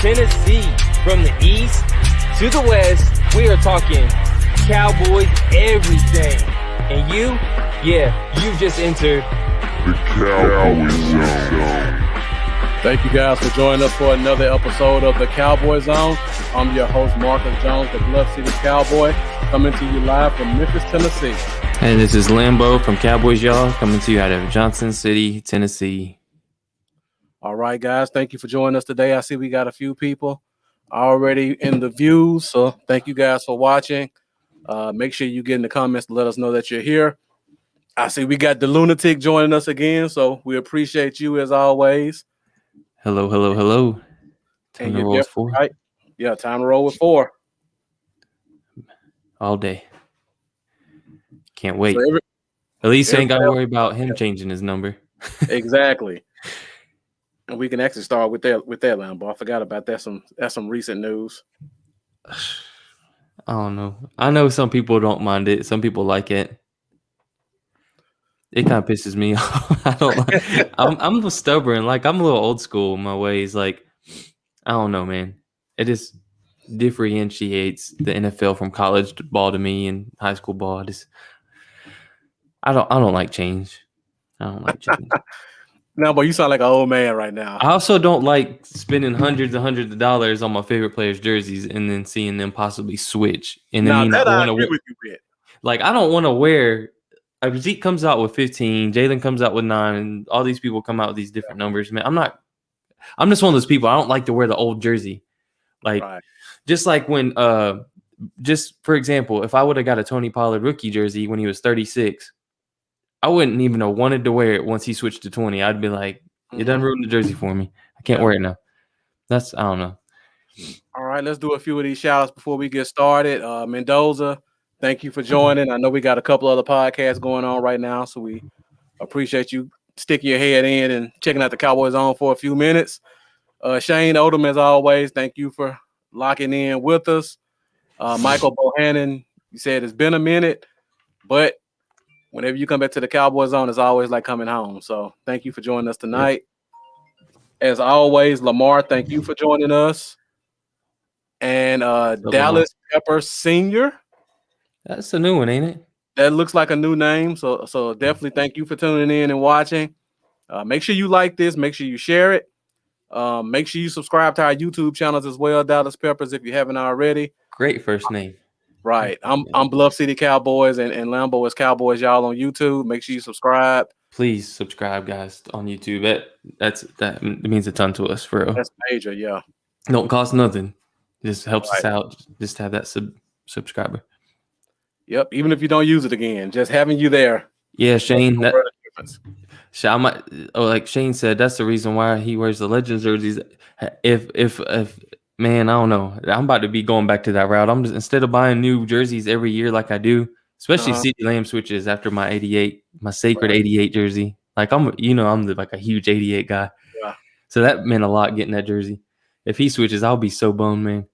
Tennessee. From the east to the west, we are talking Cowboys everything. And you've just entered the Cowboy Zone. Thank you guys for joining us for another episode of the Cowboy Zone. I'm your host, Marcus Jones, the Bluff City Cowboy, coming to you live from Memphis, Tennessee. Hey, this is Lambo from Cowboys, y'all, coming to you out of Johnson City, Tennessee. All right, guys, thank you for joining us today. I see we got a few people already in the views, so thank you guys for watching. Make sure you get in the comments to let us know that you're here. I see we got the Lunatic joining us again, so we appreciate you as always. Hello. Time to roll with 4. Right? Yeah, time to roll with 4. All day. Can't wait. So at least I ain't got to worry about him changing his number. Exactly. And we can actually start with that Lambo. I forgot about that. That's some recent news. I don't know. I know some people don't mind it. Some people like it. It kind of pisses me off. I don't like. I'm stubborn. Like, I'm a little old school in my ways. Like, I don't know, man. It just differentiates the NFL from college ball to me and high school ball. I don't like change. I don't like change. No, but you sound like an old man right now. I also don't like spending hundreds of dollars on my favorite players' jerseys and then seeing them possibly switch. And then I agree with you with. Like, I don't want to wear. Zeke comes out with 15, Jalen comes out with 9, and all these people come out with these different numbers. Man, I'm just one of those people. I don't like to wear the old jersey. Like, just like when, just for example, if I would have got a Tony Pollard rookie jersey when he was 36, I wouldn't even have wanted to wear it once he switched to 20. I'd be like, it doesn't ruin the jersey for me. I can't wear it now. I don't know. All right, let's do a few of these shout-outs before we get started. Mendoza, thank you for joining. I know we got a couple other podcasts going on right now, so we appreciate you sticking your head in and checking out the Cowboys Zone for a few minutes. Shane Odom, as always, thank you for locking in with us. Michael Bohannon, you said it's been a minute, but whenever you come back to the Cowboys Zone, it's always like coming home. So thank you for joining us tonight. As always, Lamar, thank you for joining us. And Dallas Pepper Sr. That's a new one, ain't it? That looks like a new name. So definitely thank you for tuning in and watching. Make sure you like this. Make sure you share it. Make sure you subscribe to our YouTube channels as well, Dallas Peppers, if you haven't already. Great first name. Right. I'm Bluff City Cowboys and Lambo is Cowboys, y'all, on YouTube. Make sure you subscribe. Please subscribe, guys, on YouTube. That means a ton to us, for real. That's major, yeah. Don't cost nothing. Just helps us out just to have that subscriber. Yep, even if you don't use it again, just having you there. Yeah, Shane. Like Shane said, that's the reason why he wears the Legends jerseys. If man, I don't know. I'm about to be going back to that route. I'm just, instead of buying new jerseys every year like I do, especially CeeDee Lamb switches after my 88, my sacred 88 jersey. Like I'm like a huge 88 guy. Yeah. So that meant a lot getting that jersey. If he switches, I'll be so bummed, man.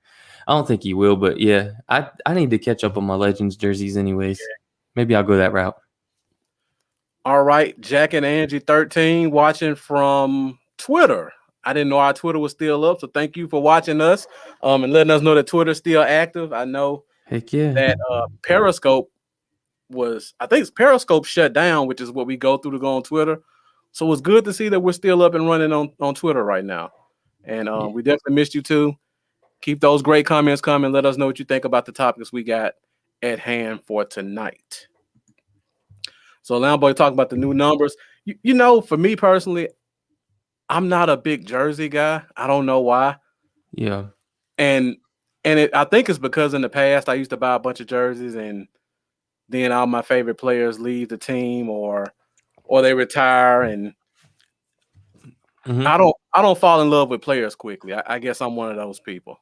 I don't think he will, but yeah, I need to catch up on my Legends jerseys anyways. Yeah. Maybe I'll go that route. All right, Jack and Angie 13 watching from Twitter. I didn't know our Twitter was still up, so thank you for watching us and letting us know that Twitter's still active. I know that Periscope Periscope shut down, which is what we go through to go on Twitter. So it's good to see that we're still up and running on Twitter right now. And we definitely missed you too. Keep those great comments coming. Let us know what you think about the topics we got at hand for tonight. So Lambo, talk about the new numbers. You know, for me personally, I'm not a big jersey guy. I don't know why. Yeah. And I think it's because in the past I used to buy a bunch of jerseys and then all my favorite players leave the team or they retire, and I don't fall in love with players quickly. I guess I'm one of those people.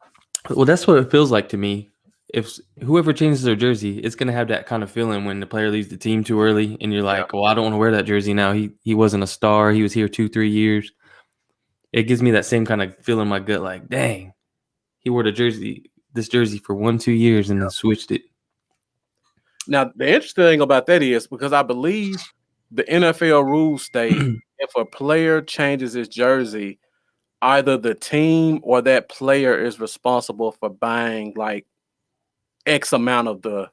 Well, that's what it feels like to me. If whoever changes their jersey, it's going to have that kind of feeling when the player leaves the team too early and you're like, well, I don't want to wear that jersey now. He wasn't a star. He was here 2-3 years. It gives me that same kind of feeling in my gut, like, dang, he wore this jersey for 1-2 years and then switched it. Now, the interesting thing about that is because I believe the NFL rules state if a player changes his jersey, either the team or that player is responsible for buying like X amount of the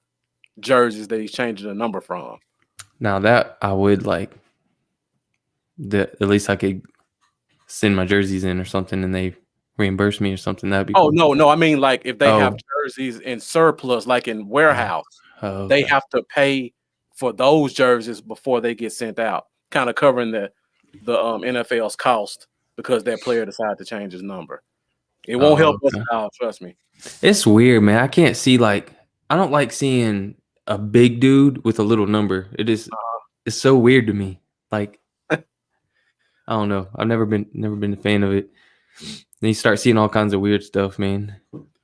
jerseys that he's changing the number from. Now that I would like that at least I could send my jerseys in or something and they reimburse me or something. That'd be cool. No. I mean, like if they have Oh. jerseys in surplus, like in warehouse, they Okay. have to pay for those jerseys before they get sent out, kind of covering the NFL's cost because that player decided to change his number. It won't help us Okay. out, trust me. It's weird, man. I can't see like I don't like seeing a big dude with a little number. It's so weird to me. Like I don't know. I've never been a fan of it. Then you start seeing all kinds of weird stuff, man.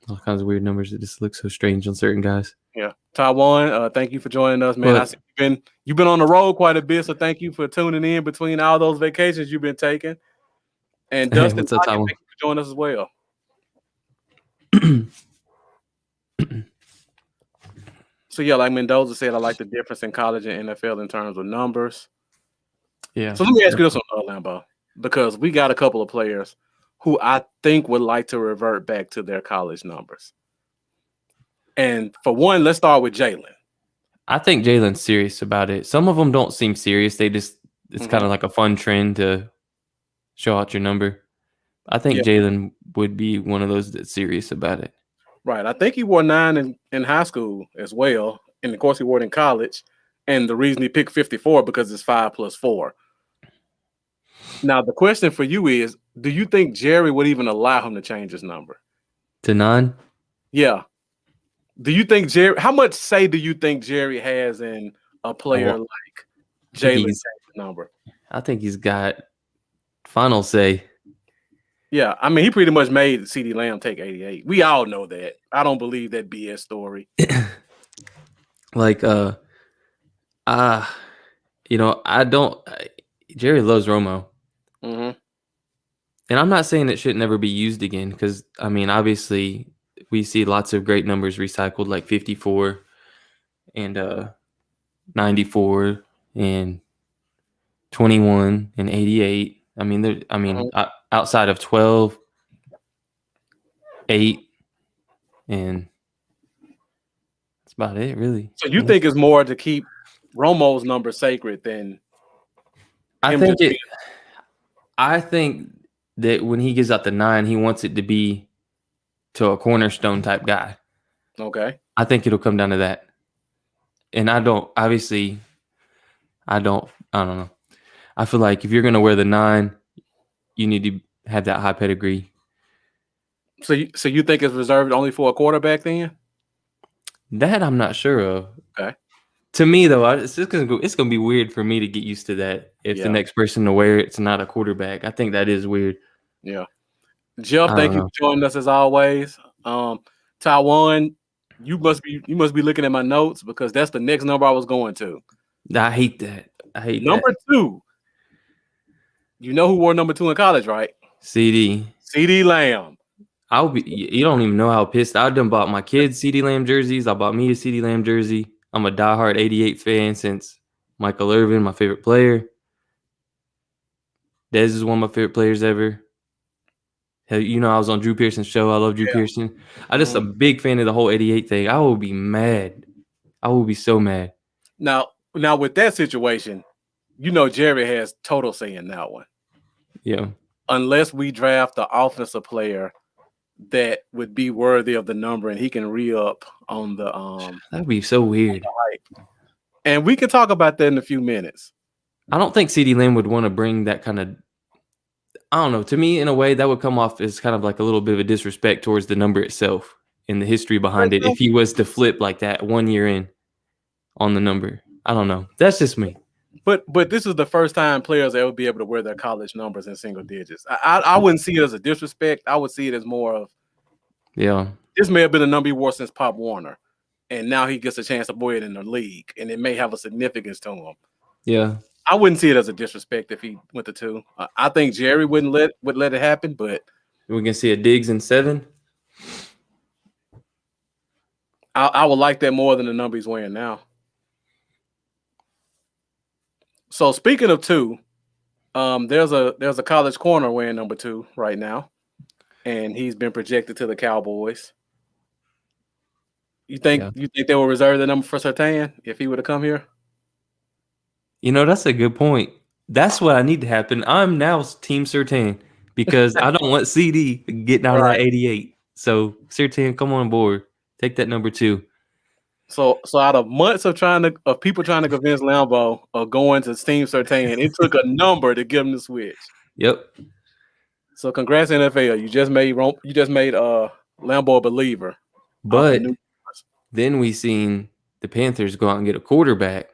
All kinds of weird numbers. It just looks so strange on certain guys. Yeah, Taiwan, thank you for joining us, man. But- I see you've been on the road quite a bit, so thank you for tuning in between all those vacations you've been taking. And Hey, Dustin, what's up, Taiwan? thank you for joining us as well. So yeah, like Mendoza said, I like the difference in college and NFL in terms of numbers. Yeah. So let me ask you this one, Lambo, because we got a couple of players who I think would like to revert back to their college numbers. And for one, let's start with Jalen. I think Jalen's serious about it. Some of them don't seem serious. It's kind of like a fun trend to show out your number. I think Jalen would be one of those that's serious about it. Right. I think he wore 9 in high school as well. And of course he wore it in college. And the reason he picked 54 because it's 5 plus 4. Now the question for you is, do you think Jerry would even allow him to change his number? To 9? Yeah. Do you think how much say do you think Jerry has in a player like Jalen's number? I think he's got final say. Yeah, I mean, he pretty much made CeeDee Lamb take 88. We all know that. I don't believe that BS story. Like, I don't. Jerry loves Romo. Mm-hmm. And I'm not saying it should never be used again because, I mean, obviously we see lots of great numbers recycled like 54 and 94 and 21 and 88. I mean, outside of 12, 8, and that's about it, really. So you think it's more to keep Romo's number sacred than I think that when he gives out the 9, he wants it to be to a cornerstone type guy. Okay. I think it'll come down to that. And I don't know. I feel like if you're going to wear the 9, you need to have that high pedigree. So you think it's reserved only for a quarterback then? That I'm not sure of. Okay. To me, though, it's going to be weird for me to get used to that. If the next person to wear it's not a quarterback, I think that is weird. Yeah. Jeff, thank you for joining us as always. Taiwan, you must be looking at my notes because that's the next number I was going to. I hate that. Number 2. You know who wore number 2 in college, right? CeeDee Lamb. You don't even know how pissed I done bought my kids CeeDee Lamb jerseys. I bought me a CeeDee Lamb jersey. I'm a diehard 88 fan since Michael Irvin, my favorite player. Dez is one of my favorite players ever. You know, I was on Drew Pearson's show. I love Drew Pearson. I'm just a big fan of the whole 88 thing. I will be mad. I will be so mad. Now with that situation, you know Jerry has total say in that one. Yeah. Unless we draft the offensive player that would be worthy of the number and he can re-up on the that'd be so weird. And we can talk about that in a few minutes. I don't think CeeDee Lamb would want to bring that kind of, I don't know. To me, in a way, that would come off as kind of like a little bit of a disrespect towards the number itself and the history behind it. If he was to flip like that 1 year in on the number, I don't know. That's just me. But this is the first time players ever be able to wear their college numbers in single digits. I wouldn't see it as a disrespect. I would see it as more of, this may have been a number he wore since Pop Warner, and now he gets a chance to wear it in the league, and it may have a significance to him. Yeah. I wouldn't see it as a disrespect if he went to 2. I think Jerry would let it happen, but we can see a Diggs in 7. I would like that more than the number he's wearing now. So speaking of 2, There's a college corner wearing number 2 right now, and he's been projected to the Cowboys. You think they will reserve the number for Surtain if he would have come here? That's a good point. That's what I need to happen. I'm now Team Surtain because I don't want CD getting out of that 88. So Surtain, come on board. Take that number 2. So out of months of people trying to convince Lambeau of going to Team Surtain, it took a number to get him to switch. Yep. So congrats NFL. You just made Lambeau a believer. But then we seen the Panthers go out and get a quarterback.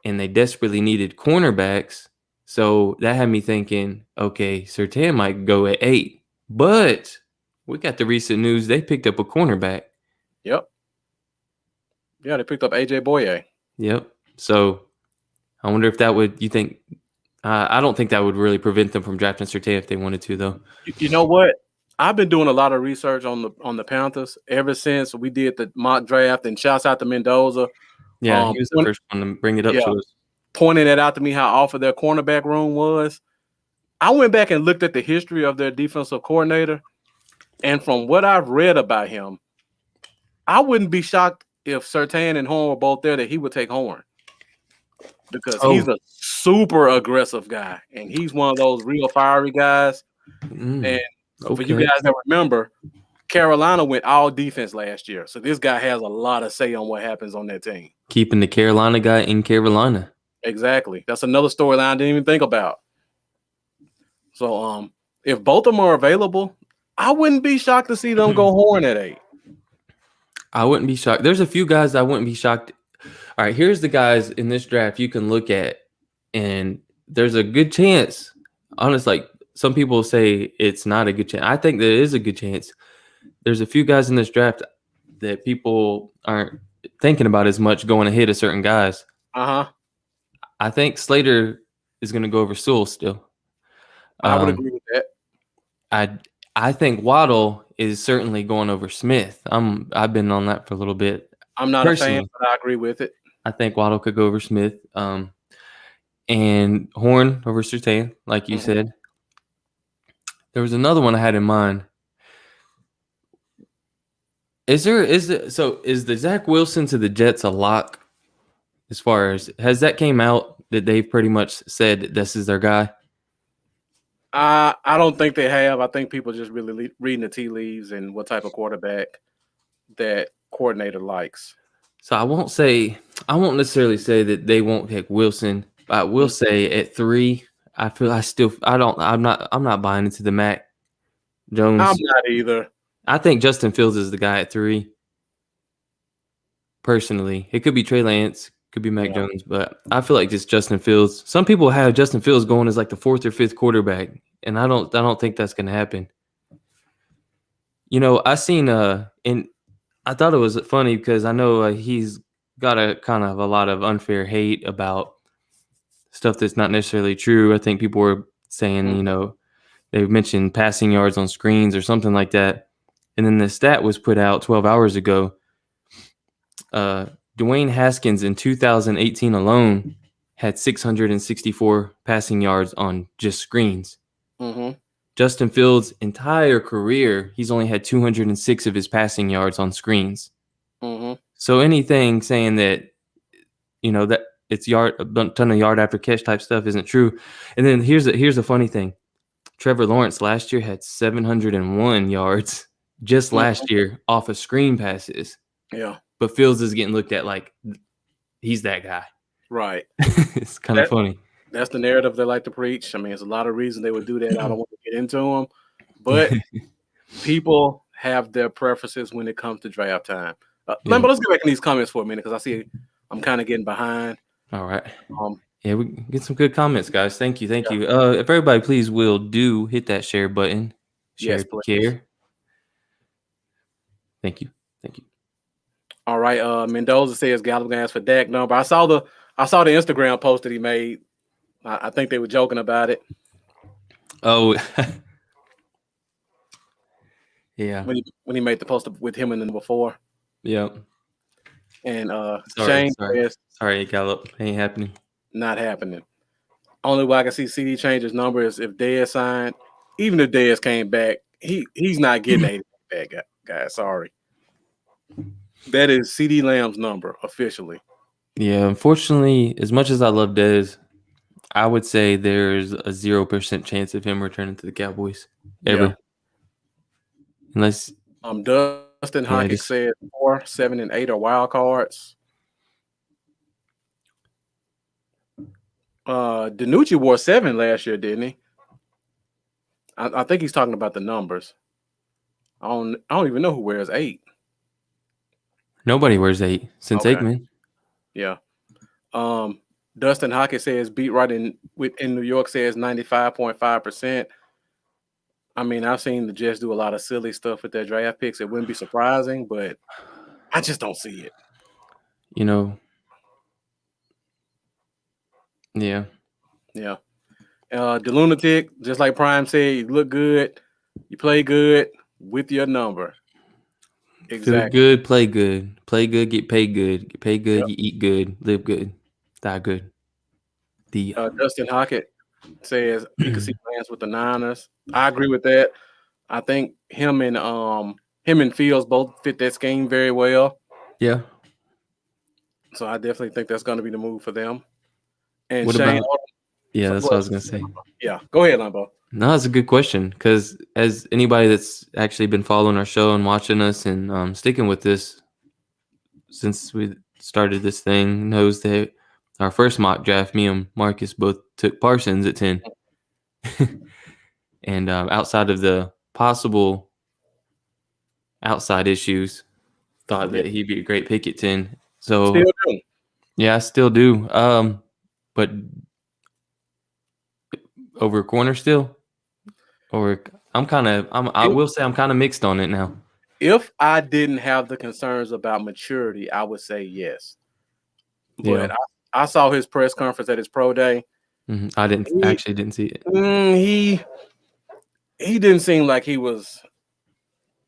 And they desperately needed cornerbacks. So that had me thinking, okay, Surtain might go at 8. But we got the recent news. They picked up a cornerback. Yep. Yeah, they picked up AJ Boye. Yep. So I wonder if that would, you think, I don't think that would really prevent them from drafting Surtain if they wanted to, though. You know what? I've been doing a lot of research on the Panthers ever since we did the mock draft, and shouts out to Mendoza. Yeah, he was the first one to bring it up to us. Pointing it out to me how awful their cornerback room was. I went back and looked at the history of their defensive coordinator, and from what I've read about him, I wouldn't be shocked if Surtain and Horn were both there that he would take Horn, because he's a super aggressive guy, and he's one of those real fiery guys. And for you guys that remember, Carolina went all defense last year, so this guy has a lot of say on what happens on that team. Keeping the Carolina guy in Carolina. Exactly. That's another storyline I didn't even think about. So if both of them are available, I wouldn't be shocked to see them go Horn at 8. I wouldn't be shocked. There's a few guys I wouldn't be shocked. All right, here's the guys in this draft you can look at, and there's a good chance. Honestly, like some people say it's not a good chance. I think there is a good chance. There's a few guys in this draft that people aren't thinking about as much going ahead of certain guys. I think Slater is going to go over Sewell still. I would agree with that. I think Waddle is certainly going over Smith. I've been on that for a little bit. I'm not personally a fan, but I agree with it. I think Waddle could go over Smith. And Horn over Surtain, like you said. There was another one I had in mind. Is the Zach Wilson to the Jets a lock? As far as, has that came out that they've pretty much said that this is their guy? I don't think they have. I think people just really reading the tea leaves and what type of quarterback that coordinator likes. So I won't necessarily say that they won't pick Wilson. But I will say at 3, I'm not buying into the Mac Jones. I'm not either. I think Justin Fields is the guy at 3. Personally, it could be Trey Lance, could be Mac Jones, but I feel like just Justin Fields. Some people have Justin Fields going as like the 4th or 5th quarterback, and I don't think that's going to happen. I seen and I thought it was funny because I know he's got a kind of a lot of unfair hate about stuff that's not necessarily true. I think people were saying, they mentioned passing yards on screens or something like that. And then the stat was put out 12 hours ago. Dwayne Haskins in 2018 alone had 664 passing yards on just screens. Justin Fields' entire career, he's only had 206 of his passing yards on screens. So anything saying that, that it's a ton of yard after catch type stuff isn't true. And then here's the funny thing. Trevor Lawrence last year had 701 yards just last year off of screen passes. Yeah. But Fields is getting looked at like he's that guy. Right. It's kind of funny. That's the narrative they like to preach. I mean, there's a lot of reasons they would do that. I don't want to get into them. But people have their preferences when it comes to draft time. Lambo, let's get back in these comments for a minute because I see I'm kind of getting behind. All right. We get some good comments, guys. Thank you. If everybody please do hit that share button. Share if you care. Thank you. All right. Mendoza says Gallup gonna ask for Dak number. I saw the Instagram post that he made. I think they were joking about it. Oh, yeah. When he made the post with him and the number 4. Yep. And Shane says, sorry, Gallup, ain't happening. Not happening. Only way I can see CD change his number is if Dez signed. Even if Dez came back, he's not getting 80 back, guys. Sorry. That is CD Lamb's number officially. Yeah, unfortunately, as much as I love Dez, I would say there's a 0% chance of him returning to the Cowboys ever. Yeah. Unless Dustin Hockett said 4, 7, and 8 are wild cards. DiNucci wore 7 last year, didn't he? I think he's talking about the numbers. I don't even know who wears 8. Nobody wears 8 since Aikman. Yeah. Dustin Hockett says beat right in New York says 95.5%. I mean, I've seen the Jets do a lot of silly stuff with their draft picks. It wouldn't be surprising, but I just don't see it. You know. Yeah. Yeah. The Lunatic, just like Prime said, you look good, you play good with your number. Exactly. Feel good, play good. Play good, get paid good. Get paid good, you eat good, live good, die good. Dustin Hockett says he could see plans with the Niners. I agree with that. I think him and Fields both fit that scheme very well. Yeah. So I definitely think that's going to be the move for them. And what Shane, about? Yeah, that's what I was gonna say. Yeah, go ahead, Lambo. No, that's a good question because as anybody that's actually been following our show and watching us and sticking with this since we started this thing knows that our first mock draft, me and Marcus both took Parsons at 10. And outside of the possible outside issues, thought that he'd be a great pick at 10. So still do. Yeah, I still do. But over corner still? Or I will say I'm kind of mixed on it now. If I didn't have the concerns about maturity, I would say yes. But I saw his press conference at his pro day. Mm-hmm. I didn't see it. He didn't seem like he was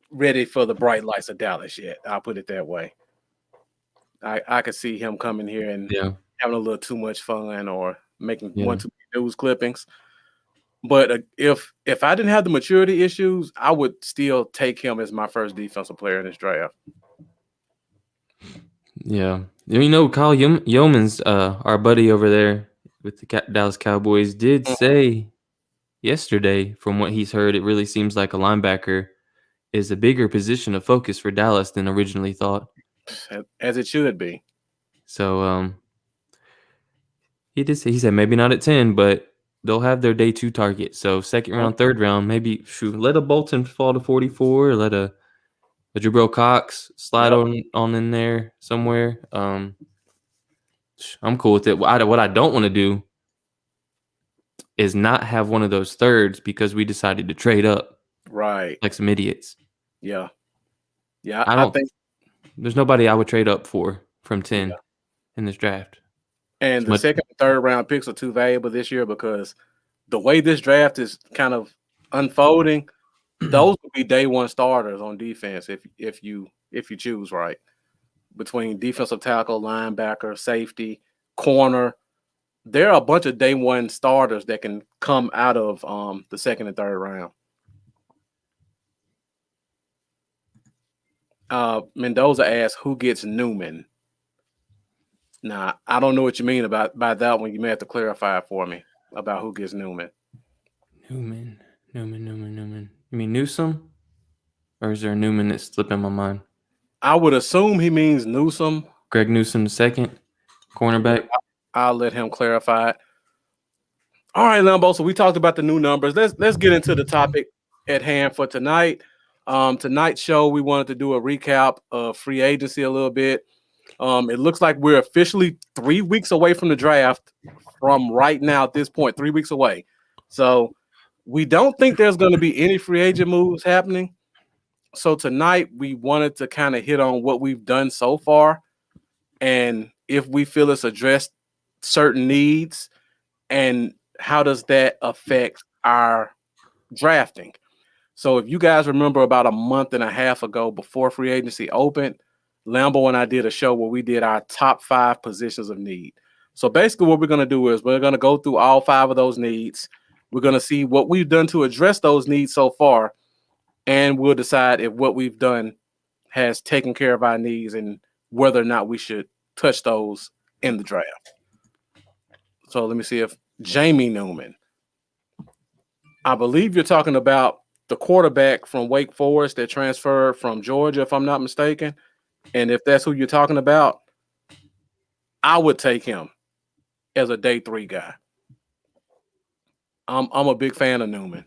ready for the bright lights of Dallas yet. I'll put it that way. I could see him coming here and having a little too much fun or making one too many news clippings. But if I didn't have the maturity issues, I would still take him as my first defensive player in this draft. Yeah. You know, Kyle Yeomans, our buddy over there with the Dallas Cowboys, did say yesterday, from what he's heard, it really seems like a linebacker is a bigger position of focus for Dallas than originally thought. As it should be. So he said maybe not at 10, but they'll have their day 2 target. So second round, third round, maybe let a Bolton fall to 44, or let a Jabril Cox slide on in there somewhere. I'm cool with it. What I don't want to do is not have one of those thirds because we decided to trade up. Right. Like some idiots. Yeah. Yeah. I think there's nobody I would trade up for from 10 in this draft. And the second and third round picks are too valuable this year because the way this draft is kind of unfolding, those would be day 1 starters on defense if you choose right. Between defensive tackle, linebacker, safety, corner, there are a bunch of day 1 starters that can come out of the second and third round. Mendoza asked, who gets Newman? Now, I don't know what you mean by that one. You may have to clarify it for me about who gets Newman. Newman. You mean Newsome? Or is there a Newman that's slipping my mind? I would assume he means Newsome. Greg Newsome the second, cornerback. I'll let him clarify it. All right, Lambo. So we talked about the new numbers. Let's get into the topic at hand for tonight. Tonight's show, we wanted to do a recap of free agency a little bit. It looks like we're officially 3 weeks away from the draft from right now at this point, 3 weeks away. So we don't think there's going to be any free agent moves happening. So tonight we wanted to kind of hit on what we've done so far and if we feel it's addressed certain needs and how does that affect our drafting. So if you guys remember about a month and a half ago before free agency opened, Lambo and I did a show where we did our top 5 positions of need. So basically, what we're going to do is we're going to go through all 5 of those needs. We're going to see what we've done to address those needs so far, and we'll decide if what we've done has taken care of our needs and whether or not we should touch those in the draft. So let me see if Jamie Newman. I believe you're talking about the quarterback from Wake Forest that transferred from Georgia, if I'm not mistaken. And if that's who you're talking about, I would take him as a day 3 guy. I'm a big fan of Newman.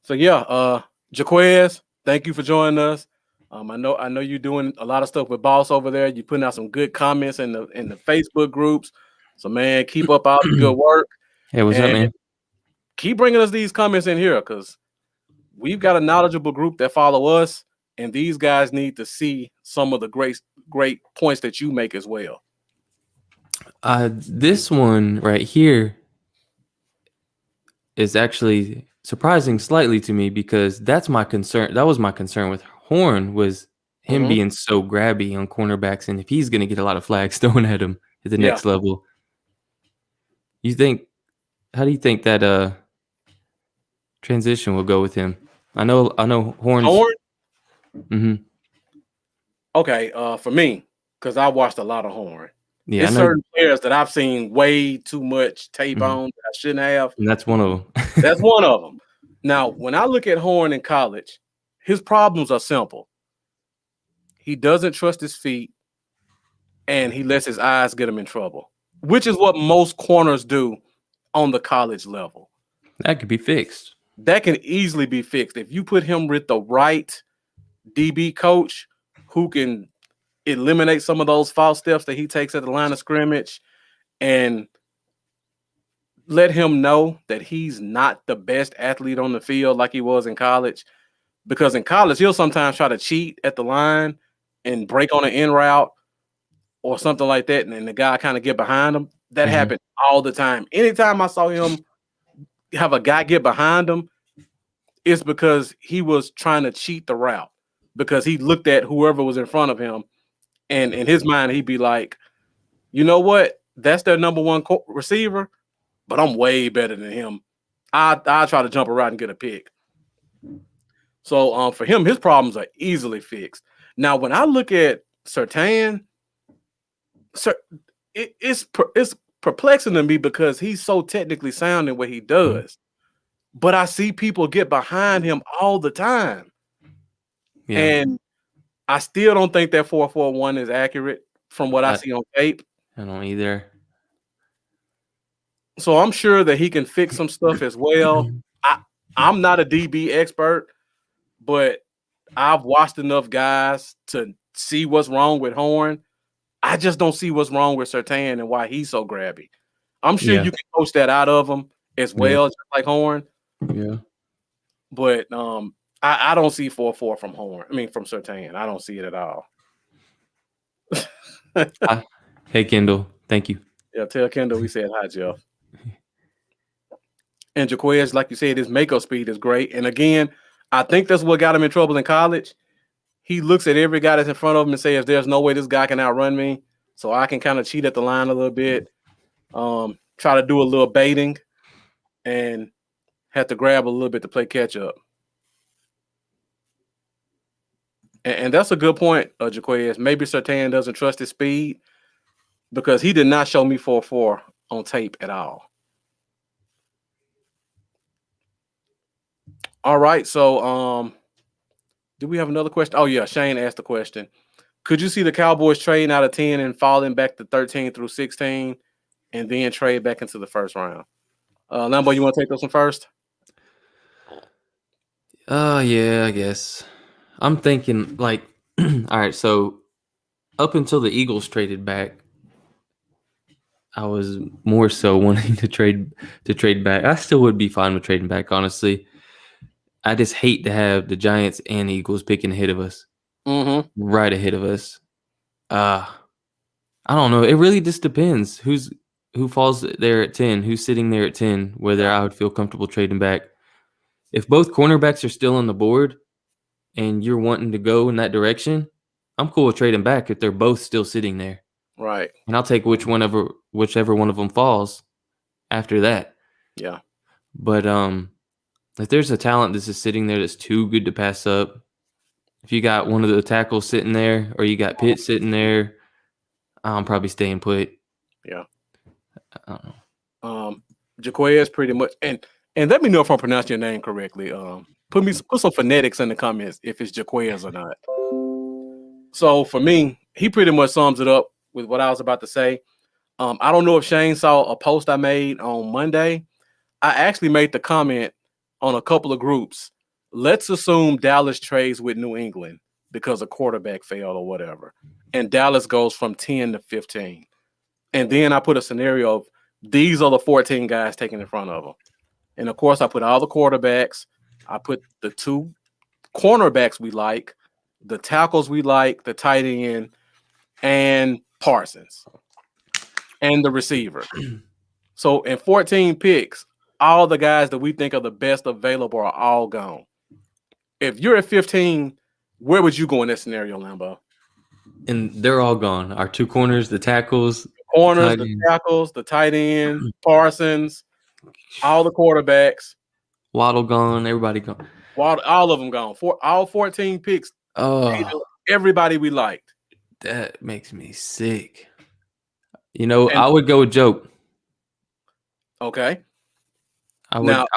So yeah, Jaquez, thank you for joining us. I know you're doing a lot of stuff with Boss over there. You're putting out some good comments in the Facebook groups. So man, keep up all the good work. Hey, what's up, man? Keep bringing us these comments in here because we've got a knowledgeable group that follow us, and these guys need to see some of the great points that you make as well. This one right here is actually surprising slightly to me because that's my concern. That was my concern with Horn, was him being so grabby on cornerbacks, and if he's going to get a lot of flags thrown at him at the next level. How do you think that transition will go with him? I know Horn. Mm-hmm. Okay, for me, because I watched a lot of Horn. Yeah, there's certain players that I've seen way too much tape on that I shouldn't have. And that's one of them. That's one of them. Now, when I look at Horn in college, his problems are simple. He doesn't trust his feet, and he lets his eyes get him in trouble, which is what most corners do on the college level. That could be fixed. That can easily be fixed. If you put him with the right DB coach who can eliminate some of those false steps that he takes at the line of scrimmage and let him know that he's not the best athlete on the field like he was in college. Because in college, he'll sometimes try to cheat at the line and break on an in route or something like that, and then the guy kind of get behind him. That happened all the time. Anytime I saw him have a guy get behind him, it's because he was trying to cheat the route because he looked at whoever was in front of him, and in his mind, he'd be like, you know what? That's their number one receiver, but I'm way better than him. I try to jump around and get a pick. So for him, his problems are easily fixed. Now, when I look at Surtain, it's perplexing to me because he's so technically sound in what he does. But I see people get behind him all the time. Yeah. And I still don't think that 4.41 is accurate from what I see on tape. I don't either. So I'm sure that he can fix some stuff as well. I'm not a DB expert, but I've watched enough guys to see what's wrong with Horn. I just don't see what's wrong with Surtain and why he's so grabby. I'm sure you can coach that out of him as well, just like Horn. Yeah. But I don't see 4.4 from Horn. I mean, from Surtain. I don't see it at all. Hey, Kendall. Thank you. Yeah, tell Kendall we said hi, Jeff. And Jaquez, like you said, his makeup speed is great. And again, I think that's what got him in trouble in college. He looks at every guy that's in front of him and says, there's no way this guy can outrun me. So I can kind of cheat at the line a little bit, try to do a little baiting, and have to grab a little bit to play catch up. And that's a good point, Jaquez. Maybe Surtain doesn't trust his speed because he did not show me 4.4 on tape at all. All right, so do we have another question? Oh, yeah, Shane asked the question. Could you see the Cowboys trading out of 10 and falling back to 13 through 16 and then trade back into the first round? Lambo, you want to take this one first? Yeah, I guess. I'm thinking like, all right, so up until the Eagles traded back, I was more so wanting to trade back. I still would be fine with trading back, honestly. I just hate to have the Giants and Eagles picking ahead of us, right ahead of us. I don't know. It really just depends who falls there at 10, who's sitting there at 10, whether I would feel comfortable trading back. If both cornerbacks are still on the board and you're wanting to go in that direction, I'm cool with trading back if they're both still sitting there. Right. And I'll take whichever one of them falls after that. Yeah. But if there's a talent that's just sitting there that's too good to pass up, if you got one of the tackles sitting there or you got Pitt sitting there, I'm probably staying put. Yeah. I don't know. Jaquez pretty much, and let me know if I'm pronouncing your name correctly. Put some phonetics in the comments if it's Jaquez or not. So for me, he pretty much sums it up with what I was about to say. I don't know if Shane saw a post I made on Monday. I actually made the comment on a couple of groups. Let's assume Dallas trades with New England because a quarterback failed or whatever, and Dallas goes from 10 to 15. And then I put a scenario of these are the 14 guys taken in front of them. And of course, I put all the quarterbacks. I put the 2 cornerbacks we like, the tackles we like, the tight end, and Parsons, and the receiver. So in 14 picks, all the guys that we think are the best available are all gone. If you're at 15, where would you go in that scenario, Lambo? And they're all gone. Our 2 corners, the tackles, Corners, the tackles, the tight end, Parsons, all the quarterbacks. Waddle gone, everybody gone. All of them gone. All 14 picks. Oh, everybody we liked. That makes me sick. I would go with Joke. Okay. Now,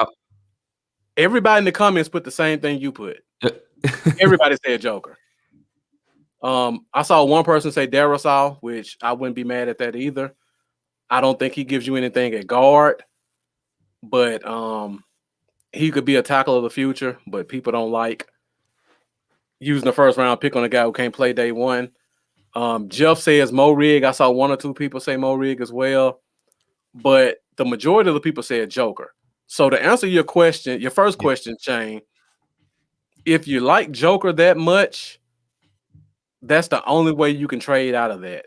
everybody in the comments put the same thing you put. Everybody said Joker. I saw one person say Darrisaw, which I wouldn't be mad at that either. I don't think he gives you anything at guard, but he could be a tackle of the future, but people don't like using the first round pick on a guy who can't play day one. Jeff says Mo Rig. I saw 1 or 2 people say Mo Rig as well, but the majority of the people said Joker. So to answer your question, your first question, Shane, if you like Joker that much, that's the only way you can trade out of that,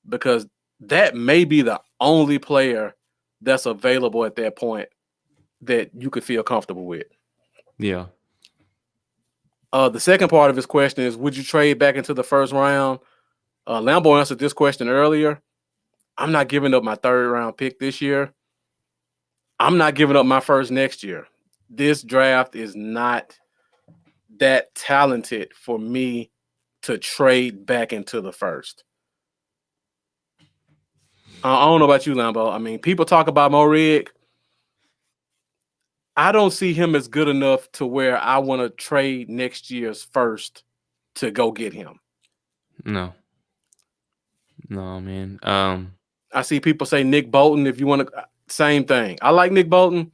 because that may be the only player that's available at that point that you could feel comfortable with. Yeah. The second part of his question is, would you trade back into the first round? Lambo answered this question earlier. I'm not giving up my 3rd round pick this year. I'm not giving up my first next year. This draft is not that talented for me to trade back into the first. I don't know about you, Lambo. I mean, people talk about Mo Rig. I don't see him as good enough to where I want to trade next year's first to go get him. No, man. I see people say Nick Bolton. If you want to, same thing. I like Nick Bolton.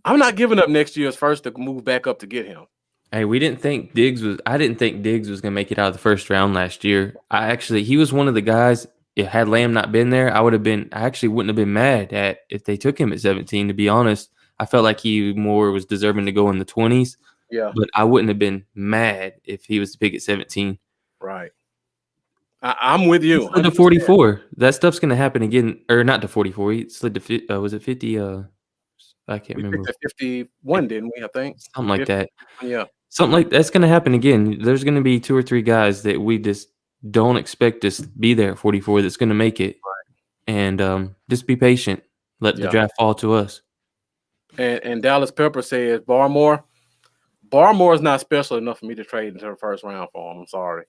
I'm not giving up next year's first to move back up to get him. Hey, I didn't think Diggs was going to make it out of the first round last year. He was one of the guys. Had Lamb not been there, I actually wouldn't have been mad at if they took him at 17, to be honest. I felt like he more was deserving to go in the 20s. Yeah. But I wouldn't have been mad if he was to pick at 17. Right. I'm with you. He slid to 44. That stuff's going to happen again. Or not to 44. He slid to was it 50? I can't remember. 51, didn't we? I think. Something like 50, that. Yeah. Something like that's going to happen again. There's going to be 2 or 3 guys that we just don't expect to be there at 44 that's going to make it. Right. And just be patient. Let the draft fall to us. And Dallas Pepper says Barmore is not special enough for me to trade into the first round for him. I'm sorry.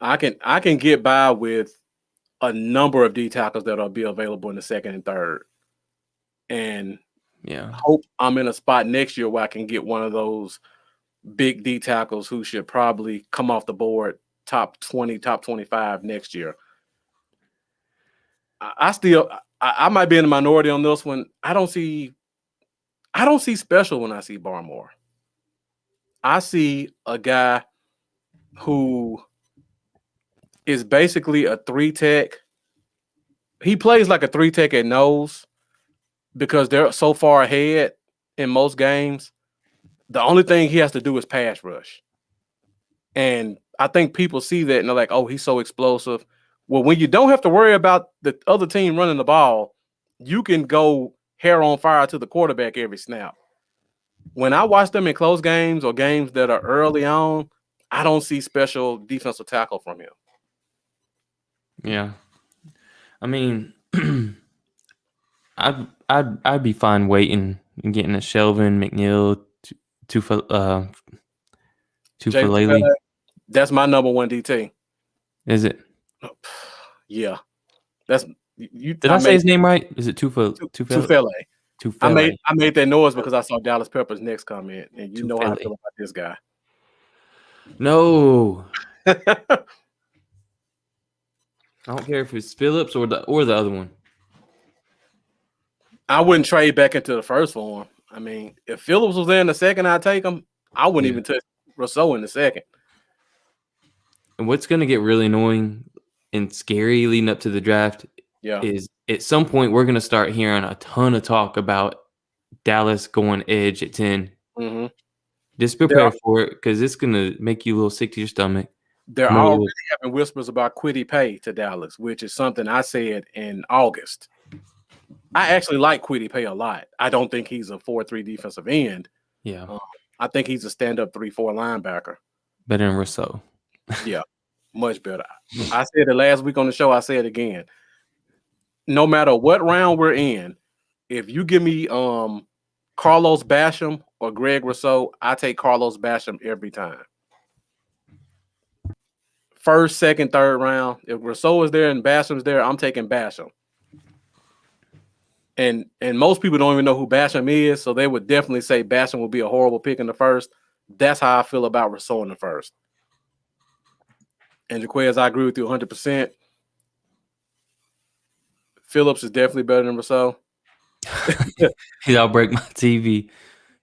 I can get by with a number of D tackles that'll be available in the 2nd and 3rd. And hope I'm in a spot next year where I can get one of those big D tackles who should probably come off the board top 20, top 25 next year. I might be in the minority on this one. I don't see special when I see Barmore. I see a guy who is basically a 3-tech. He plays like a 3-tech at nose because they're so far ahead in most games. The only thing he has to do is pass rush. And I think people see that and they're like, oh, he's so explosive. Well, when you don't have to worry about the other team running the ball, you can go hair on fire to the quarterback every snap. When I watch them in close games or games that are early on, I don't see special defensive tackle from him. Yeah. I mean, I'd be fine waiting and getting a Shelvin, McNeil, Tufalele. That's my number one DT. Is it? Yeah, that's you. Did I say his name right? Is it Tufalele? Tufele. I made that noise because I saw Dallas Pepper's next comment, and you know how I feel about this guy. No. I don't care if it's Phillips or the other one. I wouldn't trade back into the first for him. I mean, if Phillips was there in the second, I'd take him. I wouldn't even touch Rousseau in the second. And what's going to get really annoying and scary leading up to the draft is at some point we're going to start hearing a ton of talk about Dallas going edge at 10. Mm-hmm. Just prepare for it because it's going to make you a little sick to your stomach. They're already having whispers about Kwity Paye to Dallas, which is something I said in August. I actually like Kwity Paye a lot. I don't think he's a 4-3 defensive end. Yeah. I think he's a stand-up 3-4 linebacker. Better than Rousseau. Yeah, much better. I said it last week on the show. I say it again. No matter what round we're in, if you give me Carlos Basham or Greg Rousseau, I take Carlos Basham every time. First, second, third round. If Rousseau is there and Basham's there, I'm taking Basham. And most people don't even know who Basham is, so they would definitely say Basham would be a horrible pick in the first. That's how I feel about Rousseau in the first. And Jaquez, I agree with you 100%. Phillips is definitely better than Rousseau. I'll break my TV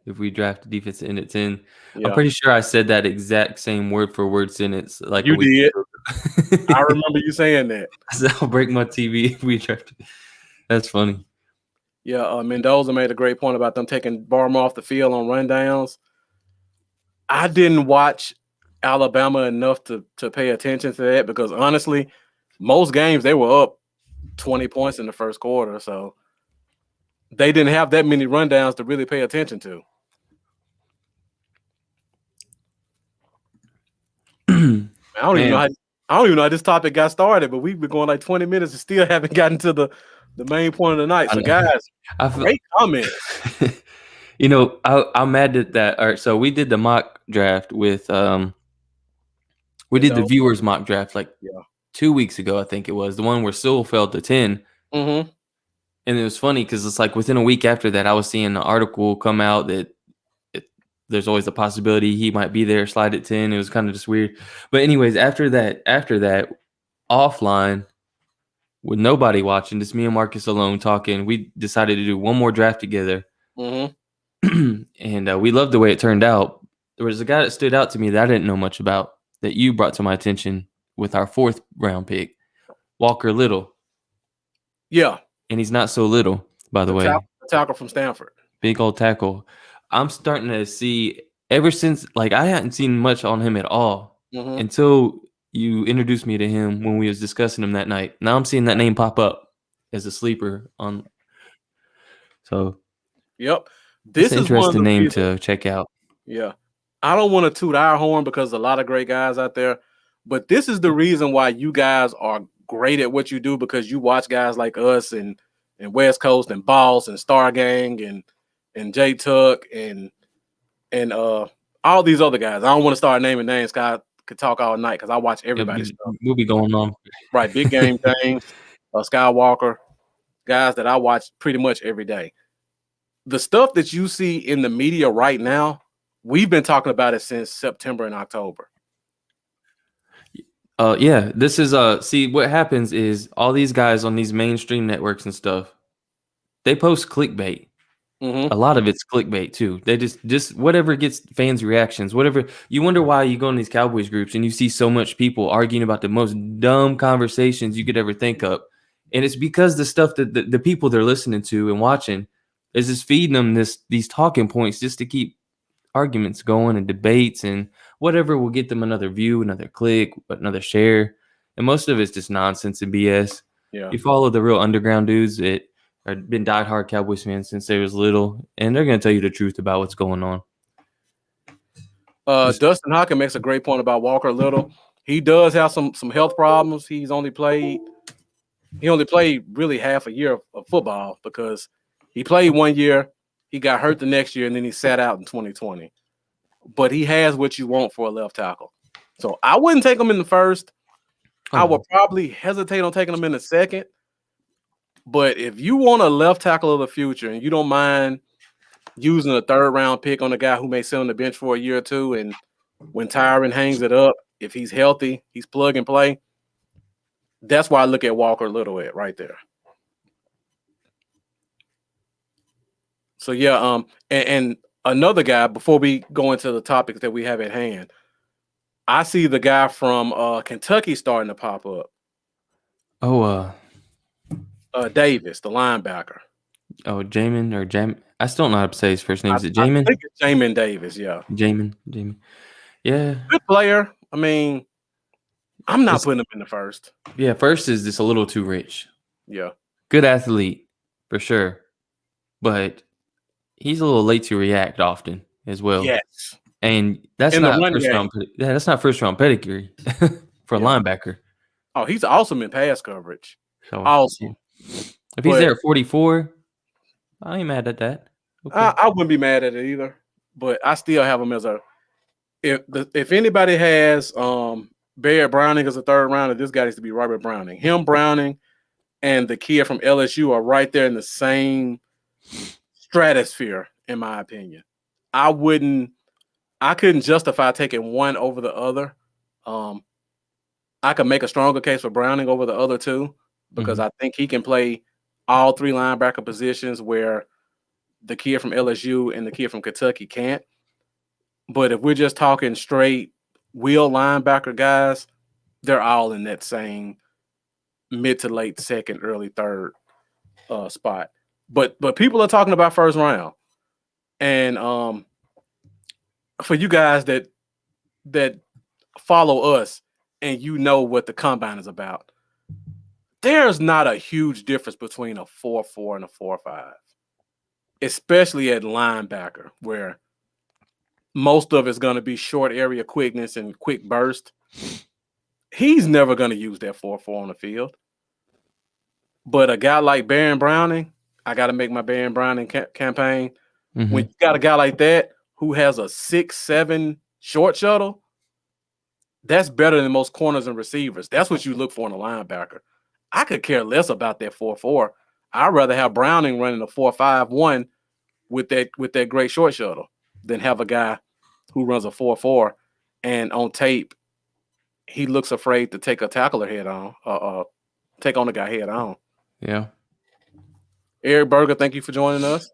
if we draft a defensive end at 10. Yeah. I'm pretty sure I said that exact same word for word sentence. Like you did. I remember you saying that. I said I'll break my TV if we draft. That's funny. Yeah, Mendoza made a great point about them taking Barmer off the field on rundowns. I didn't watch Alabama enough to pay attention to that because honestly, most games they were up 20 points in the first quarter, so they didn't have that many rundowns to really pay attention to. I don't even know how this topic got started, but we've been going like 20 minutes and still haven't gotten to the main point of the night. So guys, great comments. You know, I'm mad at that. All right, so we did the mock draft with we did the viewers mock draft like 2 weeks ago, I think it was. The one where Sewell fell to 10. Mm-hmm. And it was funny because it's like within a week after that, I was seeing an article come out that there's always a possibility he might be there, slide at 10. It was kind of just weird. But anyways, after that, offline, with nobody watching, just me and Marcus alone talking, we decided to do one more draft together. Mm-hmm. And we loved the way it turned out. There was a guy that stood out to me that I didn't know much about that you brought to my attention with our 4th round pick, Walker Little. Yeah. And he's not so little, by the way. Tackle from Stanford. Big old tackle. I'm starting to see, ever since, like, I hadn't seen much on him at all until you introduced me to him when we was discussing him that night. Now I'm seeing that name pop up as a sleeper on. So, yep. This is an interesting name to check out. Yeah. I don't want to toot our horn because there's a lot of great guys out there, but this is the reason why you guys are great at what you do, because you watch guys like us and West Coast and Boss and Star Gang and J Tuck and all these other guys. I don't want to start naming names. Scott could talk all night because I watch everybody's stuff. We'll be going on. Right. Big Game James, Skywalker, guys that I watch pretty much every day. The stuff that you see in the media right now, we've been talking about it since September and October. Yeah, this is see what happens is all these guys on these mainstream networks and stuff, they post clickbait. A lot of it's clickbait too. They just whatever gets fans' reactions, whatever. You wonder why you go in these Cowboys groups and you see so much people arguing about the most dumb conversations you could ever think of. And it's because the stuff that the people they're listening to and watching is just feeding them these talking points just to keep arguments going and debates and whatever will get them another view, another click, another share. And most of it's just nonsense and BS. Yeah. You follow the real underground dudes that have been diehard Cowboys fans since they was little, and they're going to tell you the truth about what's going on. Dustin Hocken makes a great point about Walker Little. He does have some health problems. He only played really half a year of football because he played 1 year, he got hurt the next year, and then he sat out in 2020. But he has what you want for a left tackle. So I wouldn't take him in the first. I would probably hesitate on taking him in the second. But if you want a left tackle of the future and you don't mind using a third round pick on a guy who may sit on the bench for a year or two, and when Tyron hangs it up, if he's healthy, he's plug and play. That's why I look at Walker Little at right there. So yeah, and another guy before we go into the topics that we have at hand, I see the guy from Kentucky starting to pop up. Davis, the linebacker. Jamin or Jam. I still don't know how to say his first name. Is it Jamin? I think it's Jamin Davis. Yeah, Jamin. Yeah, good player. I mean, I'm not putting him in the first. Yeah, first is just a little too rich. Yeah, good athlete for sure, but he's a little late to react often as well. Yes, and that's in not the run first game. round. Yeah, that's not first round pedigree for a linebacker. Oh, he's awesome in pass coverage. So awesome. If he's there at 44, I ain't mad at that. Okay. I wouldn't be mad at it either, but I still have him as a. If anybody has Barrett Browning as a third rounder, this guy needs to be Robert Browning. Him, Browning, and the kid from LSU are right there in the same stratosphere, in my opinion. I couldn't justify taking one over the other. I could make a stronger case for Browning over the other two because I think he can play all three linebacker positions where the kid from LSU and the kid from Kentucky can't. But if we're just talking straight wheel linebacker guys, they're all in that same mid to late second, early third spot. But people are talking about first round. And for you guys that follow us and you know what the combine is about, there's not a huge difference between a 4.4 and a 4.5, especially at linebacker, where most of it's going to be short area quickness and quick burst. He's never going to use that 4.4 on the field. But a guy like Barron Browning, I got to make my Barron Browning campaign. When you got a guy like that who has a 6'7" short shuttle, that's better than most corners and receivers. That's what you look for in a linebacker. I could care less about that 4.4. I'd rather have Browning running a 4.5-1 with that great short shuttle than have a guy who runs a 4.4 and on tape he looks afraid to take a tackler head on, take on the guy head on. Yeah. Eric Berger, thank you for joining us.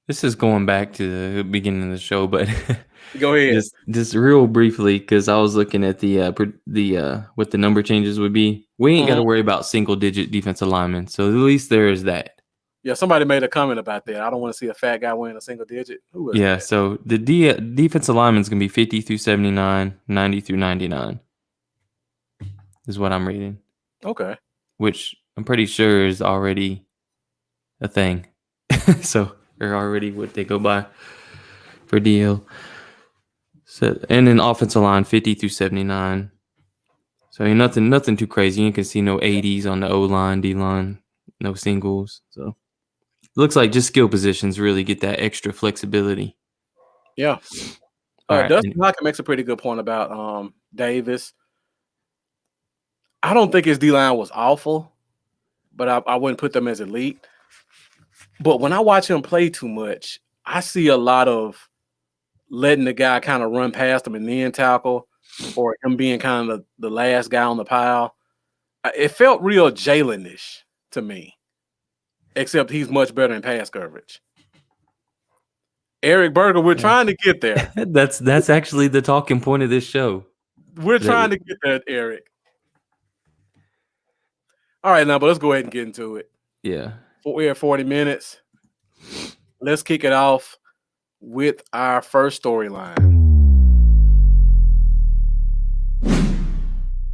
This is going back to the beginning of the show, but go ahead. Just real briefly, because I was looking at the what the number changes would be. We ain't got to worry about single digit defensive linemen, so at least there is that. Yeah, somebody made a comment about that. I don't want to see a fat guy winning a single digit. Who is that? So the defensive lineman is going to be 50 through 79, 90 through 99 is what I'm reading. Okay. Which I'm pretty sure is already a thing. So they're already what they go by for DL. So, and then offensive line 50 through 79. So nothing too crazy. You can see no 80s on the O line, D line, no singles. So looks like just skill positions really get that extra flexibility. Yeah. Dustin Hocken makes a pretty good point about Davis. I don't think his D-line was awful, but I wouldn't put them as elite. But when I watch him play too much, I see a lot of letting the guy kind of run past him and then tackle, or him being kind of the last guy on the pile. It felt real Jalen-ish to me, except he's much better in pass coverage. Eric Berger, we're trying to get there. That's actually the talking point of this show. We're trying to get there, Eric. All right, now, but let's go ahead and get into it. Yeah. We're at 40 minutes. Let's kick it off with our first storyline.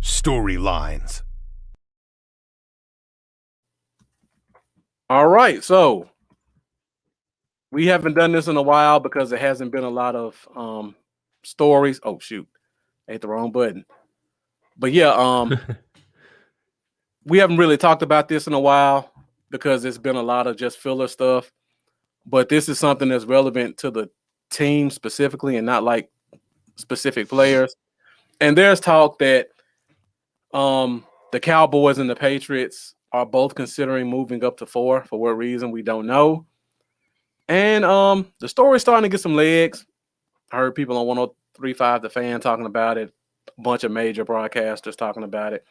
Storylines. All right, so we haven't done this in a while because there hasn't been a lot of stories. Oh shoot, I hit the wrong button. But yeah, we haven't really talked about this in a while because it's been a lot of just filler stuff. But this is something that's relevant to the team specifically and not like specific players. And there's talk that the Cowboys and the Patriots are both considering moving up to 4. For what reason, we don't know. And the story's starting to get some legs. I heard people on 103.5 The Fan talking about it. A bunch of major broadcasters talking about it.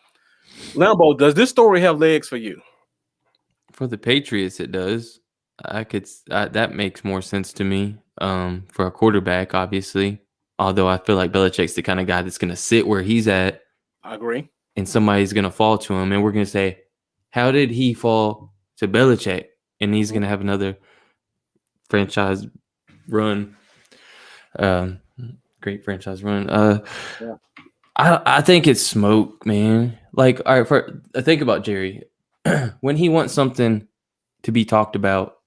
Lambo, does this story have legs for you? For the Patriots, it does. That makes more sense to me. For a quarterback, obviously. Although I feel like Belichick's the kind of guy that's going to sit where he's at. I agree. And somebody's going to fall to him, and we're going to say, how did he fall to Belichick? And he's going to have another franchise run. Great franchise run. Yeah. I think it's smoke, man. Like, all right, think about Jerry. When he wants something to be talked about,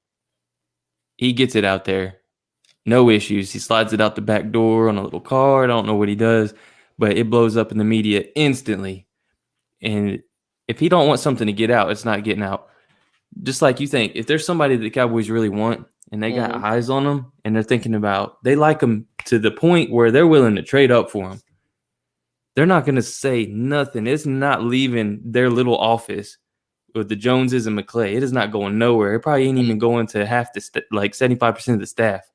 he gets it out there. No issues. He slides it out the back door on a little card. I don't know what he does, but it blows up in the media instantly. And if he don't want something to get out, it's not getting out. Just like you think, if there's somebody that the Cowboys really want and they got eyes on them and they're thinking about, they like him to the point where they're willing to trade up for him. They're not going to say nothing. It's not leaving their little office with the Joneses and McClay. It is not going nowhere. It probably ain't even going to half the 75% of the staff.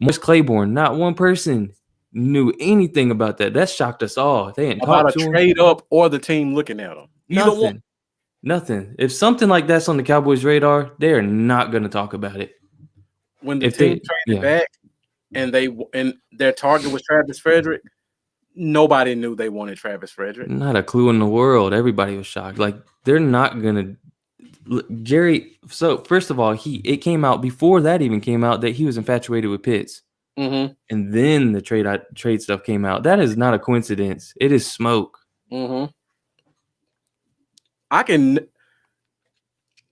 Morris Claiborne, not one person knew anything about that. That shocked us all. They didn't about talk a to him. trade up or the team looking at them. Nothing. If something like that's on the Cowboys' radar, they are not going to talk about it. When the team traded back and their target was Travis Frederick, nobody knew they wanted Travis Frederick. Not a clue in the world. Everybody was shocked. Like, they're not going to. Jerry, so first of all, it came out before that even came out that he was infatuated with Pitts. Mm-hmm. And then the trade stuff came out. That is not a coincidence. It is smoke. Mm-hmm.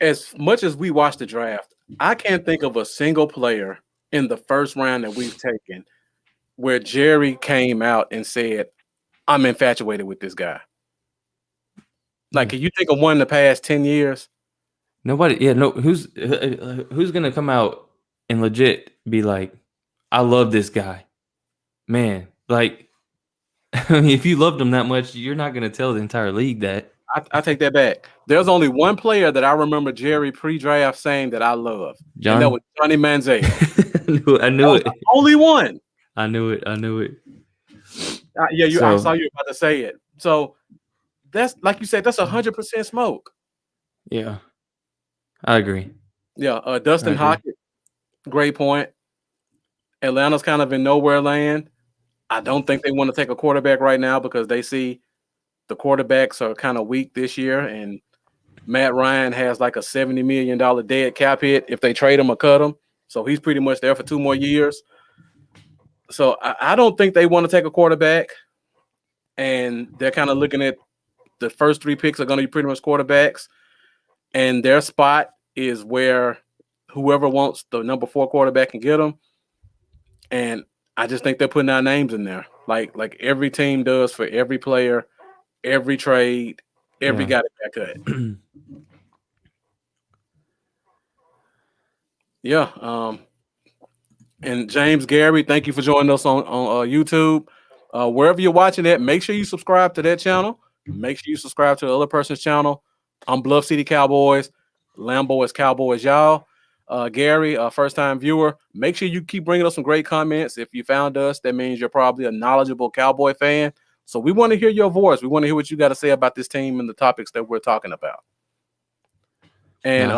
As much as we watch the draft, I can't think of a single player in the first round that we've taken where Jerry came out and said, I'm infatuated with this guy. Like, can you think of one in the past 10 years? Nobody. Yeah, no. Who's going to come out and legit be like, I love this guy? Man, like, I mean, if you loved him that much, you're not going to tell the entire league that. I take that back. There's only one player that I remember Jerry pre-draft saying that I love. And that was Johnny Manziel. I knew it. Only one. I knew it. I saw you about to say it. So that's, like you said, that's 100% smoke. Yeah, I agree. Yeah, Dustin Hockett, great point. Atlanta's kind of in nowhere land. I don't think they want to take a quarterback right now because they see the quarterbacks are kind of weak this year, and Matt Ryan has like a $70 million dead cap hit if they trade him or cut him. So he's pretty much there for 2 more years. So I don't think they want to take a quarterback, and they're kind of looking at the first 3 picks are going to be pretty much quarterbacks, and their spot is where whoever wants the number 4 quarterback can get them. And I just think they're putting our names in there, like every team does for every player, every trade, every guy that got cut. Yeah. And James Gary, thank you for joining us on YouTube. Wherever you're watching it, make sure you subscribe to that channel. Make sure you subscribe to the other person's channel. I'm Bluff City Cowboys. Lambo is Cowboys, y'all. Gary, first-time viewer, make sure you keep bringing us some great comments. If you found us, that means you're probably a knowledgeable Cowboy fan. So we want to hear your voice. We want to hear what you got to say about this team and the topics that we're talking about. And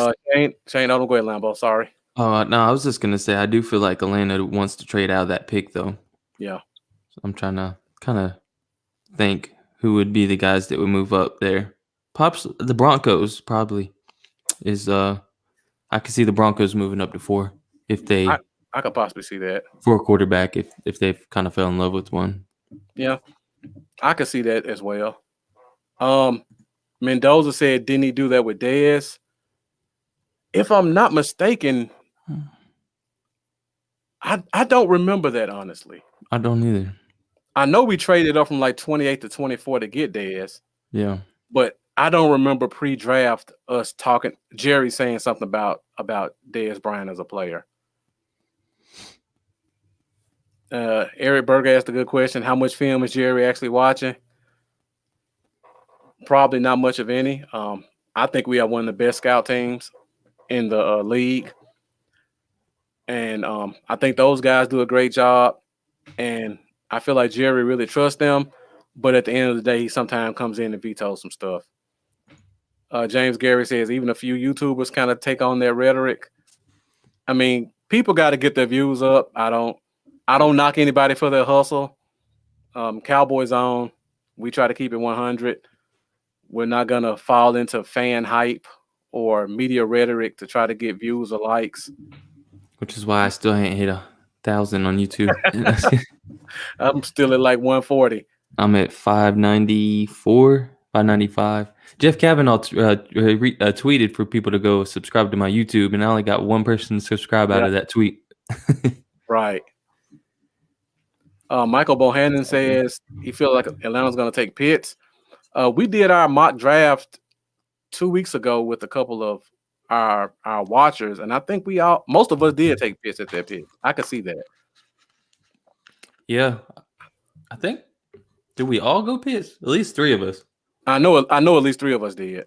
Shane, don't go ahead, Lambo. Sorry. No, I was just gonna say I do feel like Atlanta wants to trade out of that pick though. Yeah. So I'm trying to kind of think who would be the guys that would move up there. Pops, the Broncos probably is. I could see the Broncos moving up to 4 if they. I could possibly see that for a quarterback if they've kind of fell in love with one. Yeah, I could see that as well. Mendoza said, didn't he do that with Dez? If I'm not mistaken, I don't remember that, honestly. I don't either. I know we traded up from like 28 to 24 to get Dez, Yeah. but I don't remember pre-draft us talking. Jerry saying something about Dez Bryant as a player. Eric Berger asked a good question. How much film is Jerry actually watching? Probably not much of any. I think we have one of the best scout teams in the league, and I think those guys do a great job. And I feel like Jerry really trusts them, but at the end of the day, he sometimes comes in and vetoes some stuff. James Gary says even a few YouTubers kind of take on their rhetoric. I mean, people got to get their views up. I don't knock anybody for their hustle. Cowboy Zone, we try to keep it 100. We're not gonna fall into fan hype or media rhetoric to try to get views or likes. Which is why I still ain't hit 1,000 on YouTube. I'm still at like 140. I'm at 594, 595. Jeff Kavanaugh tweeted for people to go subscribe to my YouTube, and I only got one person to subscribe out of that tweet. Right. Michael Bohannon says he feels like Atlanta's going to take Pitts. We did our mock draft 2 weeks ago with a couple of our watchers, and I think most of us did take Pitts at that pick. I could see that. Yeah, I think. Did we all go Pitts? At least 3 of us. I know at least 3 of us did.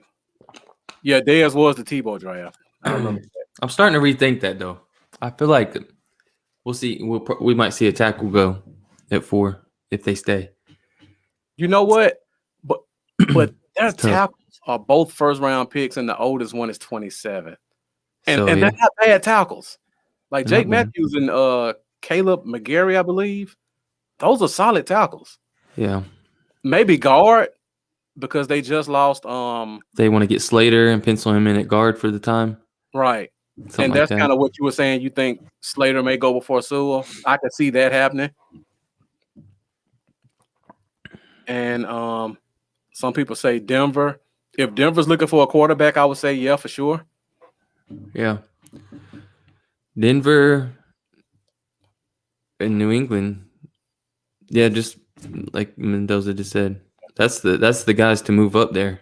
Yeah, Dez was the Tebow draft. I remember that. I'm starting to rethink that though. I feel like we'll see. We might see a tackle go at 4 if they stay. You know what? But their tackles are both first round picks, and the oldest one is 27. And they're not bad tackles. Like Jake Matthews and Caleb McGarry, I believe. Those are solid tackles. Yeah. Maybe guard because they just lost. They want to get Slater and pencil him in at guard for the time. Right. Something and like that's that. kind of what you were saying. You think Slater may go before Sewell. I could see that happening. And some people say Denver. If Denver's looking for a quarterback, I would say yeah, for sure. Yeah. Denver and New England. Yeah, just like Mendoza just said. That's the guys to move up there.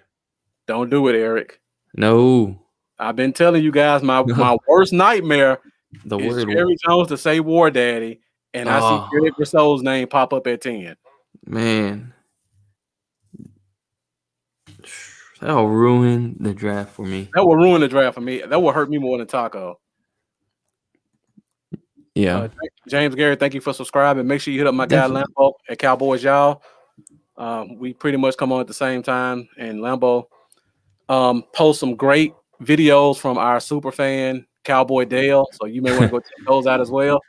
Don't do it, Eric. No. I've been telling you guys my worst nightmare is Jerry Jones to say War Daddy, and I see Greg Rousseau's name pop up at 10. Man. That'll ruin the draft for me. That will ruin the draft for me. That will hurt me more than Taco. Yeah. James Gary, thank you for subscribing. Make sure you hit up my guy Lambo at Cowboys Y'all. We pretty much come on at the same time, and Lambo post some great videos from our super fan Cowboy Dale, so you may want to go check those out as well.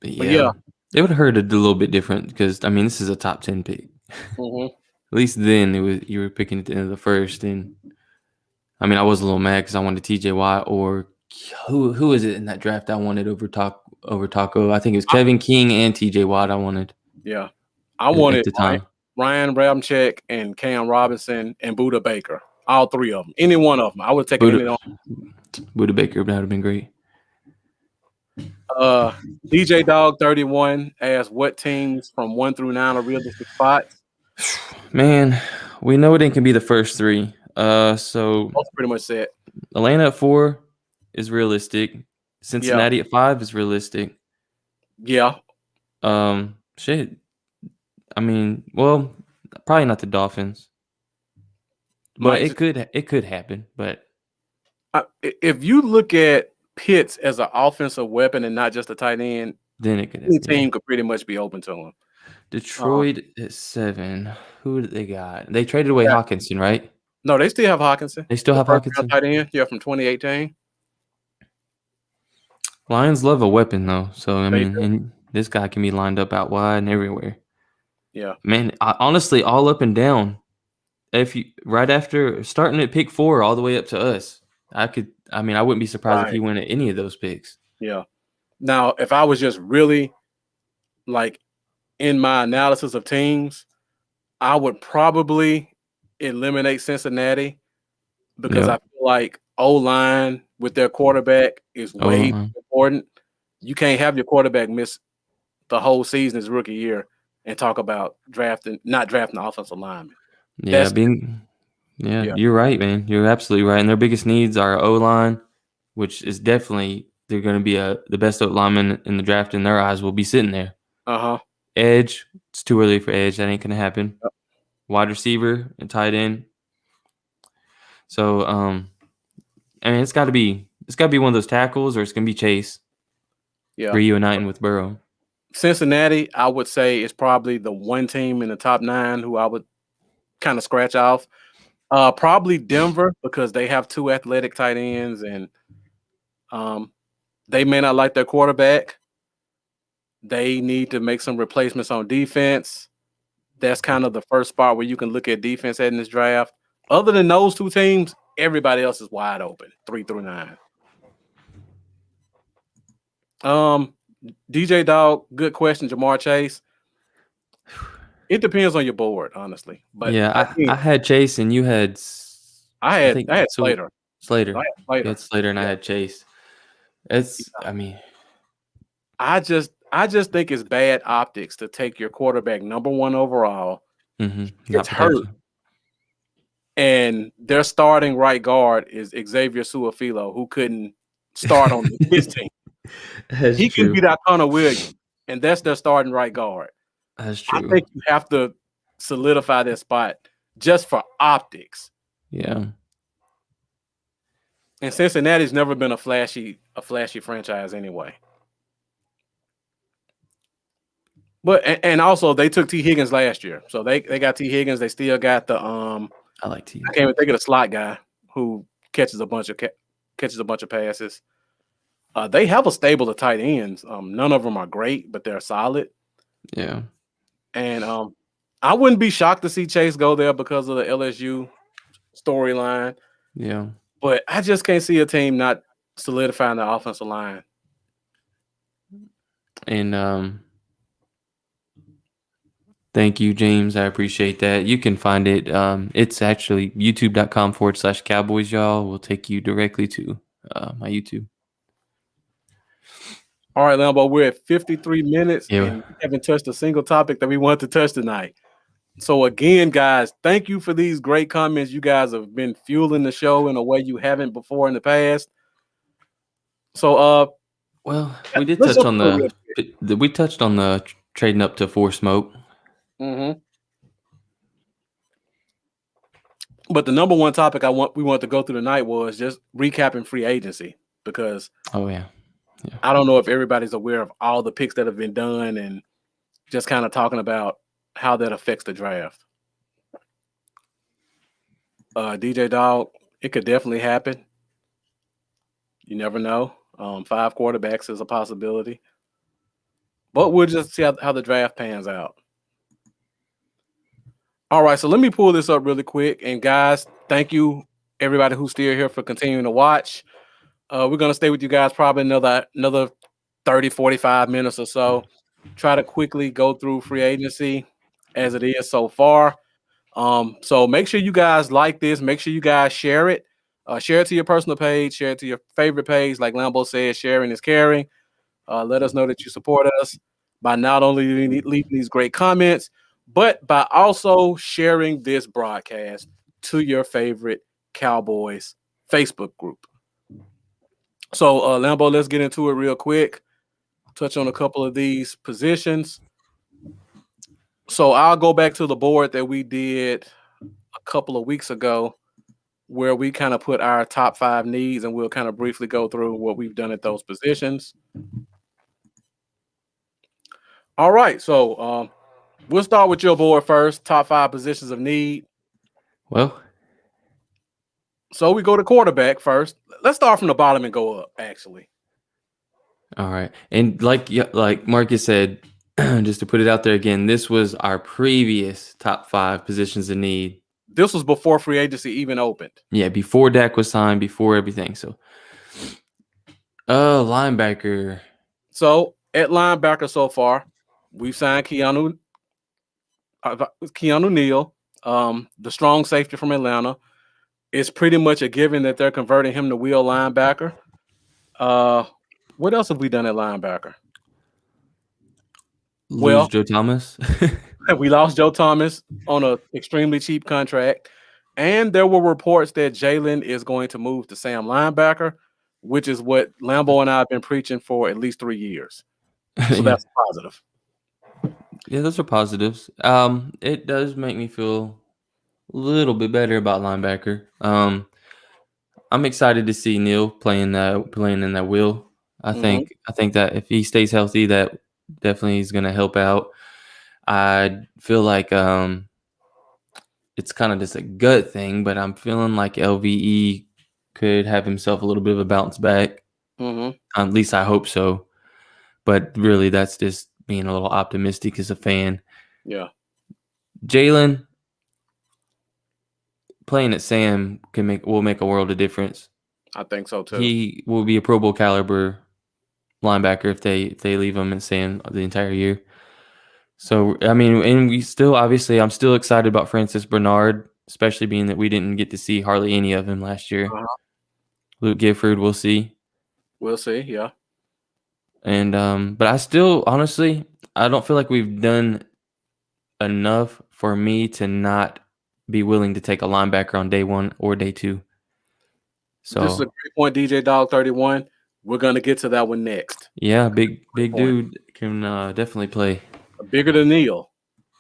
Yeah. It would hurt a little bit different because I mean this is a top 10 pick. Mm-hmm. At least then you were picking at the end of the first, and I mean I was a little mad because I wanted TJ Watt or who is it in that draft I wanted over Taco? I think it was Kevin King and TJ Watt I wanted. Yeah, I wanted at the time. Ryan Ramczyk and Cam Robinson and Buda Baker. All 3 of them. Any one of them. I would take any of them. Buda Baker, that would have been great. DJ Dog 31 asked what teams from 1 through 9 are realistic spots. Man, we know it can be the first 3. So that's pretty much set. Atlanta at 4 is realistic. Cincinnati at 5 is realistic. Yeah. Shit. I mean, well, probably not the Dolphins, but it could happen. But if you look at Pitts as an offensive weapon and not just a tight end, then it could. Any team could pretty much be open to him. Detroit at 7. Who did they got? They traded away Hawkinson, right? No, they still have Hawkinson. They still have Hawkinson. Tight end, from 2018. Lions love a weapon though, so I mean, and this guy can be lined up out wide and everywhere. Yeah, man. Honestly, all up and down. If you right after starting at pick 4 all the way up to us, I wouldn't be surprised if he went at any of those picks. Yeah. Now, if I was just really like in my analysis of teams, I would probably eliminate Cincinnati because I feel like O-line with their quarterback is way Uh-huh. important. You can't have your quarterback miss the whole season his rookie year and talk about not drafting the offensive lineman. Yeah, That's yeah. you're right, man. You're absolutely right. And their biggest needs are O-line, which is definitely they're going to be the best O-lineman in the draft in their eyes will be sitting there. Uh-huh. Edge, it's too early for edge. That ain't going to happen. Yep. Wide receiver and tight end. So, I mean, it's got to be one of those tackles, or it's going to be Chase. Yeah. Reuniting with Burrow. Cincinnati, I would say, is probably the one team in the top 9 who I would kind of scratch off. Probably Denver, because they have 2 athletic tight ends, and they may not like their quarterback. They need to make some replacements on defense. That's kind of the first spot where you can look at defense in this draft. Other than those 2 teams, everybody else is wide open, 3 through 9. DJ Dog, good question. Jamar Chase. It depends on your board, honestly. But yeah, I had Chase and you had. I had Slater. Slater. I had Slater. You had Slater and I had Chase. It's. I mean, I just think it's bad optics to take your quarterback number 1 overall. Gets hurt, and their starting right guard is Xavier Su'a-Filo, who couldn't start on his team. He can beat out Connor Williams, and that's their starting right guard. That's true. I think you have to solidify that spot just for optics. Yeah. And Cincinnati's never been a flashy franchise anyway. But and also they took T. Higgins last year, so they got T. Higgins. They still got the I like T. I can't even think of the slot guy who catches a bunch of passes. They have a stable of tight ends. None of them are great, but they're solid. Yeah. And I wouldn't be shocked to see Chase go there because of the LSU storyline. Yeah. But I just can't see a team not solidifying the offensive line. And thank you, James. I appreciate that. You can find it. It's actually youtube.com/Cowboys, y'all. Will take you directly to my YouTube. All right, Lambo, we're at 53 minutes and Yeah. we haven't touched a single topic that we want to touch tonight. So again, guys, thank you for these great comments. You guys have been fueling the show in a way you haven't before in the past. So well, we did touch on the trading up to 4 smoke. Mm-hmm. But the number one topic we want to go through tonight was just recapping free agency, because I don't know if everybody's aware of all the picks that have been done and just kind of talking about how that affects the draft. DJ Dog, it could definitely happen. You never know. 5 quarterbacks is a possibility. But we'll just see how the draft pans out. All right, so let me pull this up really quick. And guys, thank you, everybody who's still here, for continuing to watch. We're going to stay with you guys probably another 30, 45 minutes or so. Try to quickly go through free agency as it is so far. So make sure you guys like this. Make sure you guys share it. Share it to your personal page. Share it to your favorite page. Like Lambo said, sharing is caring. Let us know that you support us by not only leaving these great comments, but by also sharing this broadcast to your favorite Cowboys Facebook group. So, Lambo, let's get into it real quick. Touch on a couple of these positions. So I'll go back to the board that we did a couple of weeks ago, where we kind of put our top 5 needs, and we'll kind of briefly go through what we've done at those positions. All right, so we'll start with your board first. Top 5 positions of need. Well, so we go to quarterback first. Let's start from the bottom and go up, actually. All right. And like Marcus said, just to put it out there again, this was our previous top 5 positions of need. This was before free agency even opened. Yeah, before Dak was signed, before everything. So, linebacker. So at linebacker so far, we've signed Keanu Neal, the strong safety from Atlanta. it's pretty much a given that they're converting him to wheel linebacker. What else have we done at linebacker? Lose Well, Joe Thomas. we lost Joe Thomas on an extremely cheap contract, and there were reports that Jalen is going to move to Sam linebacker, which is what Lambo and I have been preaching for at least 3 years. So Yeah. that's positive. Yeah, those are positives. It does make me feel a little bit better about linebacker. I'm excited to see Neil playing in that wheel. I think that if he stays healthy, that definitely is going to help out. I feel like it's kind of just a gut thing, but I'm feeling like LVE could have himself a little bit of a bounce back. At least I hope so. But really, that's just being a little optimistic as a fan. Yeah. Jalen playing at Sam will make a world of difference. I think so too. He will be a Pro Bowl caliber linebacker if they leave him at Sam the entire year. So I mean, and we still obviously I'm still excited about Francis Bernard, especially being that we didn't get to see hardly any of him last year. Luke Gifford, we'll see. We'll see, yeah. And but I still honestly I don't feel like we've done enough for me to not be willing to take a linebacker on day 1 or day 2. So this is a great point, DJ Dog 31. We're gonna get to that one next. Yeah, big dude can definitely play. Bigger than Neil.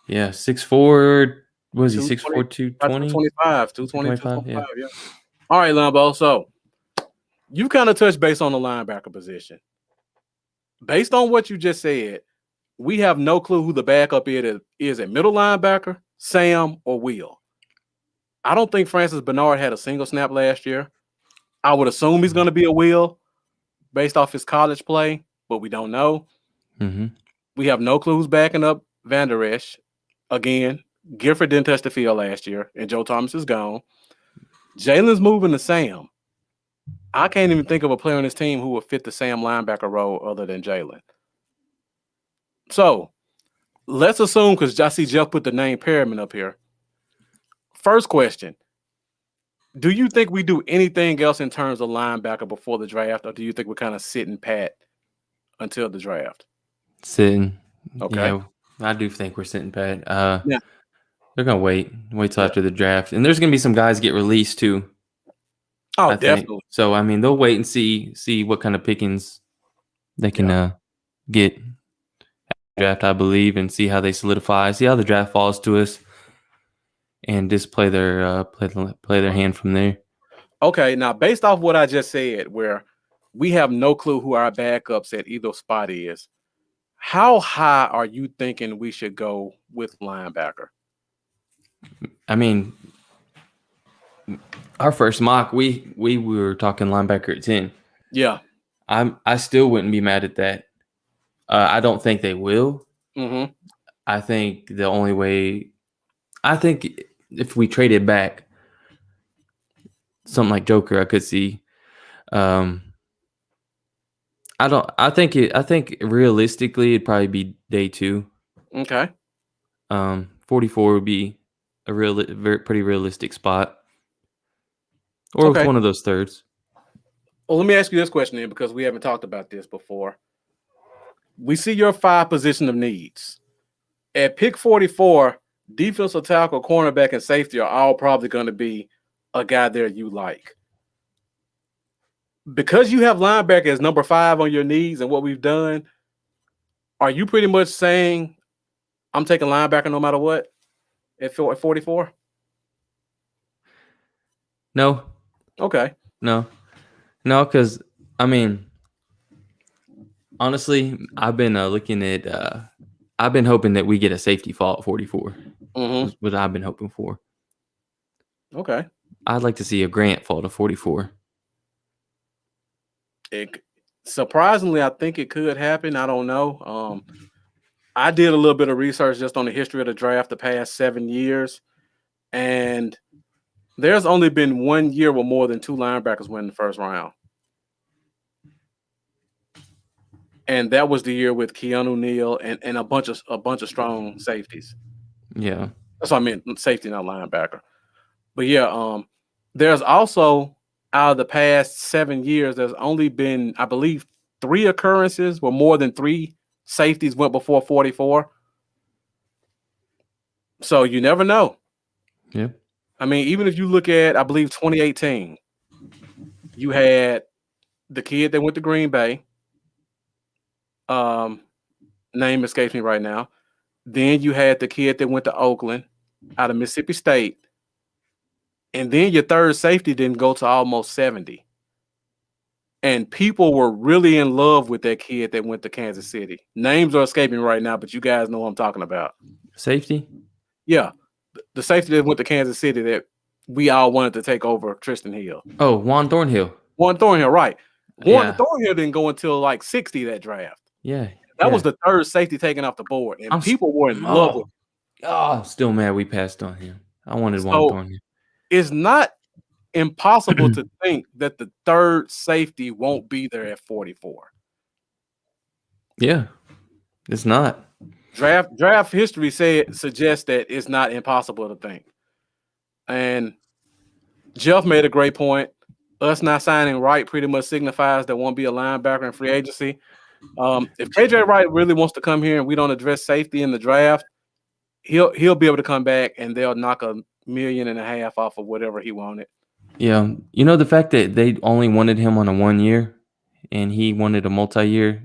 Yeah, 6'4". What is he? 6'4", 220? 225, yeah. All right, Lambo. So you kind of touched base on the linebacker position. Based on what you just said, we have no clue who the backup is at middle linebacker, Sam, or Will. I don't think Francis Bernard had a single snap last year. I would assume he's going to be a Will based off his college play, but we don't know. We have no clue who's backing up Van Der Esch. Again, Gifford didn't touch the field last year, and Joe Thomas is gone. Jalen's moving to Sam. I can't even think of a player on this team who would fit the Sam linebacker role other than Jalen. So let's assume, because I see Jeff put the name Perriman up here. First question. Do you think we do anything else in terms of linebacker before the draft, or do you think we're kind of sitting pat until the draft? Sitting. Okay. Yeah, I do think we're sitting pat. Yeah. They're going to wait till after the draft. And there's going to be some guys get released too. Oh, I definitely. Think. So, I mean, they'll wait and see what kind of pickings they can get at the draft, I believe, and see how they solidify, see how the draft falls to us, and just play their hand from there. Okay, now based off what I just said, where we have no clue who our backups at either spot is, how high are you thinking we should go with linebacker? I mean, our first mock, we were talking linebacker at 10. Yeah. I still wouldn't be mad at that. I don't think they will. I think the only way, if we traded back something like Joker, I could see. I think realistically it'd probably be day 2. Okay. 44 would be a pretty realistic spot, or with one of those thirds. Well, let me ask you this question then, because we haven't talked about this before. We see your 5 position of needs. At pick 44, defensive tackle, cornerback, and safety are all probably going to be a guy there you like. Because you have linebacker as number 5 on your needs and what we've done, are you pretty much saying I'm taking linebacker no matter what at 44? No. Okay. No, because I mean, honestly, I've been looking at. I've been hoping that we get a safety fall at 44. Is what I've been hoping for. Okay. I'd like to see a Grant fall to 44. Surprisingly, I think it could happen. I don't know. I did a little bit of research just on the history of the draft the past 7 years, and there's only been 1 year where more than 2 linebackers went in the first round. And that was the year with Keanu Neal and a bunch of strong safeties. Yeah. That's what I meant, safety, not linebacker. But yeah, There's also, out of the past 7 years, there's only been, I believe, 3 occurrences where more than 3 safeties went before 44. So you never know. Yeah. I mean, even if you look at, I believe, 2018, you had the kid that went to Green Bay. Name escapes me right now. Then you had the kid that went to Oakland out of Mississippi State. And then your third safety didn't go to almost 70. And people were really in love with that kid that went to Kansas City. Names are escaping right now, but you guys know what I'm talking about. Safety? Yeah. The safety that went to Kansas City that we all wanted to take over Tristan Hill. Oh, Juan Thornhill. Juan Thornhill, right. Juan Yeah. Thornhill didn't go until like 60 that draft. Yeah. That was the third safety taken off the board. And people were in love with him. Oh, still mad we passed on him. I wanted Juan So Thornhill. it's not impossible to think that the third safety won't be there at 44. Yeah. It's not. Draft history suggests that it's not impossible to think. And Jeff made a great point. Us not signing Wright pretty much signifies there won't be a linebacker in free agency. If KJ Wright really wants to come here and we don't address safety in the draft, he'll be able to come back and they'll knock $1.5 million off of whatever he wanted. Yeah. You know, the fact that they only wanted him on a 1 year and he wanted a multi-year,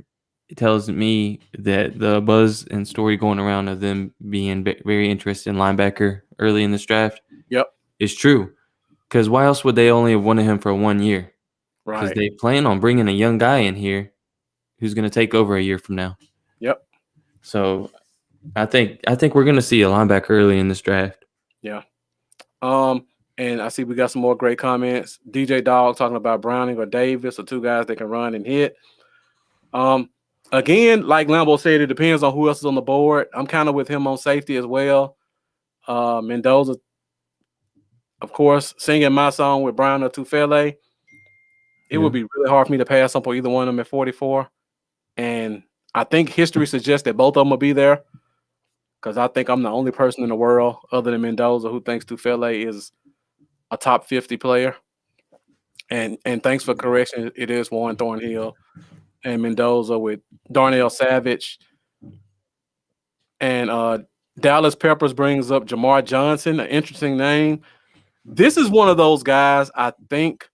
it tells me that the buzz and story going around of them being very interested in linebacker early in this draft is true. Because why else would they only have wanted him for 1 year? Because Right. they plan on bringing a young guy in here who's going to take over a year from now. Yep. So I think we're going to see a linebacker early in this draft. Yeah. And I see we got some more great comments. DJ Dog talking about Browning or Davis or 2 guys that can run and hit. Again, like Lambo said, it depends on who else is on the board. I'm kind of with him on safety as well. Mendoza, of course, singing my song with Brown or Tufele. It would be really hard for me to pass up on either one of them at 44. And I think history suggests that both of them will be there because I think I'm the only person in the world other than Mendoza who thinks Tufele is a top 50 player. And thanks for correction. It is Juan Thornhill and Mendoza with Darnell Savage. And Dallas Peppers brings up Jamar Johnson, an interesting name. This is one of those guys I think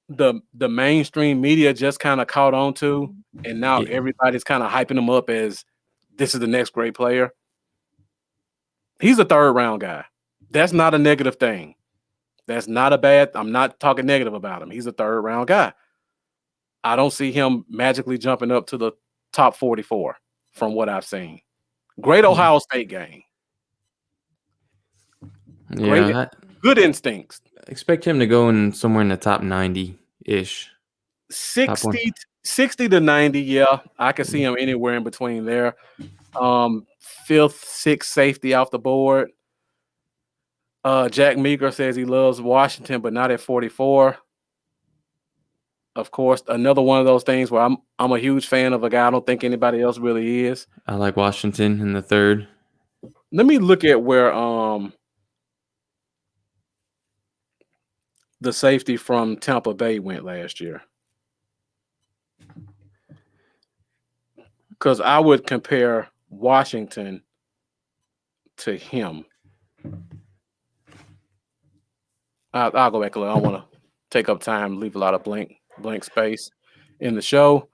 the mainstream media just kind of caught on to, and now everybody's kind of hyping him up as this is the next great player. He's a 3rd round guy. That's not a negative thing. That's not a bad. I'm not talking negative about him. He's a 3rd round guy. I don't see him magically jumping up to the top 44 from what I've seen. Great Ohio State game. Yeah, good instincts. Expect him to go in somewhere in the top 90-ish. 60 to 90, yeah. I can see him anywhere in between there. 5th, 6th safety off the board. Jack Meeker says he loves Washington, but not at 44. Of course, another one of those things where I'm a huge fan of a guy I don't think anybody else really is. I like Washington in the 3rd. Let me look at where the safety from Tampa Bay went last year. Because I would compare Washington to him. I'll go back a little. I don't want to take up time, leave a lot of blank space in the show.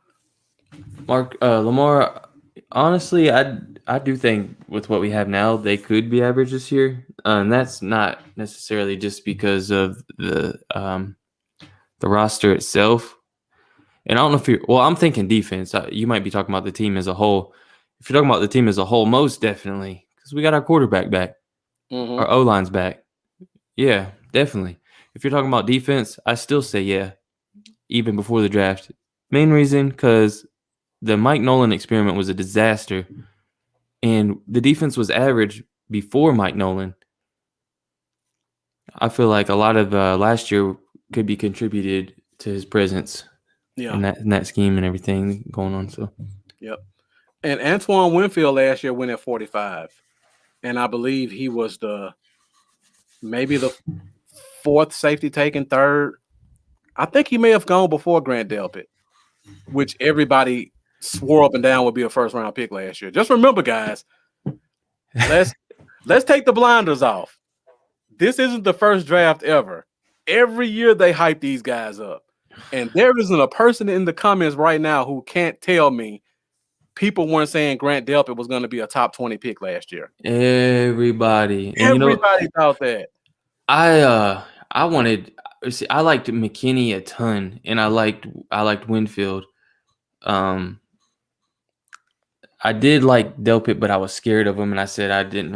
Mark Lamar, honestly, I do think with what we have now, they could be average this year, and that's not necessarily just because of the roster itself. And I don't know if I'm thinking defense. You might be talking about the team as a whole. If you're talking about the team as a whole, most definitely, because we got our quarterback back, our O-line's back. Yeah, definitely. If you're talking about defense, I still say yeah, even before the draft. Main reason, because the Mike Nolan experiment was a disaster, and the defense was average before Mike Nolan. I feel like a lot of last year could be contributed to his presence in that scheme and everything going on. So, yep. And Antoine Winfield last year went at 45, and I believe he was maybe the fourth safety taken, third. I think he may have gone before Grant Delpit, which everybody swore up and down would be a first round pick last year. Just remember, guys, let's take the blinders off. This isn't the first draft ever. Every year they hype these guys up. And there isn't a person in the comments right now who can't tell me people weren't saying Grant Delpit was going to be a top 20 pick last year. Everybody. And Everybody thought that. I liked McKinney a ton, and I liked Winfield. I did like Delpit, but I was scared of him, and I said I didn't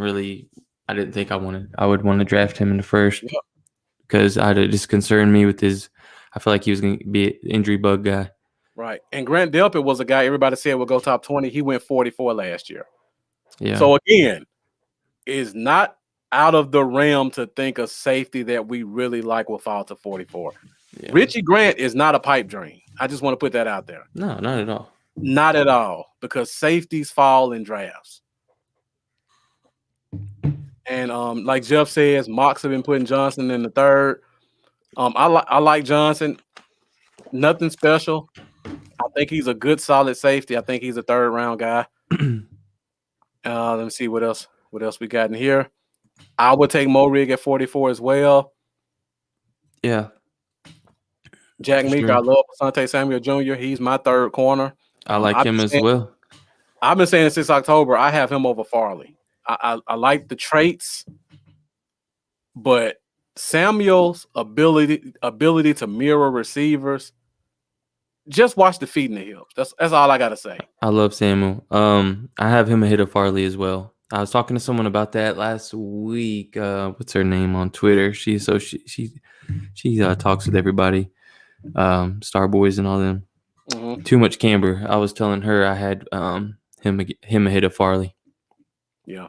think I would want to draft him in the first because it just concerned me with his. I feel like he was going to be an injury bug guy. Right. And Grant Delpit was a guy everybody said would go top 20. He went 44 last year. Yeah. So again, it's not out of the realm to think a safety that we really like will fall to 44. Yeah. Richie Grant is not a pipe dream. I just want to put that out there. No, not at all. Not at all, because safeties fall in drafts. And like Jeff says, Mox have been putting Johnson in the third. I like Johnson. Nothing special. I think he's a good, solid safety. I think he's a third round guy. Let me see what else we got in here. I would take Morig at 44 as well. Yeah. Jack Meek, I love Asante Samuel Jr. He's my third corner. I like him as well. I've been saying it since October. I have him over Farley. I like the traits, but Samuel's ability to mirror receivers. Just watch the feet and the hips. That's all I gotta say. I love Samuel. I have him ahead of Farley as well. I was talking to someone about that last week. What's her name on Twitter? She talks with everybody, Star Boys and all them. Mm-hmm. Too much camber. I was telling her I had him ahead of Farley. Yeah,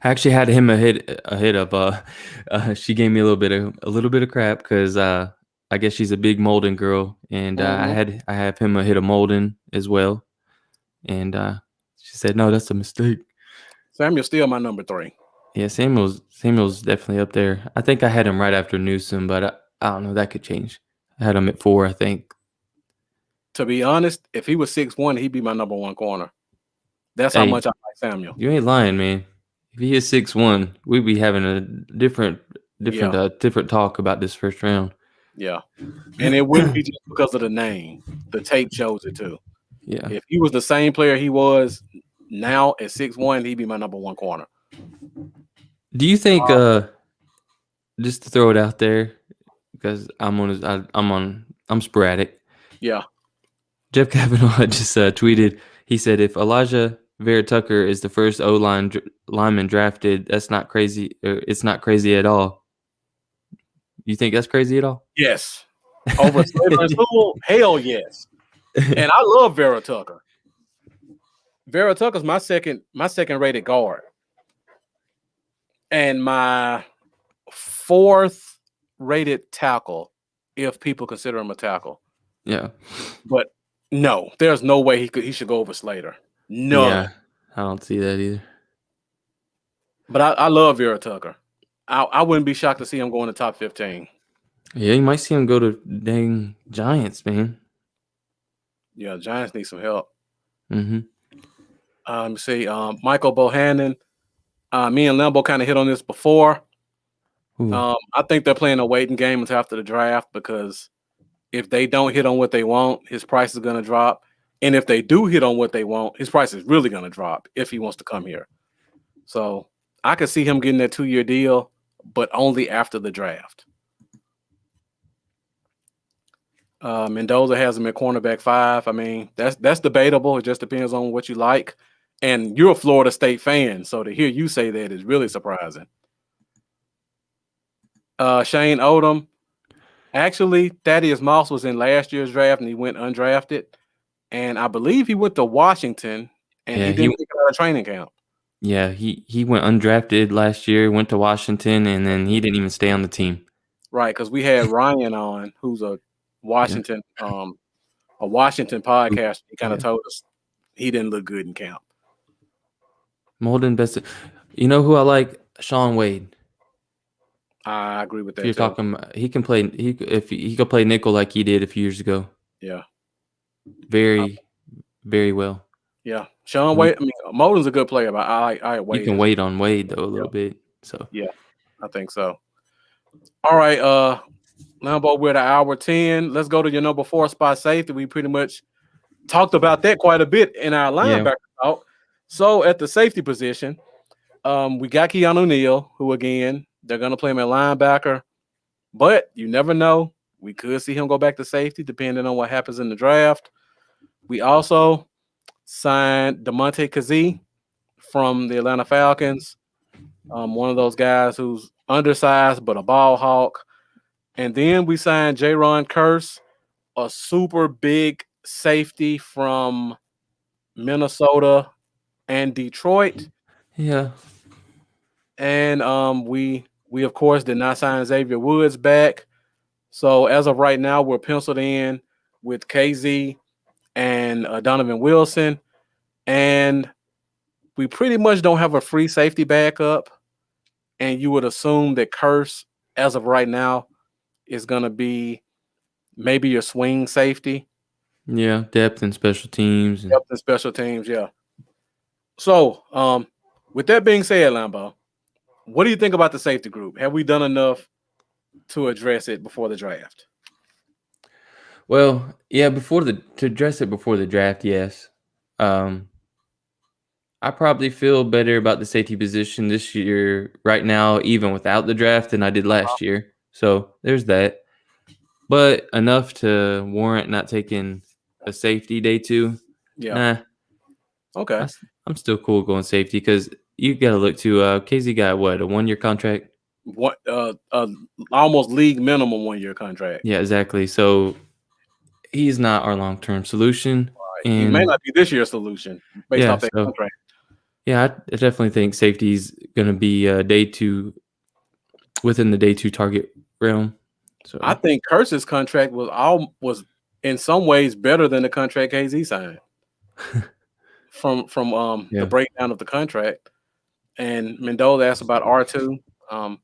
I actually had him ahead of. She gave me a little bit of crap because I guess she's a big Molden girl, and I have him ahead of Molden as well. And she said, "No, that's a mistake." Samuel's still my number 3. Yeah, Samuel's definitely up there. I think I had him right after Newsom, but I don't know. That could change. I had him at 4, I think. To be honest, if he was 6'1", he'd be my number 1 corner. That's how much I like Samuel. You ain't lying, man. If he is 6'1", we'd be having a different talk about this first round. Yeah, and it wouldn't be just because of the name. The tape shows it too. Yeah. If he was the same player he was now at 6'1", he'd be my number 1 corner. Do you think just to throw it out there, because I'm sporadic. Yeah. Jeff Kavanaugh just tweeted. He said, "If Elijah Vera Tucker is the first lineman drafted, that's not crazy. It's not crazy at all." You think that's crazy at all? Yes. Over Slater and Sewell? Hell yes. And I love Vera Tucker. Vera Tucker's my second rated guard. And my 4th rated tackle, if people consider him a tackle. Yeah. But no, there's no way he should go over Slater. No. Yeah, I don't see that either. But I love Vera Tucker. I wouldn't be shocked to see him go in the top 15. Yeah, you might see him go to dang Giants, man. Yeah, Giants need some help. Mm-hmm. Let me see. Michael Bohannon. Me and Lambo kind of hit on this before. I think they're playing a waiting game until after the draft, because if they don't hit on what they want, his price is going to drop. And if they do hit on what they want, his price is really going to drop if he wants to come here. So I could see him getting that 2-year deal, but only after the draft. Mendoza has him at cornerback 5. I mean, that's debatable. It just depends on what you like. And you're a Florida State fan, so to hear you say that is really surprising. Shane Odom. Actually, Thaddeus Moss was in last year's draft and he went undrafted. And I believe he went to Washington and he didn't get out of training camp. Yeah, he went undrafted last year, went to Washington, and then he didn't even stay on the team. Right, because we had Ryan on, who's a Washington podcast. He kind of told us he didn't look good in camp. Molden best. You know who I like? Sean Wade. I agree with If that you're too. talking, he can play. If he could play nickel like he did a few years ago, Yeah. very, very well. Yeah. Sean We Wade. I mean, Moden's a good player, but I You Wade. can wait on Wade though a Yeah. little bit. So Yeah, I think so. All right. Lambo, we're at hour 10. Let's go to your number 4 spot safety. We pretty much talked about that quite a bit in our linebacker talk. So at the safety position, we got Keanu Neal, who again, they're gonna play him at linebacker, but you never know. We could see him go back to safety depending on what happens in the draft. We also signed DeMonte Kazee from the Atlanta Falcons. One of those guys who's undersized but a ball hawk. And then we signed Jaron Curse, a super big safety from Minnesota and Detroit. yeah, And we of course did not sign Xavier Woods back. So as of right now, we're penciled in with KZ and Donovan Wilson, and we pretty much don't have a free safety backup. And you would assume that Curse, as of right now, is going to be maybe your swing safety. yeah, depth and special teams. And Depth and special teams, yeah. So, with that being said, Lambo, what do you think about the safety group? Have we done enough to address it before the draft? Well, yeah, to address it before the draft, yes. I probably feel better about the safety position this year right now, even without the draft, than I did last year. So there's that. But enough to warrant not taking a safety day 2. Yeah. Nah, Okay. I'm still cool going safety because you got to look to KZ got what, a 1-year contract? What almost league minimum 1-year contract. Yeah, exactly. So he's not our long-term solution. Right. He may not be this year's solution based off that contract. Yeah, I definitely think safety's going to be day 2 within the day 2 target realm. So I think Curse's contract was in some ways better than the contract KZ signed. from the breakdown of the contract. And Mendoza asked about R2.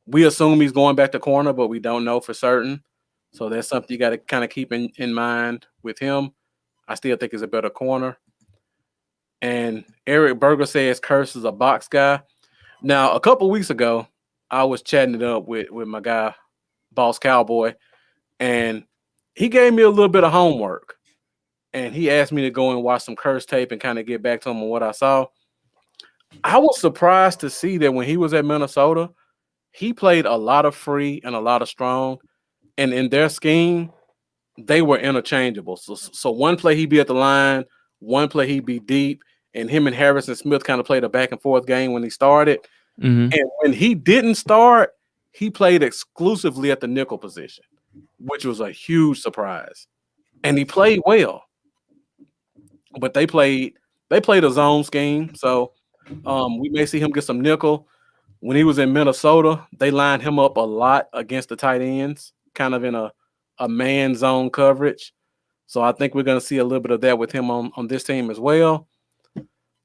We assume he's going back to corner, but we don't know for certain. So that's something you got to kind of keep in mind with him. I still think he's a better corner. And Eric Berger says Curse is a box guy. Now, a couple weeks ago, I was chatting it up with my guy, Boss Cowboy, and he gave me a little bit of homework. And he asked me to go and watch some Curse tape and kind of get back to him on what I saw. I was surprised to see that when he was at Minnesota, he played a lot of free and a lot of strong. And in their scheme, they were interchangeable. So one play he'd be at the line, one play he'd be deep, and him and Harrison Smith kind of played a back and forth game when he started. Mm-hmm. And when he didn't start, he played exclusively at the nickel position, which was a huge surprise. And he played well. But they played a zone scheme. So we may see him get some nickel. When he was in Minnesota, they lined him up a lot against the tight ends, kind of in a man zone coverage. So I think we're going to see a little bit of that with him on this team as well.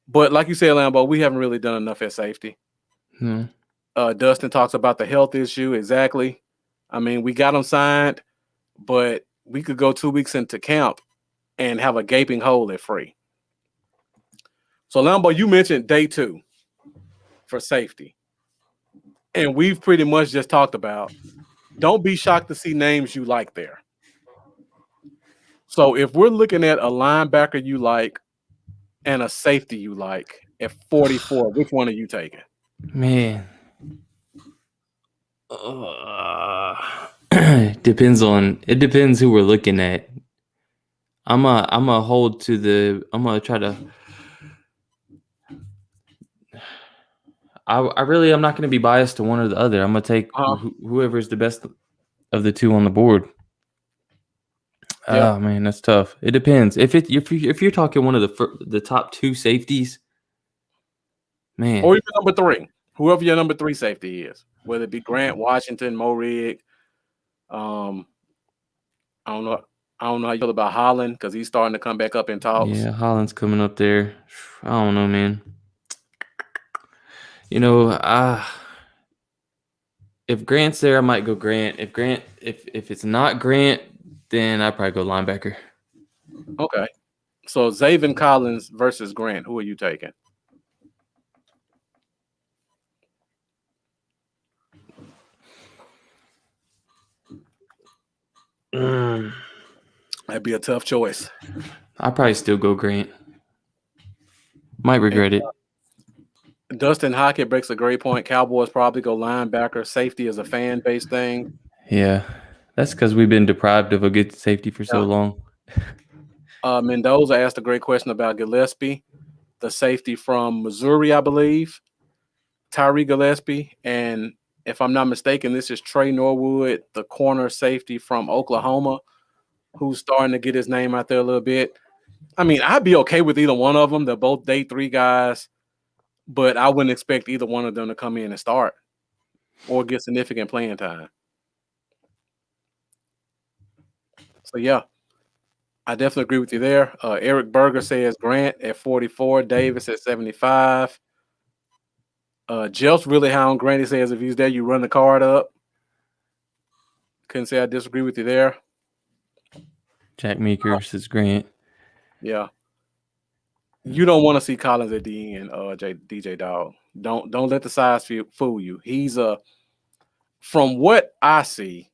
But like you said, Lambo, we haven't really done enough at safety. Mm-hmm. Dustin talks about the health issue. Exactly. I mean, we got him signed, but we could go 2 weeks into camp and have a gaping hole at free. So Lambo, you mentioned day 2 for safety. And we've pretty much just talked about, don't be shocked to see names you like there. So if we're looking at a linebacker you like and a safety you like at 44, which one are you taking? Man. It depends who we're looking at. I'm gonna try to I'm not gonna be biased to one or the other. I'm gonna take whoever is the best of the 2 on the board. Yeah. Oh man, that's tough. It depends. If you're talking one of the top 2 safeties, man, or even number 3, whoever your number 3 safety is, whether it be Grant Washington, Mo Rig. I don't know how you feel about Holland because he's starting to come back up in talks. Yeah, Holland's coming up there. I don't know, man. You know, if Grant's there, I might go Grant. If it's not Grant, then I probably go linebacker. Okay. So Zaven Collins versus Grant. Who are you taking? That'd be a tough choice. I'll probably still go Grant. Might regret it. Dustin Hockett breaks a great point. Cowboys probably go linebacker. Safety is a fan-based thing. Yeah. That's because we've been deprived of a good safety for so long. Mendoza asked a great question about Gillespie, the safety from Missouri, I believe. Tyree Gillespie. And if I'm not mistaken, this is Trey Norwood, the corner safety from Oklahoma, who's starting to get his name out there a little bit. I mean, I'd be okay with either one of them. They're both day 3 guys, but I wouldn't expect either one of them to come in and start or get significant playing time. So, yeah, I definitely agree with you there. Eric Berger says Grant at 44, Davis at 75. Jeff's really high on Grant. He says if he's there, you run the card up. Couldn't say I disagree with you there. Jack Meeker says Grant. Yeah. You don't want to see Collins at the end, DJ Dog. Don't let the size fool you. He's from what I see,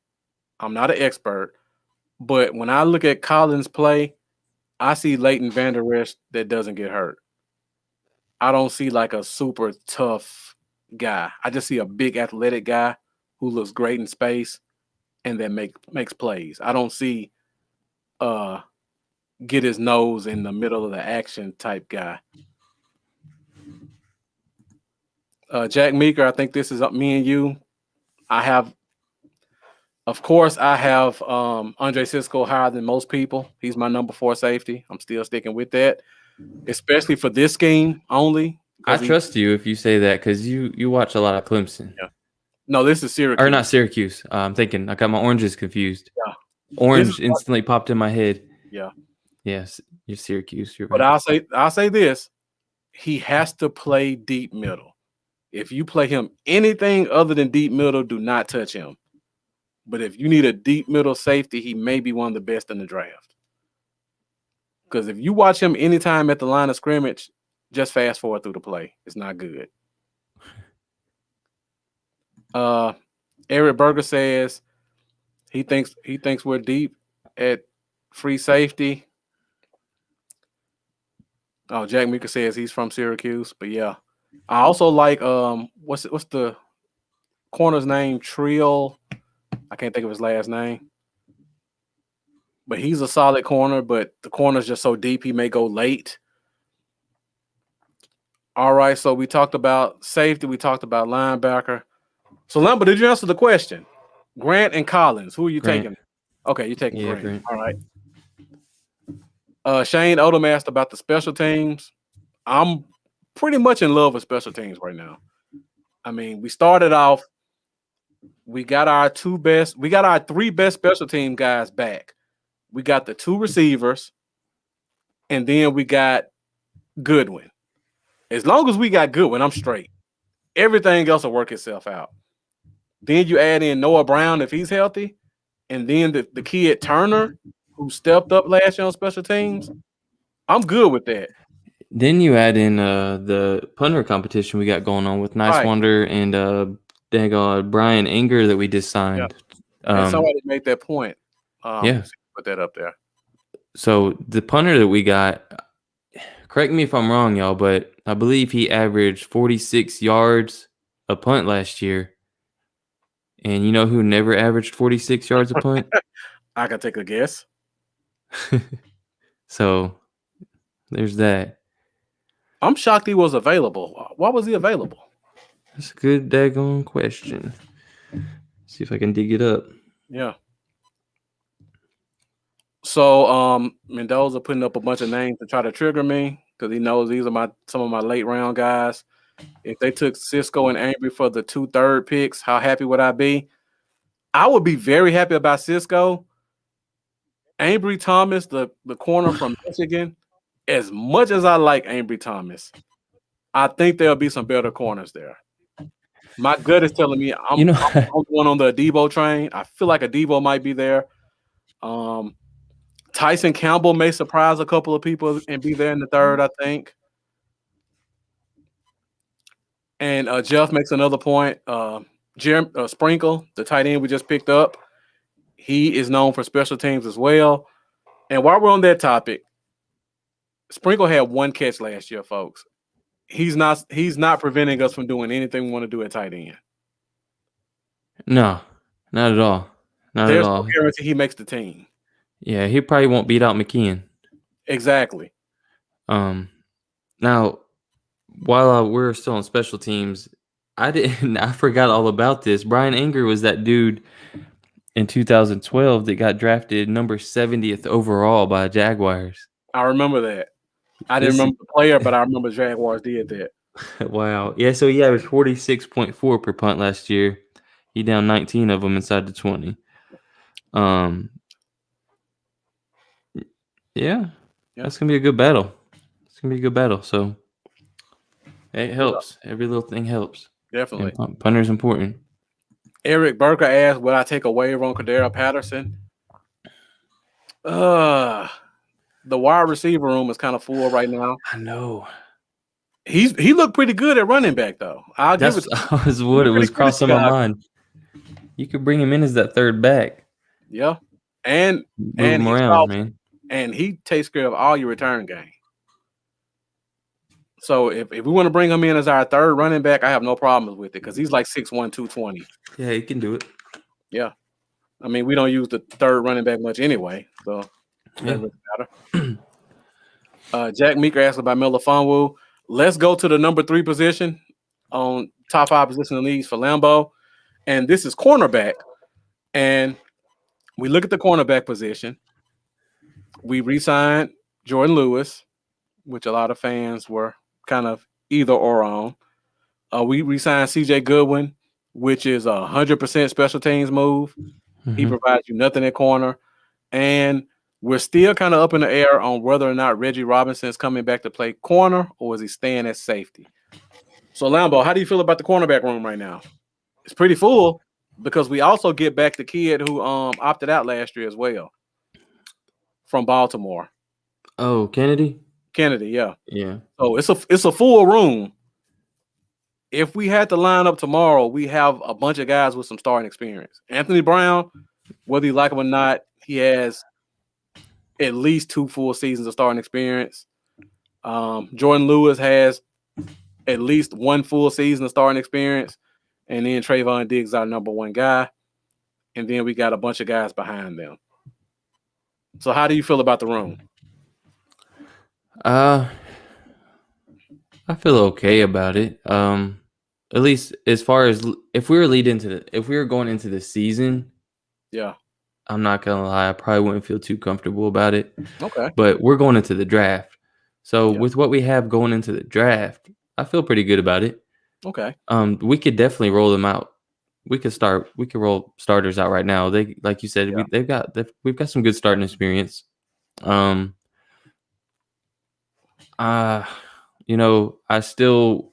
I'm not an expert, but when I look at Collins play, I see Leighton Vander Esch that doesn't get hurt. I don't see like a super tough guy. I just see a big athletic guy who looks great in space and that makes plays. I don't see get his nose in the middle of the action type guy. Jack Meeker, I think this is me and you. I have Andre Cisco higher than most people. He's my number 4 safety. I'm still sticking with that, especially for this scheme only. I trust you if you say that because you watch a lot of Clemson. Yeah. No, this is Syracuse. Or not Syracuse. I'm thinking I got my oranges confused. Yeah. Orange instantly popped in my head. Yeah. Yes, you're Syracuse. You're but right. I'll say this: he has to play deep middle. If you play him anything other than deep middle, do not touch him. But if you need a deep middle safety, he may be one of the best in the draft. Because if you watch him anytime at the line of scrimmage, just fast forward through the play. It's not good. Eric Berger says he thinks we're deep at free safety. Oh, Jack Meeker says he's from Syracuse, but yeah. I also like what's the corner's name? Trill. I can't think of his last name. But he's a solid corner, but the corner's just so deep he may go late. All right, so we talked about safety, we talked about linebacker. So Lamba, did you answer the question? Grant and Collins, who are you taking? Okay, you're taking Grant. All right. Shane Odom asked about the special teams. I'm pretty much in love with special teams right now. I mean, we started off, we got our 3 best special team guys back. We got the 2 receivers, and then we got Goodwin. As long as we got Goodwin, I'm straight. Everything else will work itself out. Then you add in Noah Brown if he's healthy, and then the kid Turner, who stepped up last year on special teams. I'm good with that. Then you add in the punter competition we got going on with Nice Wonder and Brian Anger that we just signed. Yeah. And somebody made that point. Yeah. Put that up there. So the punter that we got, correct me if I'm wrong, y'all, but I believe he averaged 46 yards a punt last year. And you know who never averaged 46 yards a punt? I can take a guess. So there's that. I'm shocked he was available. Why was he available? That's a good daggone question. See if I can dig it up. Yeah. So Mendoza putting up a bunch of names to try to trigger me because he knows these are some of my late round guys. If they took Cisco and Ambry for the 2 third picks, how happy would I be? I would be very happy about Cisco. Ambry Thomas, the corner from Michigan, as much as I like Ambry Thomas, I think there'll be some better corners there. My gut is telling me I'm the one on the Debo train. I feel like a Debo might be there. Tyson Campbell may surprise a couple of people and be there in the third, I think. And Jeff makes another point. Sprinkle, the tight end we just picked up, he is known for special teams as well. And while we're on that topic, Sprinkle had one catch last year, folks. He's not preventing us from doing anything we want to do at tight end. No, not at all. There's no guarantee he makes the team. Yeah, he probably won't beat out McKeon. Exactly. Now, while we're still on special teams, I forgot all about this. Brian Anger was that dude in 2012 that got drafted number 70th overall by Jaguars. I remember that. I didn't remember the player, but I remember Jaguars did that. Wow. Yeah, so he averaged 46.4 per punt last year. He down 19 of them inside the 20. Yeah. That's going to be a good battle. It's going to be a good battle. So it helps. Every little thing helps. Definitely. And punter's important. Eric Burker asked, would I take a waiver on Cordero Patterson? The wide receiver room is kind of full right now. I know. He looked pretty good at running back, though. That's what it was crossing my mind. You could bring him in as that third back. Yeah. And move him around, man. And he takes care of all your return game. So if we want to bring him in as our third running back, I have no problems with it because he's like 6'1", 220. Yeah, he can do it. Yeah. I mean, we don't use the third running back much anyway, so it doesn't really matter. Jack Meeker asked about Melifonwu. Let's go to the number 3 position on top 5 position in the leagues for Lambeau. And this is cornerback. And we look at the cornerback position. We re-signed Jordan Lewis, which a lot of fans were kind of either or on. We re-signed CJ Goodwin, which is 100% special teams move. Mm-hmm. He provides you nothing at corner. And we're still kind of up in the air on whether or not Reggie Robinson is coming back to play corner or is he staying at safety. So, Lambeau, how do you feel about the cornerback room right now? It's pretty full because we also get back the kid who opted out last year as well from Baltimore. Oh, Kennedy? Kennedy, yeah. Yeah. So it's a full room. If we had to line up tomorrow, we have a bunch of guys with some starting experience. Anthony Brown, whether you like him or not, he has at least 2 full seasons of starting experience. Jordan Lewis has at least 1 full season of starting experience. And then Trayvon Diggs is our number 1 guy. And then we got a bunch of guys behind them. So how do you feel about the room? I feel okay about it. At least as far as if we were going into the season, yeah, I'm not gonna lie, I probably wouldn't feel too comfortable about it. Okay. But we're going into the draft. So with what we have going into the draft, I feel pretty good about it. Okay. We could definitely roll them out. We could roll starters out right now. They, like you said, we've got some good starting experience. I still,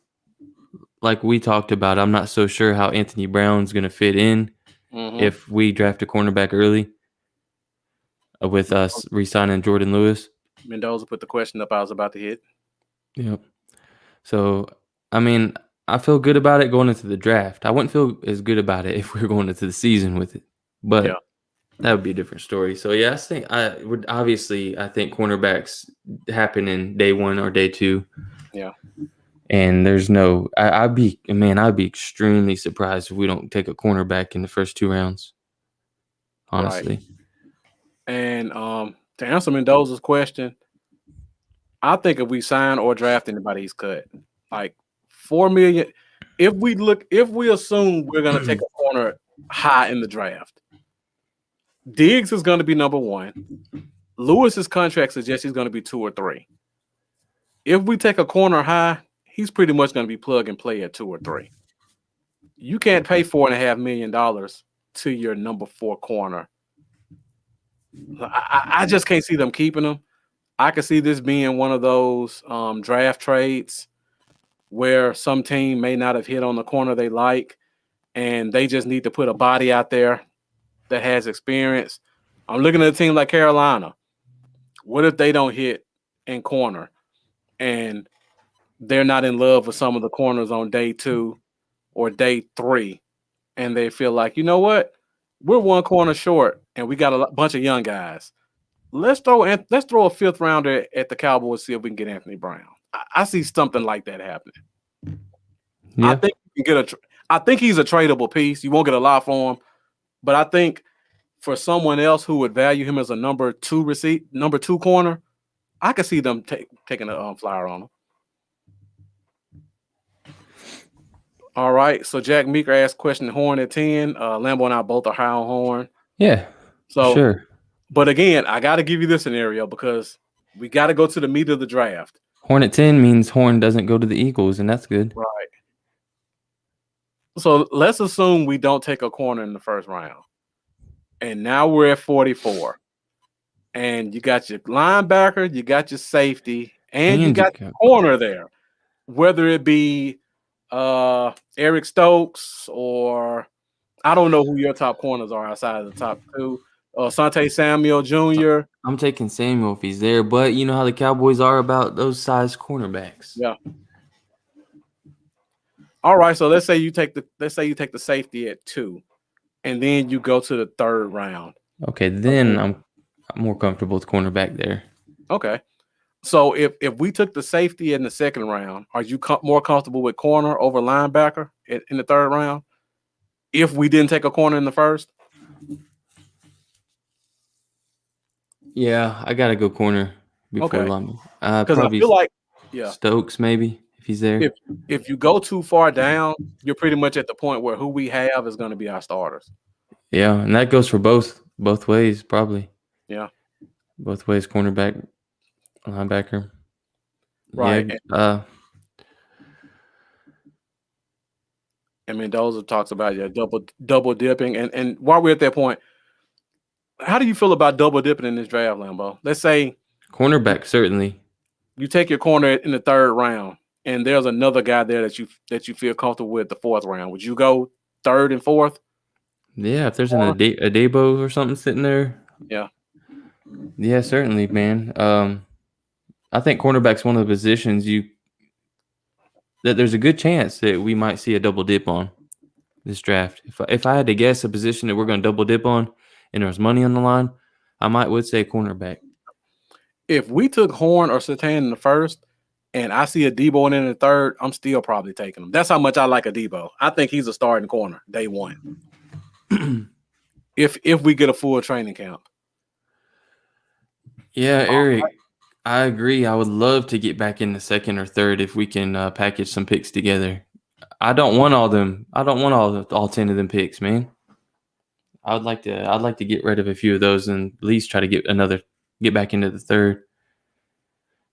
like we talked about, I'm not so sure how Anthony Brown's going to fit in if we draft a cornerback early with us re-signing Jordan Lewis. Mendoza put the question up I was about to hit. Yep. So, I mean, I feel good about it going into the draft. I wouldn't feel as good about it if we were going into the season with it. But that would be a different story. So, yeah, I think I think cornerbacks happen in day 1 or day 2. Yeah. And there's I'd be extremely surprised if we don't take a cornerback in the first 2 rounds. Honestly. Right. And to answer Mendoza's question, I think if we sign or draft anybody, he's cut. Like $4 million. If we assume we're gonna take a corner high in the draft, Diggs is gonna be number 1. Lewis's contract suggests he's gonna be 2 or 3. If we take a corner high, he's pretty much gonna be plug and play at 2 or 3. You can't pay $4.5 million to your number 4 corner. I just can't see them keeping him. I could see this being one of those draft trades where some team may not have hit on the corner they like, and they just need to put a body out there that has experience. I'm looking at a team like Carolina. What if they don't hit in corner and they're not in love with some of the corners on day 2 or day 3, and they feel like, you know what, we're one corner short, and we got a bunch of young guys. Let's throw a 5th rounder at the Cowboys, see if we can get Anthony Brown. I see something like that happening. Yeah. I think you can get I think he's a tradable piece. You won't get a lot for him, but I think for someone else who would value him as a number 2 corner, I could see them taking a flyer on him. All right. So Jack Meeker asked question Horn at 10. Lambo and I both are high on Horn. Yeah. So sure. But again, I got to give you this scenario because we got to go to the meat of the draft. Horn at 10 means Horn doesn't go to the Eagles, and that's good. Right. So let's assume we don't take a corner in the first round. And now we're at 44. And you got your linebacker, you got your safety, and you got your corner there. Whether it be Eric Stokes or I don't know who your top corners are outside of the top 2. Sante Samuel Jr. I'm taking Samuel if he's there, but you know how the Cowboys are about those size cornerbacks. Yeah. All right, so let's say you take the safety at 2, and then you go to the 3rd round. Okay, then I'm more comfortable with cornerback there. Okay, so if we took the safety in the 2nd round, are you more comfortable with corner over linebacker in the 3rd round? If we didn't take a corner in the 1st? Yeah, I gotta go corner before linebacker. Because I feel like Stokes maybe if he's there. If you go too far down, you're pretty much at the point where who we have is going to be our starters. Yeah, and that goes for both ways probably. Yeah, both ways, cornerback, linebacker. Right. Yeah, and Mendoza talks about double dipping, and while we're at that point, how do you feel about double dipping in this draft, Lambo? Let's say cornerback certainly. You take your corner in the 3rd round, and there's another guy there that you feel comfortable with the 4th round. Would you go 3rd and 4th? Yeah, if there's a Debo or something sitting there. Yeah, certainly, man. I think cornerback's one of the positions that there's a good chance that we might see a double dip on this draft. If I had to guess a position that we're going to double dip on, and there's money on the line, I would say cornerback. If we took Horn or Surtain in the 1st, and I see a Debo in the 3rd, I'm still probably taking him. That's how much I like a Debo. I think he's a starting corner day 1. if we get a full training camp. Yeah, Eric, I agree. I would love to get back in the 2nd or 3rd if we can package some picks together. I don't want all them. I don't want all 10 of them picks, man. I'd like to get rid of a few of those and at least try to get back into the 3rd.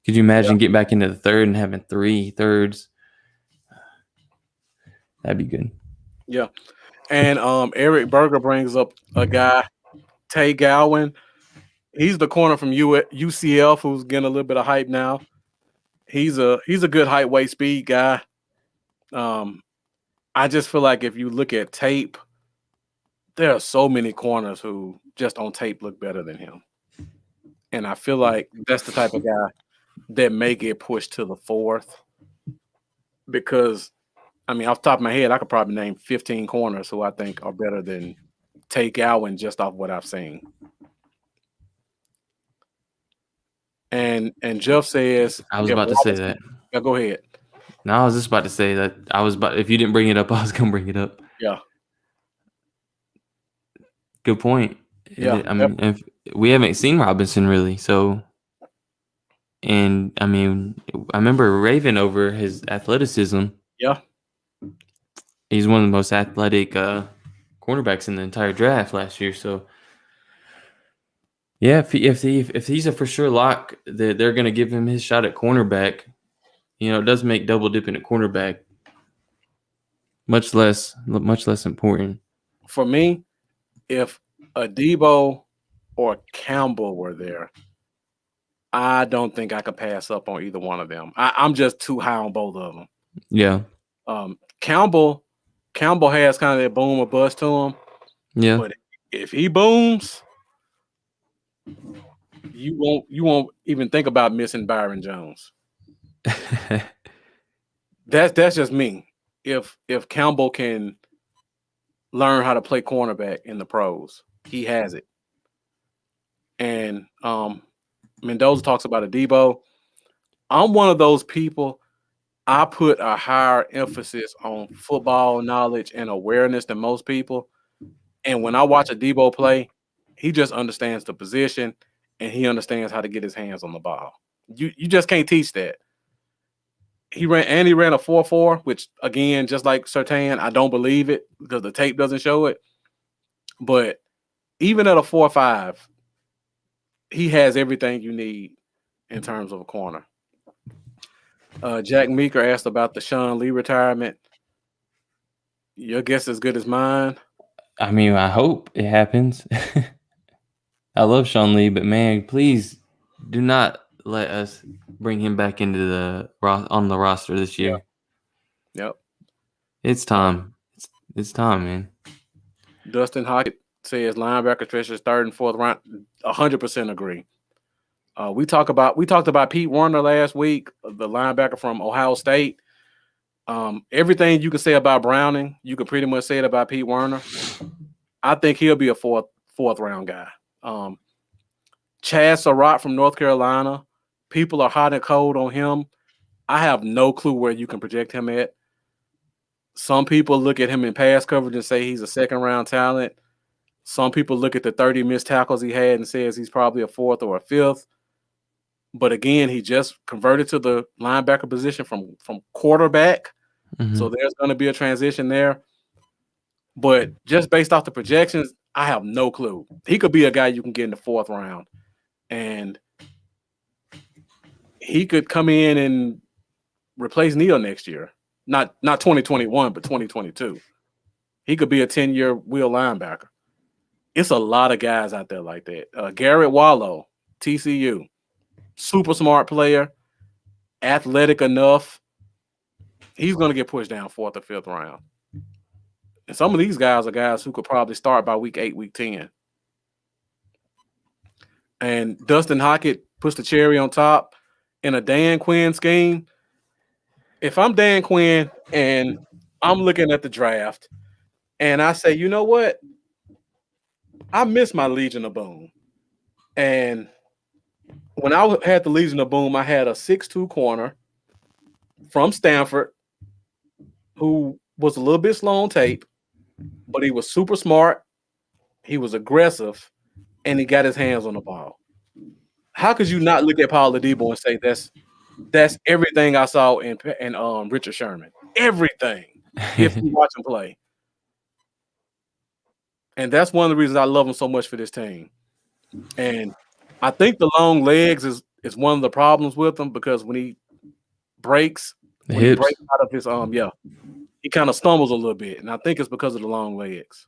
Could you imagine getting back into the 3rd and having 3 thirds? That'd be good. Yeah. And Eric Berger brings up a guy, Tay Gowan. He's the corner from UCF who's getting a little bit of hype now. He's a good height, weight, speed guy. I just feel like if you look at tape, there are so many corners who just on tape look better than him. And I feel like that's the type of guy that may get pushed to the 4th. Because, I mean, off the top of my head, I could probably name 15 corners who I think are better than Tay Gowan just off what I've seen. And Jeff says, I was about to say that. Yeah, go ahead. No, I was just about to say that. If you didn't bring it up, I was gonna bring it up. Yeah. Good point. Yeah. I mean, if we haven't seen Robinson really, so. And I mean, I remember raving over his athleticism. Yeah. He's one of the most athletic cornerbacks in the entire draft last year. So, yeah, if he's a for sure lock, they're going to give him his shot at cornerback. You know, it does make double dipping at cornerback much less important. For me, if a Debo or Campbell were there, I don't think I could pass up on either one of them. I'm just too high on both of them. Yeah. Campbell has kind of that boom or bust to him. Yeah. But if he booms, you won't even think about missing Byron Jones. That's just me. If Campbell can learn how to play cornerback in the pros, he has it. And Mendoza talks about a Debo. I'm one of those people. I put a higher emphasis on football knowledge and awareness than most people. And when I watch a Debo play, he just understands the position and he understands how to get his hands on the ball. You just can't teach that. He ran a 4.4, which again, just like Surtain, I don't believe it because the tape doesn't show it. But even at a 4.5, he has everything you need in terms of a corner. Jack Meeker asked about the Sean Lee retirement. Your guess is as good as mine. I mean, I hope it happens. I love Sean Lee, but man, please do not let us bring him back into on the roster this year. Yep. It's time. It's time, man. Dustin Hockett says linebacker stretches 3rd and 4th round. 100% agree. We talked about Pete Werner last week, the linebacker from Ohio State. Everything you can say about Browning, you could pretty much say it about Pete Werner. I think he'll be a fourth round guy. Chad Surratt from North Carolina. People are hot and cold on him. I have no clue where you can project him at. Some people look at him in pass coverage and say he's a 2nd round talent. Some people look at the 30 missed tackles he had and says he's probably a 4th or a 5th. But again, he just converted to the linebacker position from quarterback. Mm-hmm. So there's going to be a transition there. But just based off the projections, I have no clue. He could be a guy you can get in the 4th round. And he could come in and replace Neal next year. Not 2021, but 2022. He could be a 10-year wheel linebacker. It's a lot of guys out there like that. Garrett Wallow, TCU. Super smart player. Athletic enough. He's going to get pushed down 4th or 5th round. And some of these guys are guys who could probably start by week 8, week 10. And Dustin Hockett puts the cherry on top in a Dan Quinn scheme. If I'm Dan Quinn and I'm looking at the draft and I say, you know what? I miss my Legion of Boom. And when I had the Legion of Boom, I had a 6'2" corner from Stanford who was a little bit slow on tape, but he was super smart. He was aggressive, and he got his hands on the ball. How could you not look at Paul Adebo and say that's everything I saw in Richard Sherman? Everything, if you watch him play. And that's one of the reasons I love him so much for this team. And I think the long legs is one of the problems with him because when he breaks, he breaks out of his he kind of stumbles a little bit. And I think it's because of the long legs.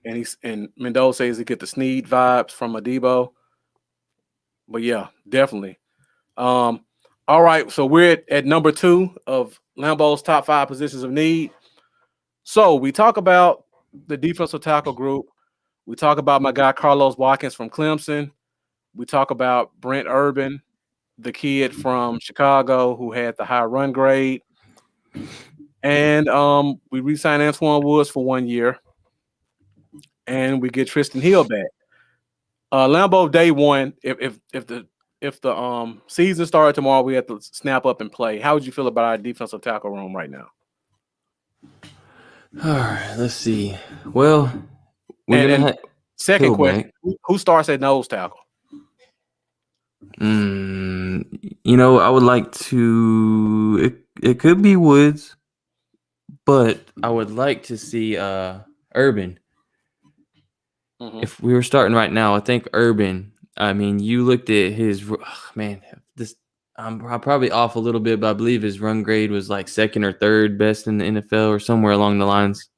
And Mendoza says he get the Snead vibes from Adebo. But yeah, definitely. All right, so we're at number 2 of Lambeau's top 5 positions of need. So we talk about the defensive tackle group. We talk about my guy Carlos Watkins from Clemson. We talk about Brent Urban, the kid from Chicago who had the high run grade. And we re-signed Antoine Woods for 1 year. And we get Tristan Hill back. Lambeau day 1, if the season started tomorrow, we have to snap up and play. How would you feel about our defensive tackle room right now? All right, let's see. Well, we're gonna second question: who starts at nose tackle? I would like to. It could be Woods, but I would like to see Urban. Mm-hmm. If we were starting right now, I think Urban. I mean, you looked at his I'm probably off a little bit, but I believe his run grade was like 2nd or 3rd best in the NFL or somewhere along the lines,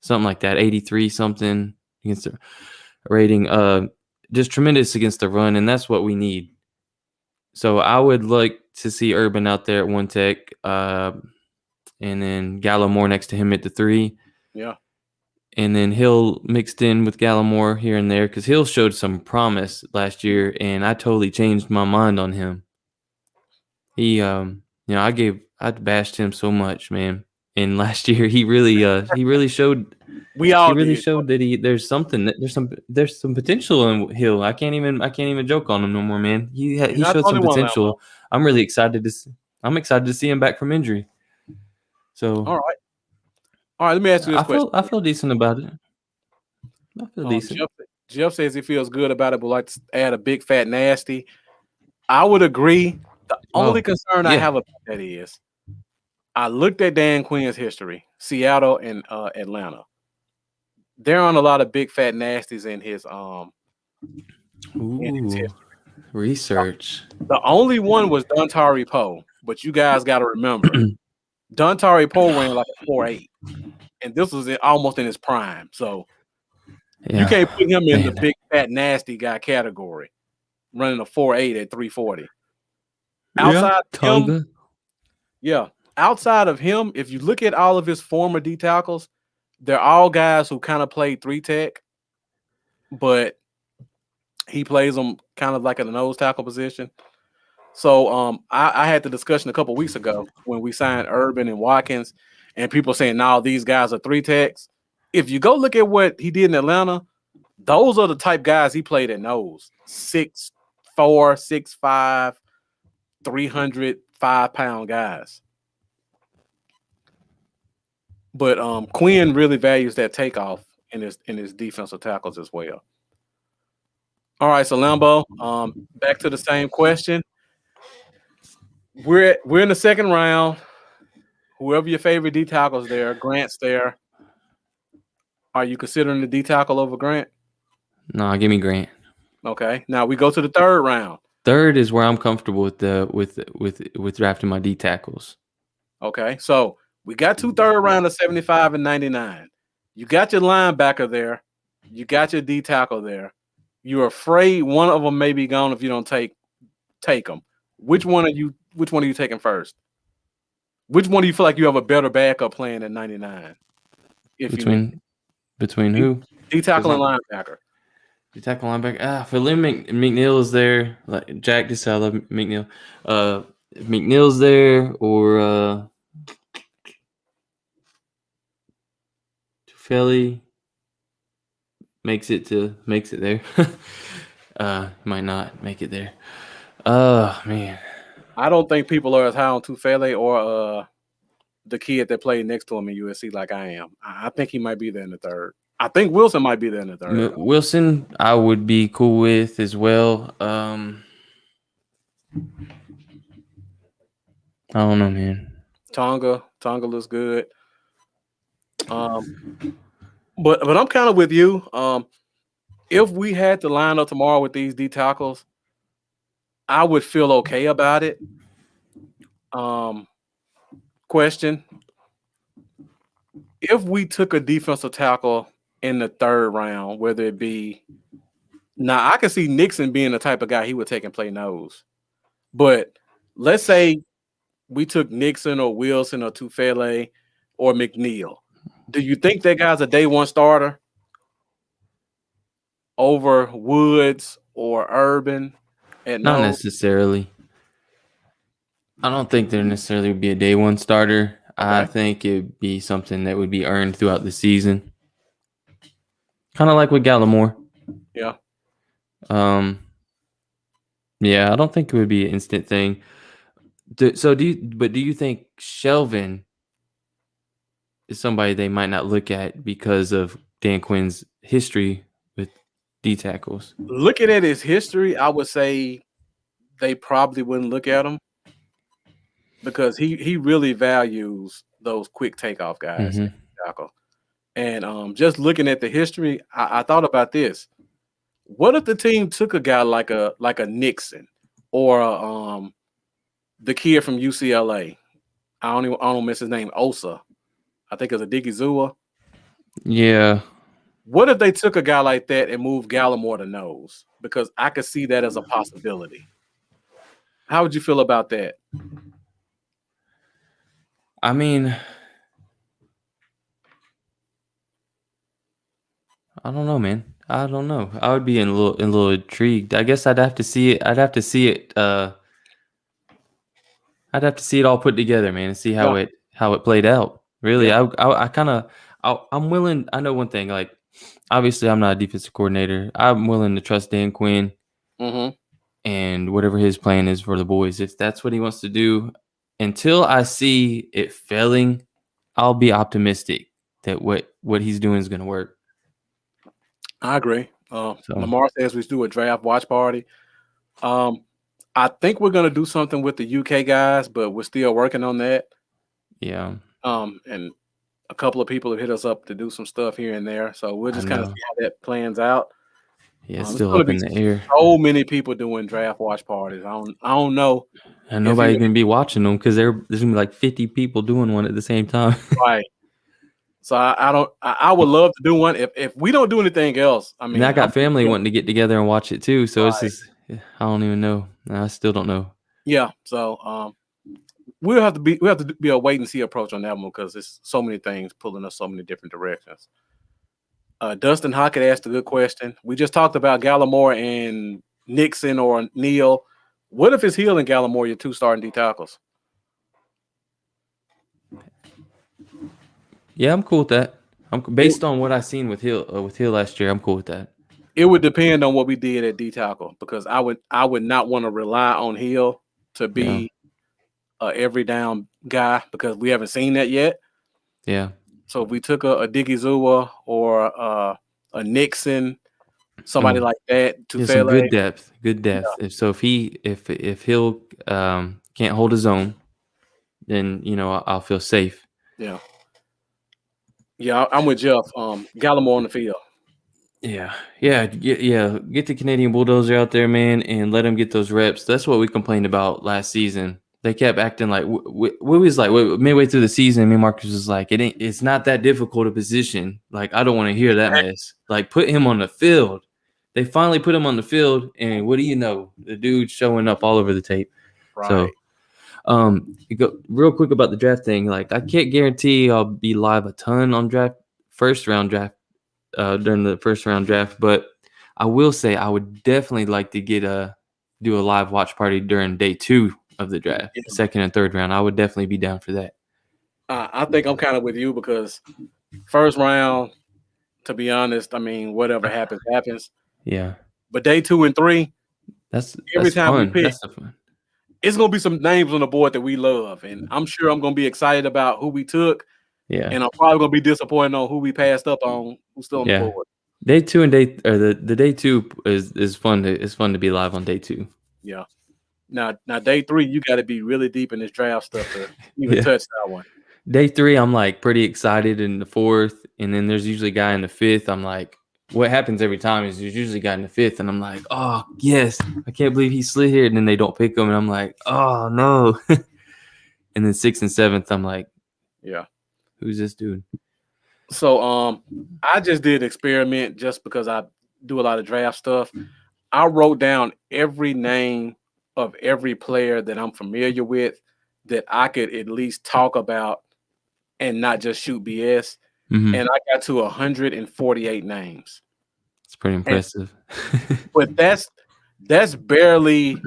something like that, 83 something against the rating. Just tremendous against the run, and that's what we need. So I would like to see Urban out there at one tech, and then Gallimore next to him at the 3. Yeah. And then Hill mixed in with Gallimore here and there because Hill showed some promise last year, and I totally changed my mind on him. He, I bashed him so much, man. And last year he really showed. We all he really did. showed that there's some potential in Hill. I can't even joke on him no more, man. He not showed the some only one, potential. I'm really excited to see him back from injury. So All right. Let me ask you this question. I feel decent about it. I feel decent. Jeff says he feels good about it, but like to add a big fat nasty. I would agree. The only concern I have about that is I looked at Dan Quinn's history, Seattle and Atlanta. There aren't a lot of big fat nasties in his history. Research. The only one was Dontari Poe, but you guys got to remember, Dontari Poe ran like a 4.8, and this was almost in his prime. So you can't put him in the big fat nasty guy category, running a 4.8 at 340. Outside of him, if you look at all of his former D tackles, they're all guys who kind of played 3 tech, but he plays them kind of like in the nose tackle position. So I had the discussion a couple weeks ago when we signed Urban and Watkins, and people saying, "No, these guys are 3 techs." If you go look at what he did in Atlanta, those are the type guys he played at nose: 6'4", 6'5", 305-pound guys. But Quinn really values that takeoff in his defensive tackles as well. All right, so Lambo, back to the same question. We're in the second round. Whoever your favorite D tackle's there, Grant's there. Are you considering the D tackle over Grant? No, give me Grant. Okay. Now we go to the third round. Third is where I'm comfortable with drafting my D tackles. Okay, so we got 2 third round of 75 and 99. You got your linebacker there. You got your D tackle there. You're afraid one of them may be gone if you don't take them. Which one are you taking first? Which one do you feel like you have a better backup plan at 99? Between who? D tackle and linebacker. D tackle linebacker. For Lynn McNeil is there. Like Jack just said, I love McNeil. If McNeil's there or Tufeli makes it there. Might not make it there. Man. I don't think people are as high on Tufele or the kid that played next to him in USC like I am. I think he might be there in the third. I think Wilson might be there in the third. Wilson, I would be cool with as well. I don't know, man. Tonga looks good. But I'm kind of with you. If we had to line up tomorrow with these D tackles, I would feel okay about it. Question: if we took a defensive tackle in the third round, whether it be now, I can see Nixon being the type of guy he would take and play nose. But let's say we took Nixon or Wilson or Tufele or McNeil. Do you think that guy's a day one starter over Woods or Urban? Not necessarily. I don't think there necessarily would be a day one starter. Okay. I think it'd be something that would be earned throughout the season. Kind of like with Gallimore. Yeah. Yeah, I don't think it would be an instant thing. Do you think Shelvin is somebody they might not look at because of Dan Quinn's history with D tackles? Looking at his history, I would say they probably wouldn't look at him because he really values those quick takeoff guys. Tackle. And just looking at the history, I thought about this. What if the team took a guy like a Nixon or the kid from UCLA? I don't miss his name, Osa. I think it's a Digizua. Yeah. What if they took a guy like that and moved Gallimore to nose? Because I could see that as a possibility. How would you feel about that? I mean, I don't know, man. I don't know. I would be a little intrigued. I guess I'd have to see it. I'd have to see it. I'd have to see it all put together, man, and see Yeah. how it played out. Really, Yeah. I kind of I'm willing. I know one thing. Like, obviously, I'm not a defensive coordinator. I'm willing to trust Dan Quinn Mm-hmm. and whatever his plan is for the boys. If that's what he wants to do, until I see it failing, I'll be optimistic that what he's doing is going to work. I agree. So Lamar says we do a draft watch party. I think we're gonna do something with the UK guys, but we're still working on that. yeah, And a couple of people have hit us up to do some stuff here and there, so we'll just I kind of know. see how that plans out. Yeah, it's There's still gonna up be in the air, so many people doing draft watch parties. I don't know and if nobody's you going to be watching them because there's going to be like 50 people doing one at the same time. right. So I would love to do one. If we don't do anything else, I mean, And I got family yeah, wanting to get together and watch it too. So it's right. just, I don't even know. I still don't know. Yeah. So we have to be a wait and see approach on that one because there's so many things pulling us so many different directions. Dustin Hockett asked a good question. We just talked about Gallimore and Nixon or Neal. What if it's Hill and Gallimore, your two starting D tackles? Yeah, I'm cool with that. I'm based on what I seen with Hill last year. I'm cool with that. It would depend on what we did at D tackle because I would not want to rely on Hill to be every down guy because we haven't seen that yet. Yeah. So if we took a Diggy Zua or a Nixon, somebody like that, to some good depth. Good depth. Yeah. If Hill can't hold his own, then I'll feel safe. Yeah. Yeah, I'm with Jeff. Gallimore on the field. Yeah. Get the Canadian Bulldozer out there, man, and let him get those reps. That's what we complained about last season. They kept acting like we was like midway through the season. Me and Marcus was like, it's not that difficult a position. Like, I don't want to hear that mess. Like, put him on the field. They finally put him on the field, and what do you know? The dude's showing up all over the tape. Right. So, go real quick about the draft thing. Like, I can't guarantee I'll be live a ton on first round draft during the first round draft, but I will say I would definitely like to do a live watch party during day 2 of the draft, second and third round. I would definitely be down for that. I think I'm kind of with you because first round, to be honest, I mean, whatever happens, happens. Yeah. But day 2 and 3, every time fun. we pick, that's fun. It's gonna be some names on the board that we love, and I'm sure I'm gonna be excited about who we took. Yeah. And I'm probably gonna be disappointed on who we passed up on, who's still on the board. Day 2 and the day 2 is fun. It's fun to be live on day 2. Yeah. Now day 3, you got to be really deep in this draft stuff to even touch that one. Day 3, I'm like pretty excited in the 4th, and then there's usually a guy in the 5th. I'm like, what happens every time is there's usually a guy in the 5th, and I'm like, oh yes, I can't believe he slid here, and then they don't pick him, and I'm like, oh no. And then 6th and 7th, I'm like, yeah, who's this dude? So I just did an experiment just because I do a lot of draft stuff. I wrote down every name of every player that I'm familiar with that I could at least talk about and not just shoot BS. Mm-hmm. And I got to 148 names. It's pretty impressive. But that's barely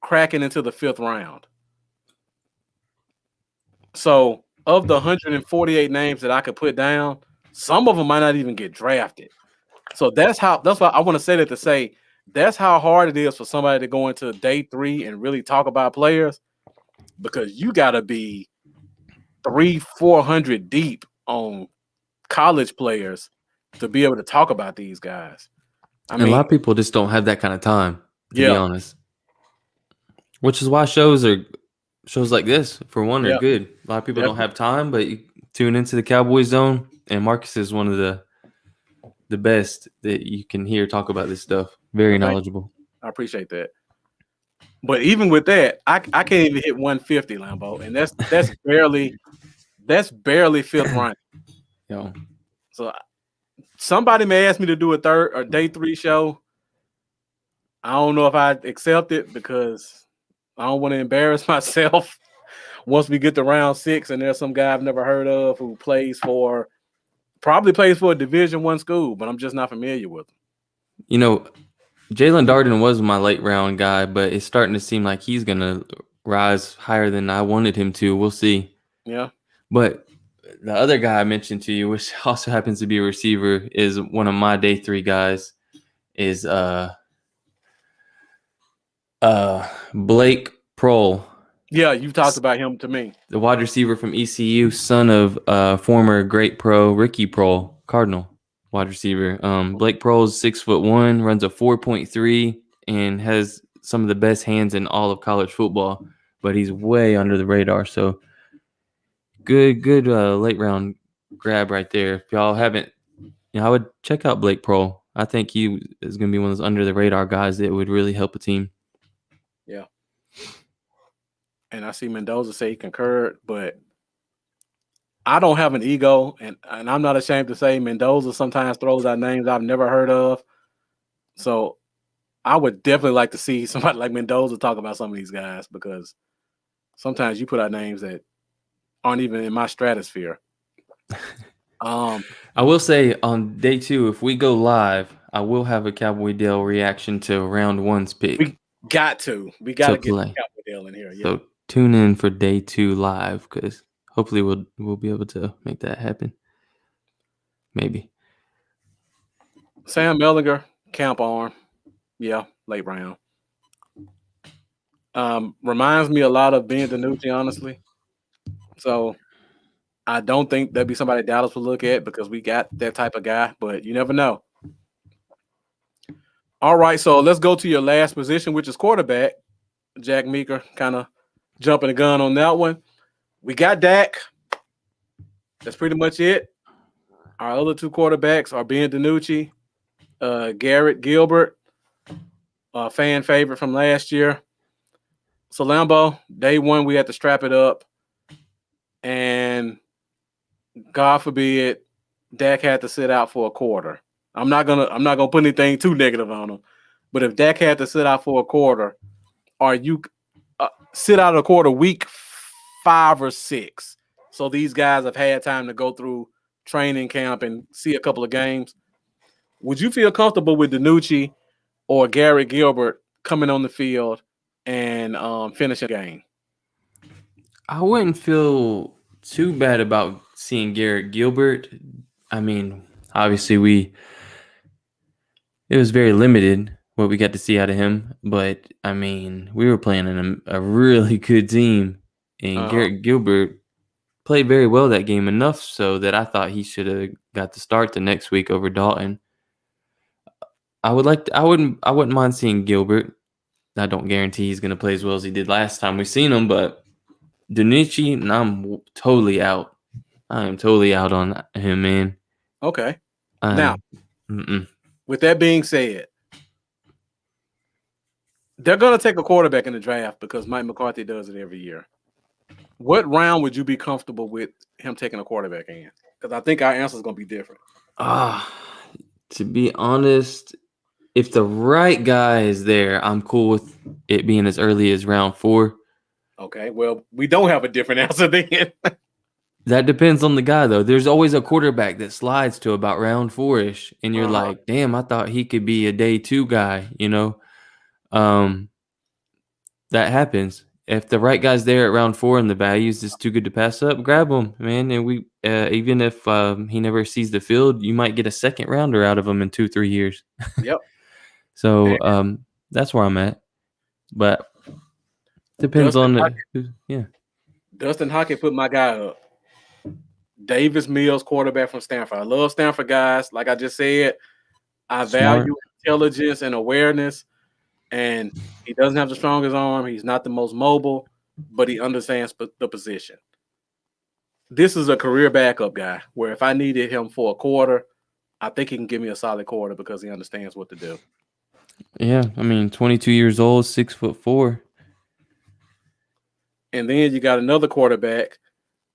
cracking into the 5th round. So of the 148 names that I could put down, some of them might not even get drafted. So that's why I want to say that to say that's how hard it is for somebody to go into day 3 and really talk about players, because you got to be 300-400 deep on college players to be able to talk about these guys. I mean, a lot of people just don't have that kind of time, to be honest. Which is why shows like this, for one, are good. A lot of people don't have time, but you tune into the Cowboy Zone, and Marcus is one of the best that you can hear talk about this stuff. Very knowledgeable. I appreciate that. But even with that, I can't even hit 150, Lambo, and that's barely 5th round. Yeah. So somebody may ask me to do a third or day 3 show. I don't know if I'd accept it because I don't want to embarrass myself. once we get to round 6 and there's some guy I've never heard of who probably plays for a Division I school, but I'm just not familiar with him. You know, Jalen Darden was my late round guy, but it's starting to seem like he's gonna rise higher than I wanted him to. We'll see. Yeah. But the other guy I mentioned to you, which also happens to be a receiver, is one of my day 3 guys, is Blake Prohl. Yeah, you've talked about him to me. The wide receiver from ECU, son of former great pro Ricky Prohl, Cardinal wide receiver. Blake Prohl's 6'1", runs a 4.3, and has some of the best hands in all of college football. But he's way under the radar. So good late round grab right there. If y'all haven't, I would check out Blake Prohl. I think he is going to be one of those under the radar guys that would really help a team. Yeah. And I see Mendoza say he concurred, but I don't have an ego, and I'm not ashamed to say Mendoza sometimes throws out names I've never heard of. So I would definitely like to see somebody like Mendoza talk about some of these guys, because sometimes you put out names that aren't even in my stratosphere. I will say on day 2, if we go live, I will have a Cowboy Dale reaction to round 1's pick. We got to get Cowboy Dale in here. Yeah. So tune in for day 2 live, because hopefully we'll be able to make that happen. Maybe. Sam Mellinger, camp arm. Yeah, late round. Reminds me a lot of Ben DiNucci, honestly. So I don't think that'd be somebody Dallas would look at, because we got that type of guy, but you never know. All right, so let's go to your last position, which is quarterback. Jack Meeker kind of jumping the gun on that one. We got Dak. That's pretty much it. Our other 2 quarterbacks are Ben DiNucci, Garrett Gilbert, fan favorite from last year. So Lambo, day 1, we had to strap it up, and God forbid Dak had to sit out for a quarter. I'm not gonna put anything too negative on him, but if Dak had to sit out for a quarter, or you sit out a quarter week 5 or 6, so these guys have had time to go through training camp and see a couple of games, would you feel comfortable with DiNucci or Garrett Gilbert coming on the field and finishing the game? I wouldn't feel too bad about seeing Garrett Gilbert. I mean, obviously it was very limited what we got to see out of him, but I mean, we were playing in a really good team, and Garrett Gilbert played very well that game, enough so that I thought he should have got to start the next week over Dalton. I wouldn't mind seeing Gilbert. I don't guarantee he's going to play as well as he did last time we seen him, but DiNucci, I'm totally out. I am totally out on him, man. Okay. Now, with that being said, they're going to take a quarterback in the draft because Mike McCarthy does it every year. What round would you be comfortable with him taking a quarterback in? Because I think our answer is going to be different. To be honest, if the right guy is there, I'm cool with it being as early as round 4. Okay, well, we don't have a different answer then. That depends on the guy, though. There's always a quarterback that slides to about round 4-ish, and you're like, damn, I thought he could be a day 2 guy, That happens. If the right guy's there at round 4 and the value is just too good to pass up, grab him, man. And we, even if he never sees the field, you might get a second rounder out of him in 2-3 years. Yep. So that's where I'm at. But depends on yeah. Dustin Hockey put my guy up. Davis Mills, quarterback from Stanford. I love Stanford guys. Like I just said, I value intelligence and awareness. And he doesn't have the strongest arm. He's not the most mobile, but he understands the position. This is a career backup guy where if I needed him for a quarter, I think he can give me a solid quarter because he understands what to do. Yeah, I mean, 22 years old, 6'4". And then you got another quarterback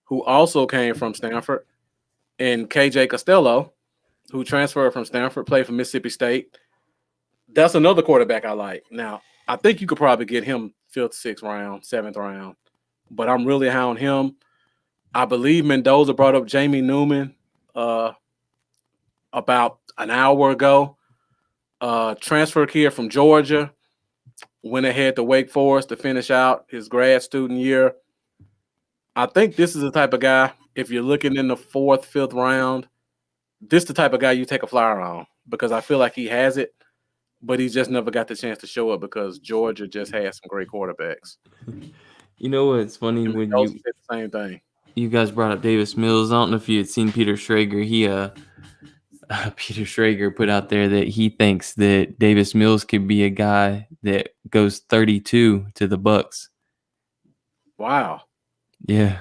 who also came from Stanford, and KJ Costello, who transferred from Stanford, played for Mississippi State. That's another quarterback I like. Now, I think you could probably get him 5th, 6th round, 7th round. but I'm really high on him. I believe Mendoza brought up Jamie Newman about an hour ago. Transfer kid from Georgia, went ahead to Wake Forest to finish out his grad student year. I think this is the type of guy, if you're looking in the 4th, 5th round, this is the type of guy you take a flyer on because I feel like he has it, but he just never got the chance to show it because Georgia just has some great quarterbacks. You know what's funny And when Mendoza said the same thing. you guys brought up Davis Mills. I don't know if you had seen Peter Schrager. Peter Schrager put out there that he thinks that Davis Mills could be a guy that goes 32 to the Bucks. Wow. Yeah.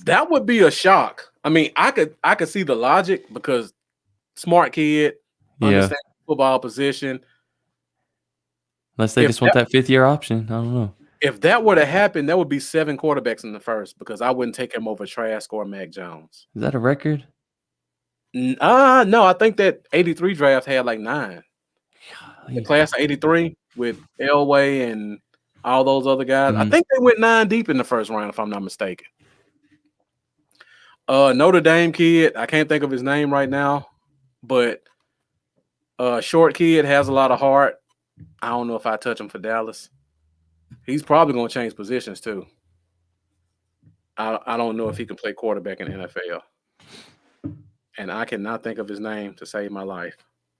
That would be a shock. I mean, I could see the logic because smart kid, understand football position. Unless they just want that 5th-year option. I don't know. If that were to happen, that would be 7 quarterbacks in the first because I wouldn't take him over Trask or Mac Jones. Is that a record? No, I think that 83 draft had like 9. The class of 83 with Elway and all those other guys. I think they went 9 deep in the first round, if I'm not mistaken. Notre Dame kid, I can't think of his name right now, but short kid has a lot of heart. I don't know if I touch him for Dallas. He's probably going to change positions too. I don't know if he can play quarterback in the NFL. And I cannot think of his name to save my life.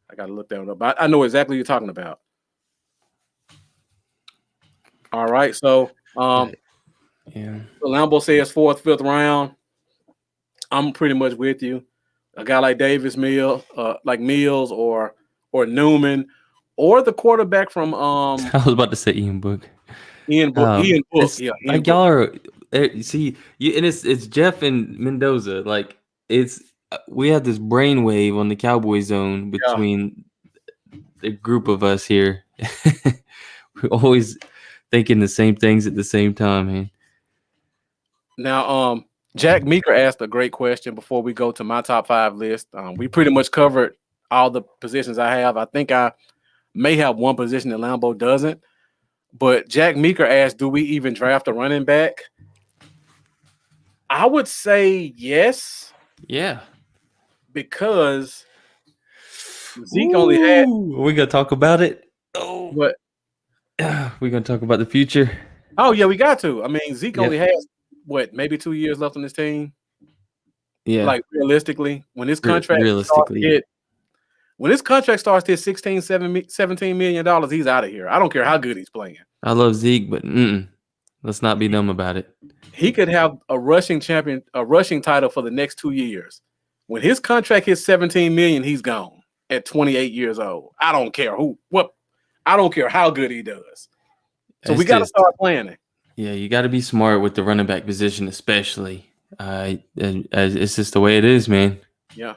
I got to look that one up. But I know exactly what you're talking about. All right. So, Lambo says 4th, 5th round. I'm pretty much with you. A guy like Davis Mills, like Mills or Newman, or the quarterback from I was about to say Ian Book. Ian Book. Ian Book. Yeah, like y'all are. See, and it's Jeff and Mendoza. Like we have this brainwave on the Cowboy Zone between the group of us here. We're always thinking the same things at the same time, man. Now, Jack Meeker asked a great question before we go to my top 5 list. We pretty much covered all the positions I have. I think I may have one position that Lambo doesn't. But Jack Meeker asked, do we even draft a running back? I would say yes. Yeah. Because Zeke only had. We're going to talk about it. Oh, what? We're going to talk about the future. Oh, yeah, we got to. I mean, Zeke only has, maybe 2 years left on this team? Yeah. Like, realistically, when his contract when his contract starts to hit $17 million, he's out of here. I don't care how good he's playing. I love Zeke, but let's not be dumb about it. He could have a rushing title for the next 2 years. When his contract hits $17 million, he's gone at 28 years old. I don't care I don't care how good he does. So we got to start planning. Yeah, you got to be smart with the running back position, especially. It's just the way it is, man. Yeah.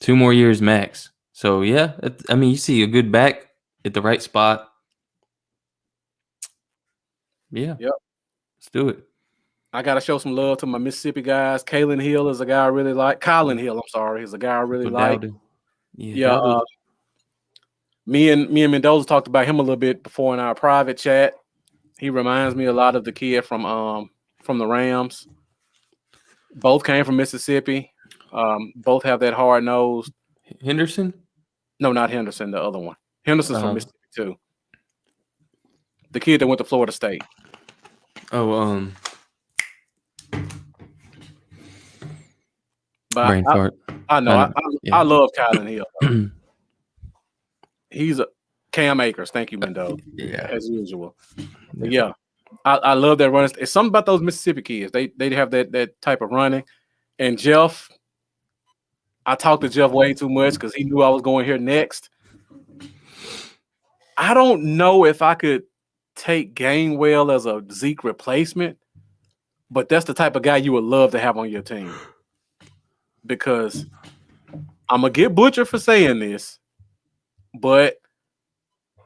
2 more years max. So, yeah, I mean, you see a good back at the right spot. Yeah. Yep. Let's do it. I got to show some love to my Mississippi guys. Kalen Hill is a guy I really like. Colin Hill, I'm sorry. He's a guy I really like. Yeah. Me and Mendoza talked about him a little bit before in our private chat. He reminds me a lot of the kid from the Rams. Both came from Mississippi. Both have that hard nose. Henderson? No, not Henderson. The other one. Henderson's from Mississippi too. The kid that went to Florida State. Oh, but brain fart. I know. I love Kylan Hill. He's a Cam Akers. Thank you, Mendoza. Yeah, as usual. Yeah, I love that running. It's something about those Mississippi kids. They have that type of running. And Jeff, I talked to Jeff way too much because he knew I was going here next. I don't know if I could take Gainwell as a Zeke replacement, but that's the type of guy you would love to have on your team. Because I'm going to get butchered for saying this, but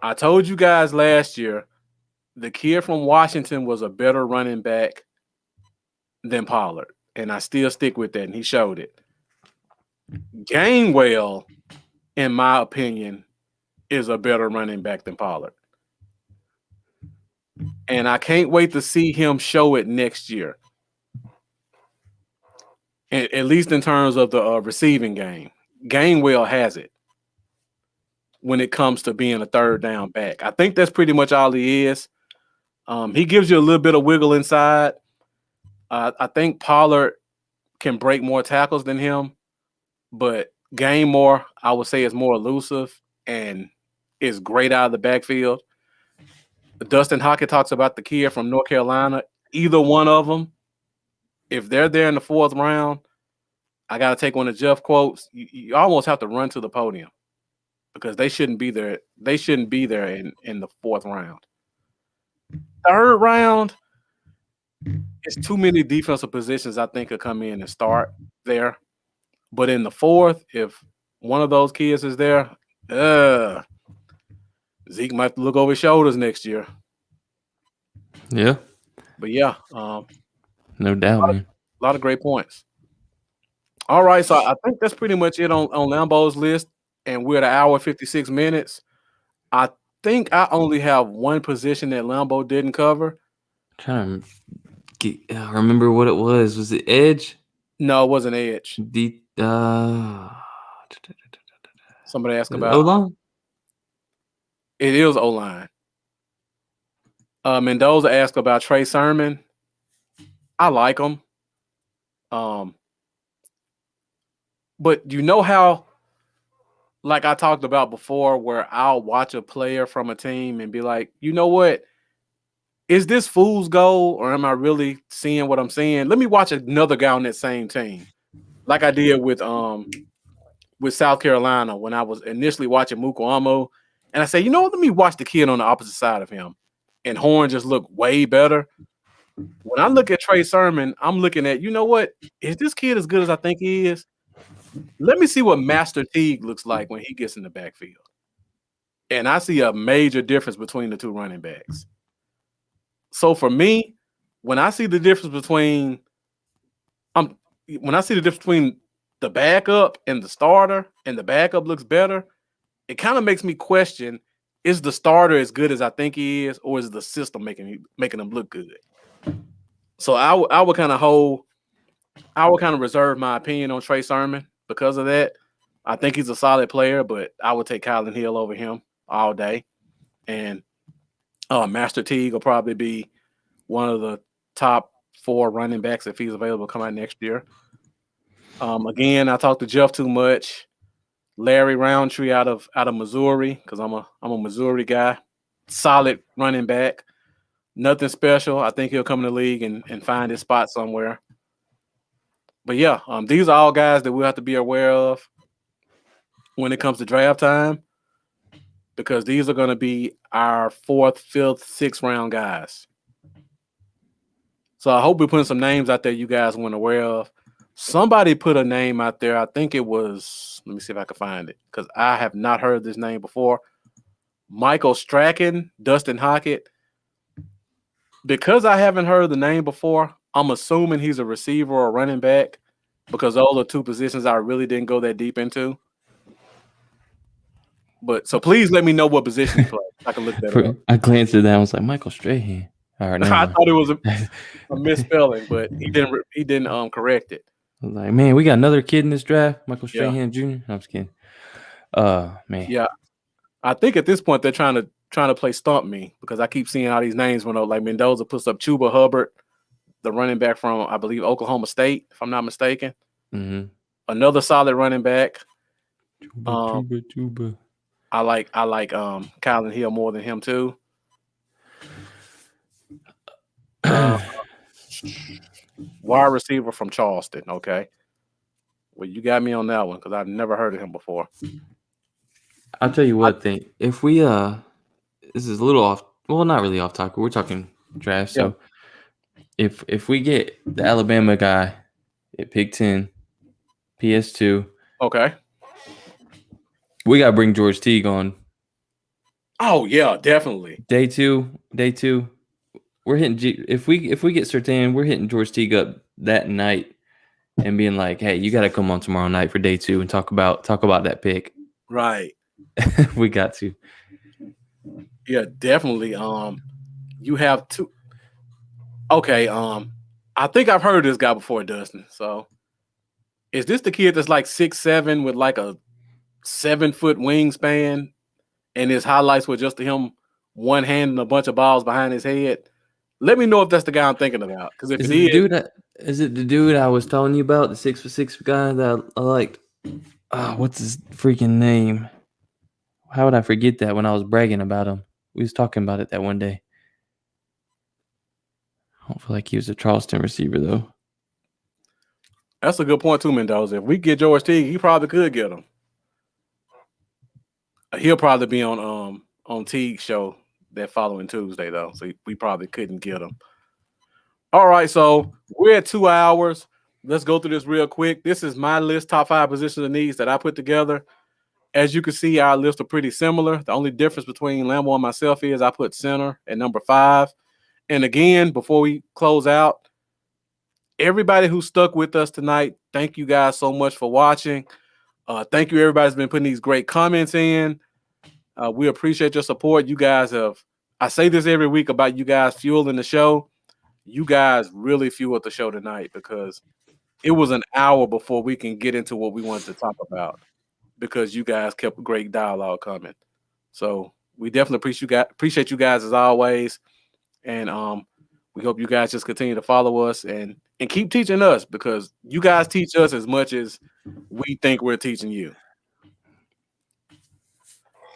I told you guys last year the kid from Washington was a better running back than Pollard, and I still stick with that, and he showed it. Gainwell, in my opinion, is a better running back than Pollard. and I can't wait to see him show it next year. At least in terms of the receiving game. Gainwell has it when it comes to being a third down back. I think that's pretty much all he is. He gives you a little bit of wiggle inside. I think Pollard can break more tackles than him, but Gainmore, I would say, is more elusive and is great out of the backfield. Dustin Hockett talks about the kid from North Carolina. Either one of them, if they're there in the 4th round, I got to take one of Jeff quotes. You almost have to run to the podium because they shouldn't be there. They shouldn't be there in the 4th round. 3rd round, it's too many defensive positions I think could come in and start there. But in the 4th, if one of those kids is there, Zeke might look over his shoulders next year. Yeah. But yeah, no doubt, man. A lot of great points. All right, so I think that's pretty much it on Lambo's list, and we're at 1 hour 56 minutes. I think I only have one position that Lambo didn't cover. I'm trying to remember what it was. Was it edge? No, it wasn't edge. Somebody asked about O-line? It is O-line. Mendoza asked about Trey Sermon. I like him. But you know how, like I talked about before, where I'll watch a player from a team and be like, you know what? Is this fool's gold, or am I really seeing what I'm seeing? Let me watch another guy on that same team, like I did with South Carolina when I was initially watching Mukuamu, and I say, you know what? Let me watch the kid on the opposite side of him, and Horn just looked way better. When I look at Trey Sermon, I'm looking at, you know what? Is this kid as good as I think he is? Let me see what Master Teague looks like when he gets in the backfield. And I see a major difference between the two running backs. So for me, when I see the difference between the backup and the starter, and the backup looks better, it kind of makes me question, is the starter as good as I think he is, or is the system making him look good? So I would kind of reserve my opinion on Trey Sermon because of that. I think he's a solid player, but I would take Kylan Hill over him all day. And Master Teague will probably be one of the top 4 running backs if he's available to come out next year. Again, I talked to Jeff too much. Larry Roundtree out of Missouri, because I'm a Missouri guy. Solid running back. Nothing special. I think he'll come in the league and find his spot somewhere. But yeah, these are all guys that we'll have to be aware of when it comes to draft time, because these are going to be our 4th, 5th, 6th round guys. So I hope we're putting some names out there you guys weren't aware of. Somebody put a name out there. I think it was, let me see if I can find it, because I have not heard this name before. Michael Strachan, Dustin Hockett. Because I haven't heard the name before, I'm assuming he's a receiver or a running back, because those are 2 positions I really didn't go that deep into. But so please let me know what position he plays. I can look that up. I glanced at that. I was like, Michael Strahan. All right, I thought it was a misspelling, but he didn't correct it. I was like, man, we got another kid in this draft, Michael Strahan Jr. No, I'm just kidding. Man. Yeah, I think at this point they're trying to play stump me, because I keep seeing all these names when like Mendoza puts up Chuba Hubbard, the running back from, I believe, Oklahoma State, if I'm not mistaken. Mm-hmm. Another solid running back. Chuba. I like Kylan Hill more than him too. Wide receiver from Charleston. Okay, well, you got me on that one because I've never heard of him before. I'll tell you what, if we this is a little off, well, not really off topic. We're talking draft. So if we get the Alabama guy at pick 10, PS2, okay, we gotta bring George Teague on. Oh yeah, definitely. Day two. We're hitting if we get Surtain, we're hitting George Teague up that night and being like, hey, you gotta come on tomorrow night for day 2 and talk about that pick. Right. We got to. Yeah, definitely. You have two. Okay, I think I've heard of this guy before, Dustin. So, is this the kid that's like 6'7" with like a 7-foot wingspan, and his highlights were just him one handing a bunch of balls behind his head? Let me know if that's the guy I'm thinking about. Because if Is it it the is, dude? Is it the dude I was telling you about? The 6'6" guy that I liked. What's his freaking name? How would I forget that when I was bragging about him? We was talking about it that one day. I don't feel like he was a Charleston receiver though. that's a good point too, Mendoza. If we get George Teague, he probably could get him. He'll probably be on Teague's show that following Tuesday though, so we probably couldn't get him. All right, so we're at 2 hours. Let's go through this real quick. This is my list, top 5 positions of needs that I put together. As you can see, our lists are pretty similar. The only difference between Lambo and myself is I put center at number 5. And again, before we close out, everybody who stuck with us tonight, thank you guys so much for watching. Thank you, everybody who's been putting these great comments in. We appreciate your support. You guys have, I say this every week about you guys fueling the show. You guys really fueled the show tonight because it was an hour before we can get into what we wanted to talk about because you guys kept great dialogue coming. So we definitely appreciate you guys as always. And we hope you guys just continue to follow us and keep teaching us because you guys teach us as much as we think we're teaching you.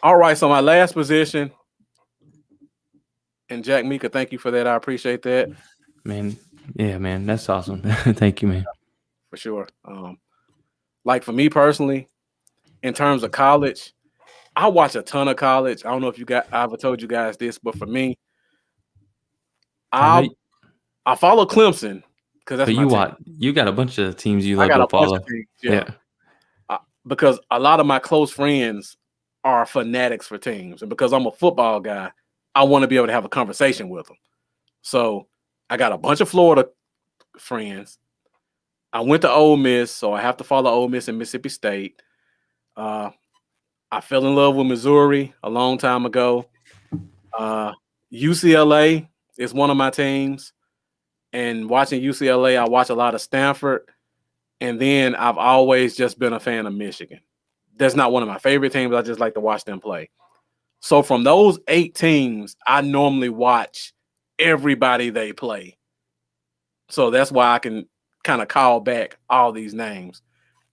All right, so my last position, and Jack Mika, thank you for that. I appreciate that. Man, yeah, man, that's awesome. Thank you, man. For sure. Like for me personally, in terms of college, I watch a ton of college. I don't know if I've ever told you guys this, but for me, I follow Clemson because that's my team. You got a bunch of teams you like to follow. Teams, yeah. Because a lot of my close friends are fanatics for teams, and because I'm a football guy, I want to be able to have a conversation with them. So I got a bunch of Florida friends. I went to Ole Miss, so I have to follow Ole Miss and Mississippi State. I fell in love with Missouri a long time ago. UCLA is one of my teams. And watching UCLA, I watch a lot of Stanford. And then I've always just been a fan of Michigan. That's not one of my favorite teams. I just like to watch them play. So from those 8 teams, I normally watch everybody they play. So that's why I can kind of call back all these names.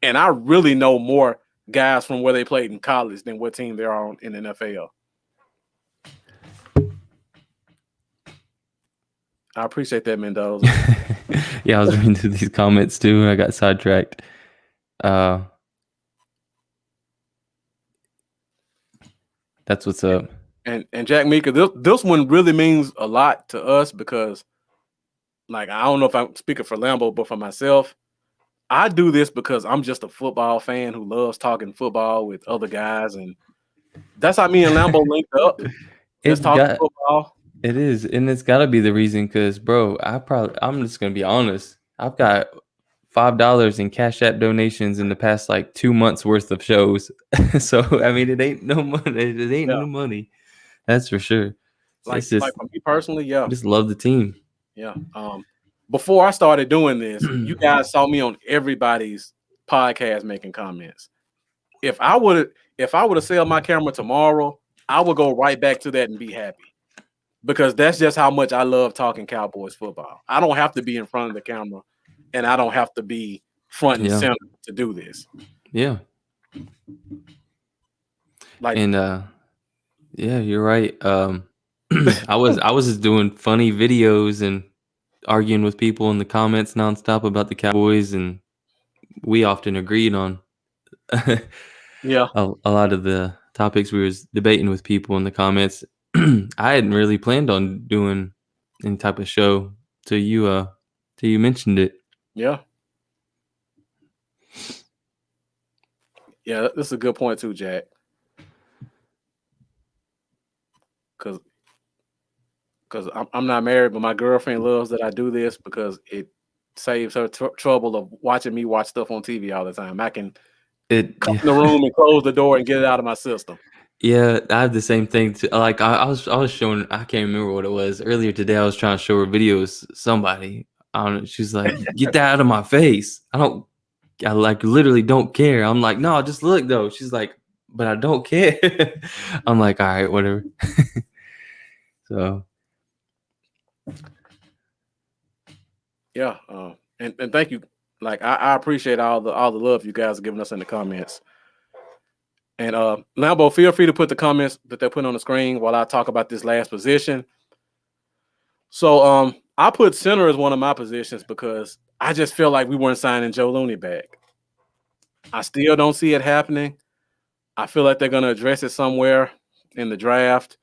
And I really know more guys from where they played in college than what team they're on in the NFL. I appreciate that, Mendoza. Yeah, I was reading through these comments too. I got sidetracked. That's what's up. And Jack Mika, this one really means a lot to us because, like, I don't know if I'm speaking for Lambo, but for myself, I do this because I'm just a football fan who loves talking football with other guys, and that's how me and Lambo linked up. Just talking football. It is, and it's got to be the reason because, bro, I'm just gonna be honest. I've got $5 in Cash App donations in the past like 2 months worth of shows. So I mean, it ain't no money. It ain't no money. That's for sure. Like for me personally, yeah. I just love the team. Yeah. Before I started doing this, you guys saw me on everybody's podcast making comments. If I would have sell my camera tomorrow, I would go right back to that and be happy. Because that's just how much I love talking Cowboys football. I don't have to be in front of the camera, and I don't have to be front and center to do this. Yeah. Yeah, you're right. I was just doing funny videos and arguing with people in the comments nonstop about the Cowboys, and we often agreed on a lot of the topics we was debating with people in the comments. I hadn't really planned on doing any type of show till you mentioned it. Yeah. Yeah, that's a good point too, Jack. Because I'm not married, but my girlfriend loves that I do this because it saves her trouble of watching me watch stuff on TV all the time. I can come in the room and close the door and get it out of my system. Yeah, I have the same thing. Like I was showing. I can't remember what it was earlier today. I was trying to show her videos. Somebody, I don't know. She's like, "Get that out of my face." I like literally don't care. I'm like, "No, just look though." She's like, "But I don't care." I'm like, "All right, whatever." So Yeah, and thank you. Like I appreciate all the love you guys are giving us in the comments. And Lambo, feel free to put the comments that they're putting on the screen while I talk about this last position. So I put center as one of my positions because I just feel like we weren't signing Joe Looney back. I still don't see it happening. I feel like they're going to address it somewhere in the draft.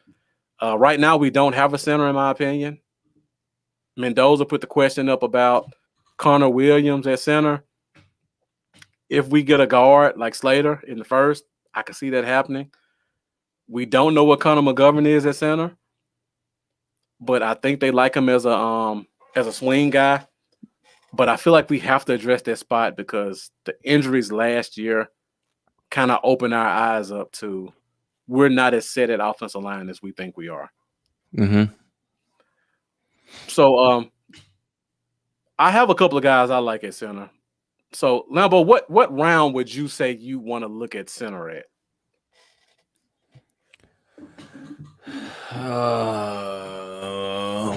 Right now, we don't have a center, in my opinion. Mendoza put the question up about Connor Williams at center. If we get a guard like Slater in the first, I can see that happening. We don't know what Connor McGovern is at center, but I think they like him as a swing guy. But I feel like we have to address that spot because the injuries last year kind of opened our eyes up to we're not as set at offensive line as we think we are. Mm-hmm. So I have a couple of guys I like at center. So Lambo, what round would you say you want to look at center at?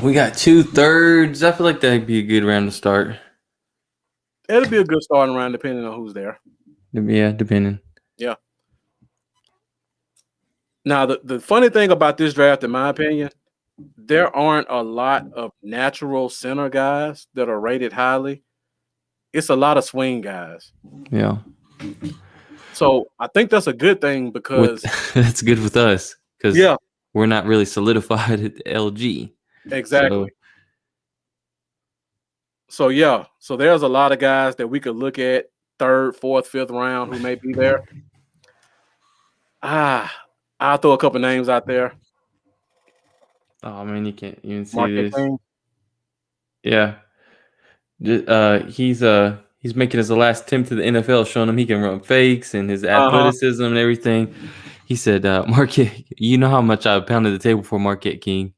We got 2/3. I feel like that'd be a good round to start. It'll be a good starting round depending on who's there. Yeah, depending. Yeah. Now the funny thing about this draft, in my opinion, there aren't a lot of natural center guys that are rated highly. It's a lot of swing guys. Yeah. So I think that's a good thing because that's good with us because we're not really solidified at LG. Exactly. So yeah, so there's a lot of guys that we could look at 3rd, 4th, 5th round who may be there. I'll throw a couple names out there. Oh man, you can't even see Marquette this. King. Yeah. He's making his last attempt to the NFL, showing him he can run fakes and his athleticism and everything. He said, Marquette, you know how much I pounded the table for Marquette King.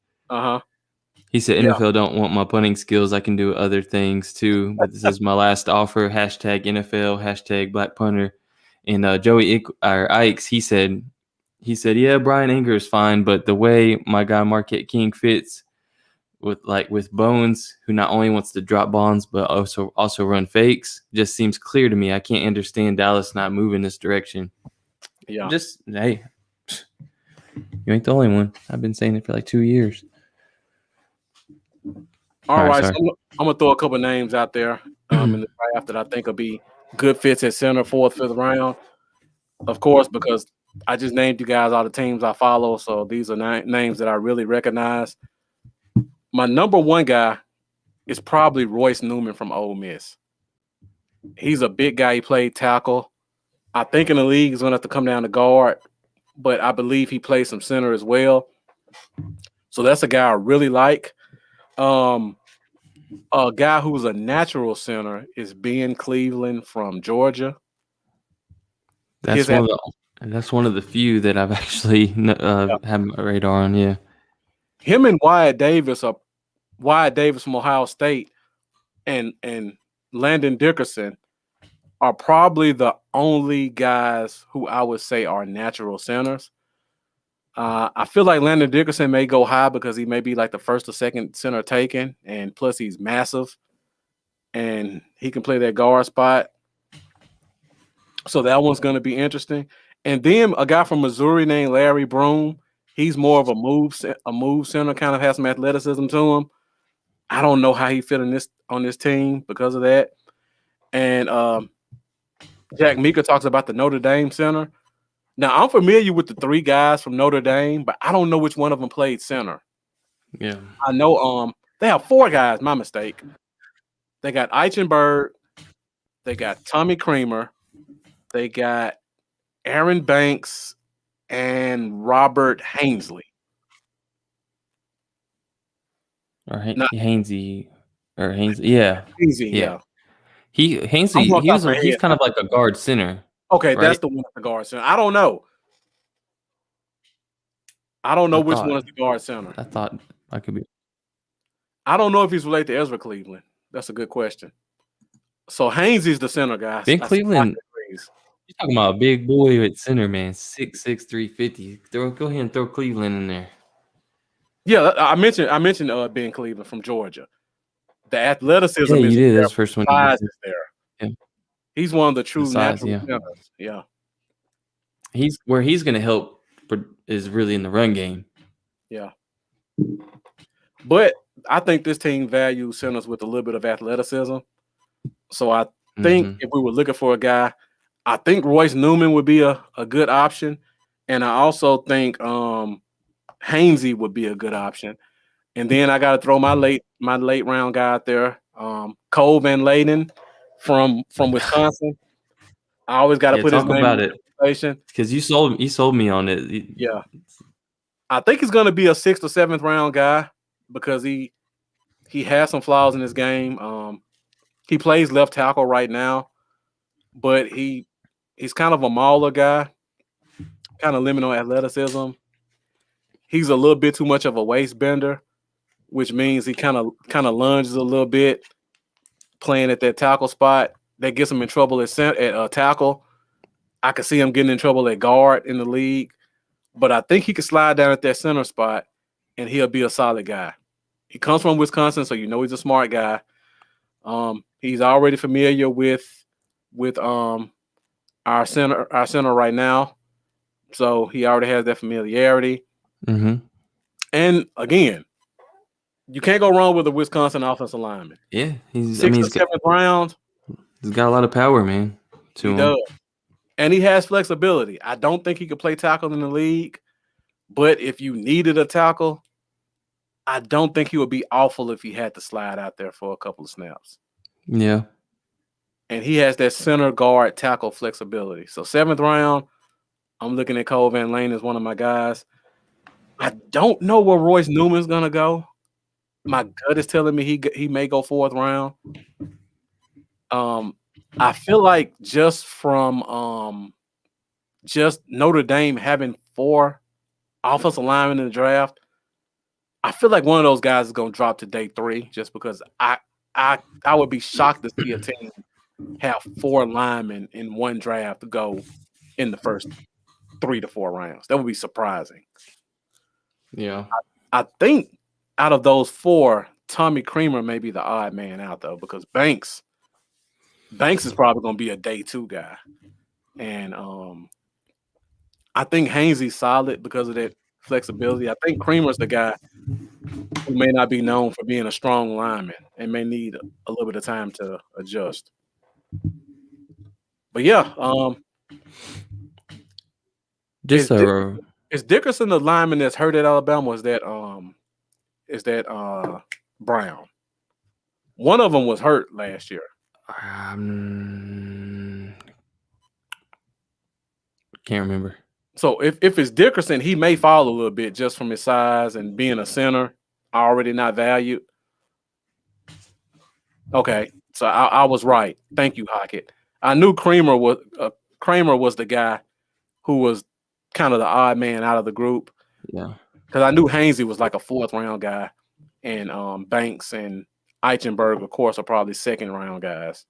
He said, NFL don't want my punting skills. I can do other things too, but this is my last offer. Hashtag NFL, hashtag black punter. And Joey Ikes, he said, yeah, Brian Anger is fine, but the way my guy Marquette King fits with Bones, who not only wants to drop bombs but also run fakes, just seems clear to me. I can't understand Dallas not moving this direction. Yeah. Hey, you ain't the only one. I've been saying it for like 2 years. All right, so I'm gonna throw a couple names out there in the draft that I think will be good fits at center, 4th, 5th round. Of course, because I just named you guys all the teams I follow, so these are names that I really recognize. My number one guy is probably Royce Newman from Ole Miss. He's a big guy. He played tackle. I think in the league he's going to have to come down to guard, but I believe he plays some center as well. So that's a guy I really like. A guy who's a natural center is Ben Cleveland from Georgia. That's one of the few that I've actually had my radar on. Yeah, him and Wyatt Davis from Ohio State and Landon Dickerson are probably the only guys who I would say are natural centers. I feel like Landon Dickerson may go high because he may be like the first or second center taken, and plus he's massive and he can play that guard spot. So that one's going to be interesting. And then a guy from Missouri named Larry Broom. He's more of a move center, kind of has some athleticism to him. I don't know how he fit on this team because of that. And Jack Meeker talks about the Notre Dame center. Now, I'm familiar with the 3 guys from Notre Dame, but I don't know which one of them played center. Yeah. I know they have 4 guys, my mistake. They got Eichenberg, they got Tommy Creamer, they got Aaron Banks, and Robert Hainsley. Or Hainsey. Yeah. Hainsey, yeah. He's kind of like a guard center. Okay, right? that's the one at the guard center. I don't know. I don't know I which thought- one is the guard center. I thought I could be. I don't know if he's related to Ezra Cleveland. That's a good question. So Haynes is the center guy. Ben I see Cleveland. Pocket agrees. You're talking about a big boy at center, man. 6'6", 350. Go ahead and throw Cleveland in there. Yeah, I mentioned Ben Cleveland from Georgia. The athleticism Yeah, is you did. there. That's the first one. Size is there. Yeah. He's one of the true size, natural yeah. centers. Yeah. He's going to help is really in the run game. Yeah. But I think this team values centers with a little bit of athleticism. So I think if we were looking for a guy, I think Royce Newman would be a good option. And I also think Hainsey would be a good option. And then I got to throw my late round guy out there, Cole Van Layden from Wisconsin. I always got to put his talk name about in it because you sold me on it. Yeah, I think he's going to be a 6th or 7th round guy because he has some flaws in his game. He plays left tackle right now, but he's kind of a mauler guy, kind of limited on athleticism. He's a little bit too much of a waist bender, which means he kind of lunges a little bit, playing at that tackle spot. That gets him in trouble at tackle. I could see him getting in trouble at guard in the league, but I think he could slide down at that center spot, and he'll be a solid guy. He comes from Wisconsin, so you know he's a smart guy. He's already familiar with our center right now, so he already has that familiarity. Mm-hmm. And again, you can't go wrong with a Wisconsin offensive lineman. Yeah, he's 6th or 7th round. He's got a lot of power, man. He does. And he has flexibility. I don't think he could play tackle in the league, but if you needed a tackle, I don't think he would be awful if he had to slide out there for a couple of snaps. Yeah. And he has that center guard tackle flexibility. So 7th round, I'm looking at Cole Van Lane as one of my guys. I don't know where Royce Newman's going to go. My gut is telling me he may go 4th round. I feel like just from just Notre Dame having 4 offensive linemen in the draft, I feel like one of those guys is going to drop to day 3 just because I would be shocked to see a team have 4 linemen in one draft to go in the first 3 to 4 rounds. That would be surprising. Yeah. I think out of those 4, Tommy Creamer may be the odd man out, though, because Banks is probably going to be a day 2 guy. And I think Hainsey's solid because of that flexibility. I think Creamer's the guy who may not be known for being a strong lineman and may need a little bit of time to adjust. But yeah, is Dickerson the lineman that's hurt at Alabama? Or is that Brown? One of them was hurt last year. Can't remember. So if it's Dickerson, he may fall a little bit just from his size and being a center, already not valued. Okay, so I was right. Thank you, Hockett. I knew Kramer was the guy who was kind of the odd man out of the group. Yeah, because I knew Hainsey was like a 4th round guy, and Banks and Eichenberg, of course, are probably 2nd round guys.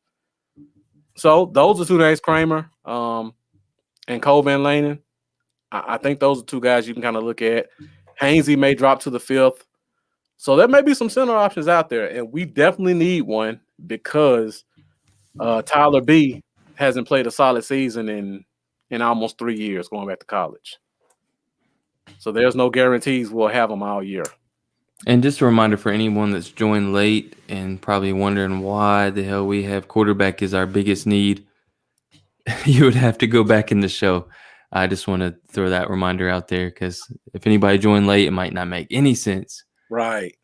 So those are 2 names, Kramer and Cole Van Lanen. I think those are 2 guys you can kind of look at. Hainsey may drop to the 5th. So there may be some center options out there, and we definitely need one because Tyler B hasn't played a solid season in almost 3 years going back to college. So there's no guarantees we'll have him all year. And just a reminder for anyone that's joined late and probably wondering why the hell we have quarterback is our biggest need, you would have to go back in the show. I just want to throw that reminder out there because if anybody joined late, it might not make any sense. Right.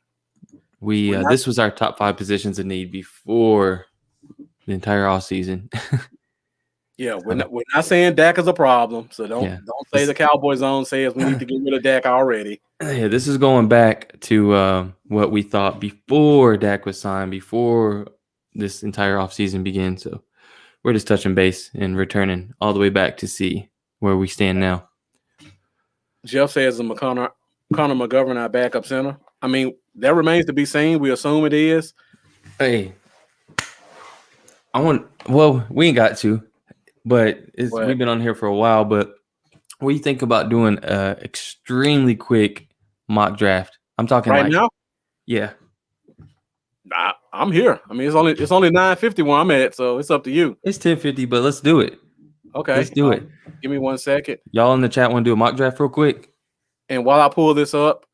This was our top 5 positions of need before the entire offseason. Yeah, we're not saying Dak is a problem, so don't say the Cowboy zone says we need to get rid of Dak already. Yeah, this is going back to what we thought before Dak was signed, before this entire offseason began. So we're just touching base and returning all the way back to see where we stand now. Jeff says the Connor McGovern our backup center? I mean, that remains to be seen. We assume it is. Hey, well, we ain't got to, but we've been on here for a while. But what do you think about doing a extremely quick mock draft? I'm talking right now. Yeah. Nah, I'm here. I mean, it's only 9:50 where I'm at, so it's up to you. It's 10:50, but let's do it. Okay, let's do it. Give me 1 second. Y'all in the chat want to do a mock draft real quick? And while I pull this up,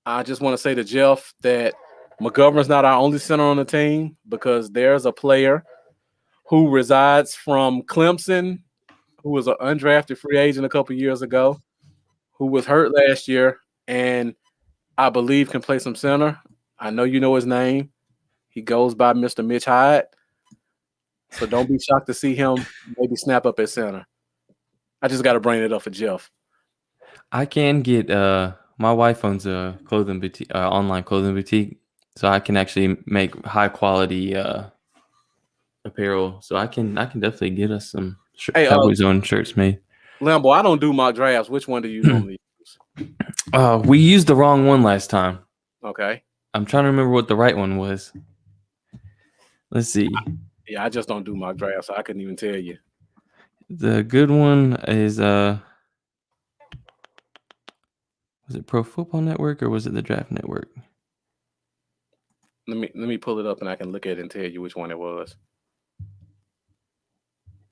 I just want to say to Jeff that McGovern's not our only center on the team because there's a player who resides from Clemson, who was an undrafted free agent a couple years ago, who was hurt last year, and I believe can play some center. I know you know his name. He goes by Mr. Mitch Hyde. So don't be shocked to see him maybe snap up at center. I just got to bring it up for Jeff. I can get my wife owns a clothing boutique, online clothing boutique, so I can actually make high quality apparel. So I can definitely get us some Cowboys own shirts made. Lambo, I don't do mock drafts. Which one do you normally use? We used the wrong one last time. Okay. I'm trying to remember what the right one was. Let's see. Yeah, I just don't do mock drafts, so I couldn't even tell you. The good one is was it Pro Football Network or was it the Draft Network? Let me pull it up and I can look at it and tell you which one it was.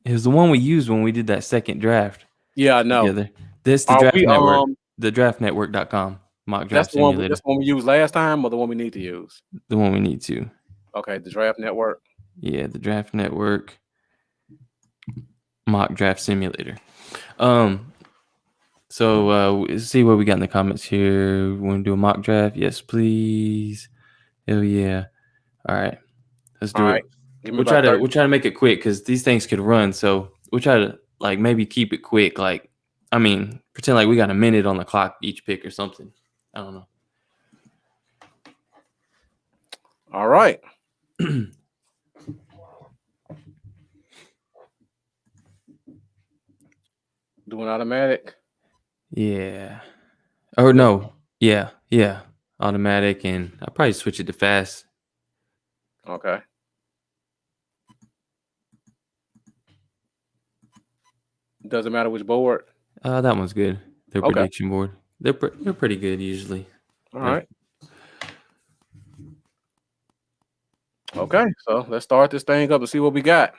It was the one we used when we did that second draft. Yeah, I know. Together. This the Draft Network. The draftnetwork.com mock draft simulator. That's the one we used last time or the one we need to use? The one we need to. Okay, the Draft Network. Yeah, the Draft Network mock draft simulator. So let's see what we got in the comments here. We want to do a mock draft? Yes, please. Hell yeah. All right. Let's do it. We'll try to make it quick because these things could run. So we'll try to maybe keep it quick. Pretend like we got a minute on the clock each pick or something. I don't know. All right. Doing automatic. Yeah. Or no. Yeah. Automatic, and I'll probably switch it to fast. Okay. Doesn't matter which board. That one's good. Their prediction board. They're pretty good usually. All right. Okay, so let's start this thing up and see what we got.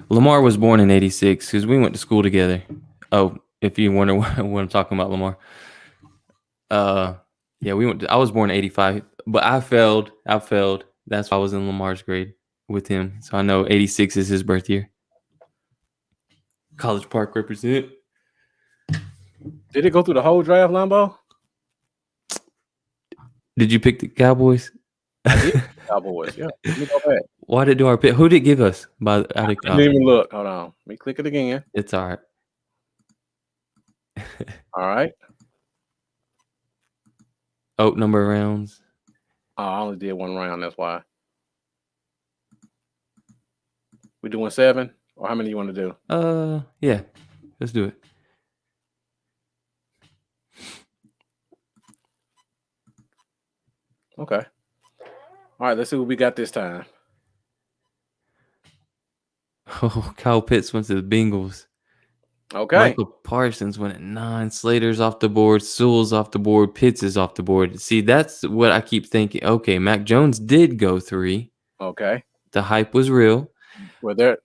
Lamar was born in '86 because we went to school together. Oh, if you wonder what I'm talking about, Lamar. Yeah, I was born in '85, but I failed. That's why I was in Lamar's grade with him. So I know '86 is his birth year. College Park represent. Did it go through the whole draft, Lambo? Did you pick the Cowboys? I did. Cowboys, yeah. Let me go back. Why did it do our pick? Who did it give us? I didn't even look. Hold on. Let me click it again. It's all right. All right. Oh, number of rounds. Oh, I only did one round. That's why. We doing 7? Or how many you want to do? Yeah. Let's do it. Okay. All right, let's see what we got this time. Oh, Kyle Pitts went to the Bengals. Okay. Michael Parsons went at 9. Slater's off the board. Sewell's off the board. Pitts is off the board. See, that's what I keep thinking. Okay, Mac Jones did go 3. Okay. The hype was real. Well, they're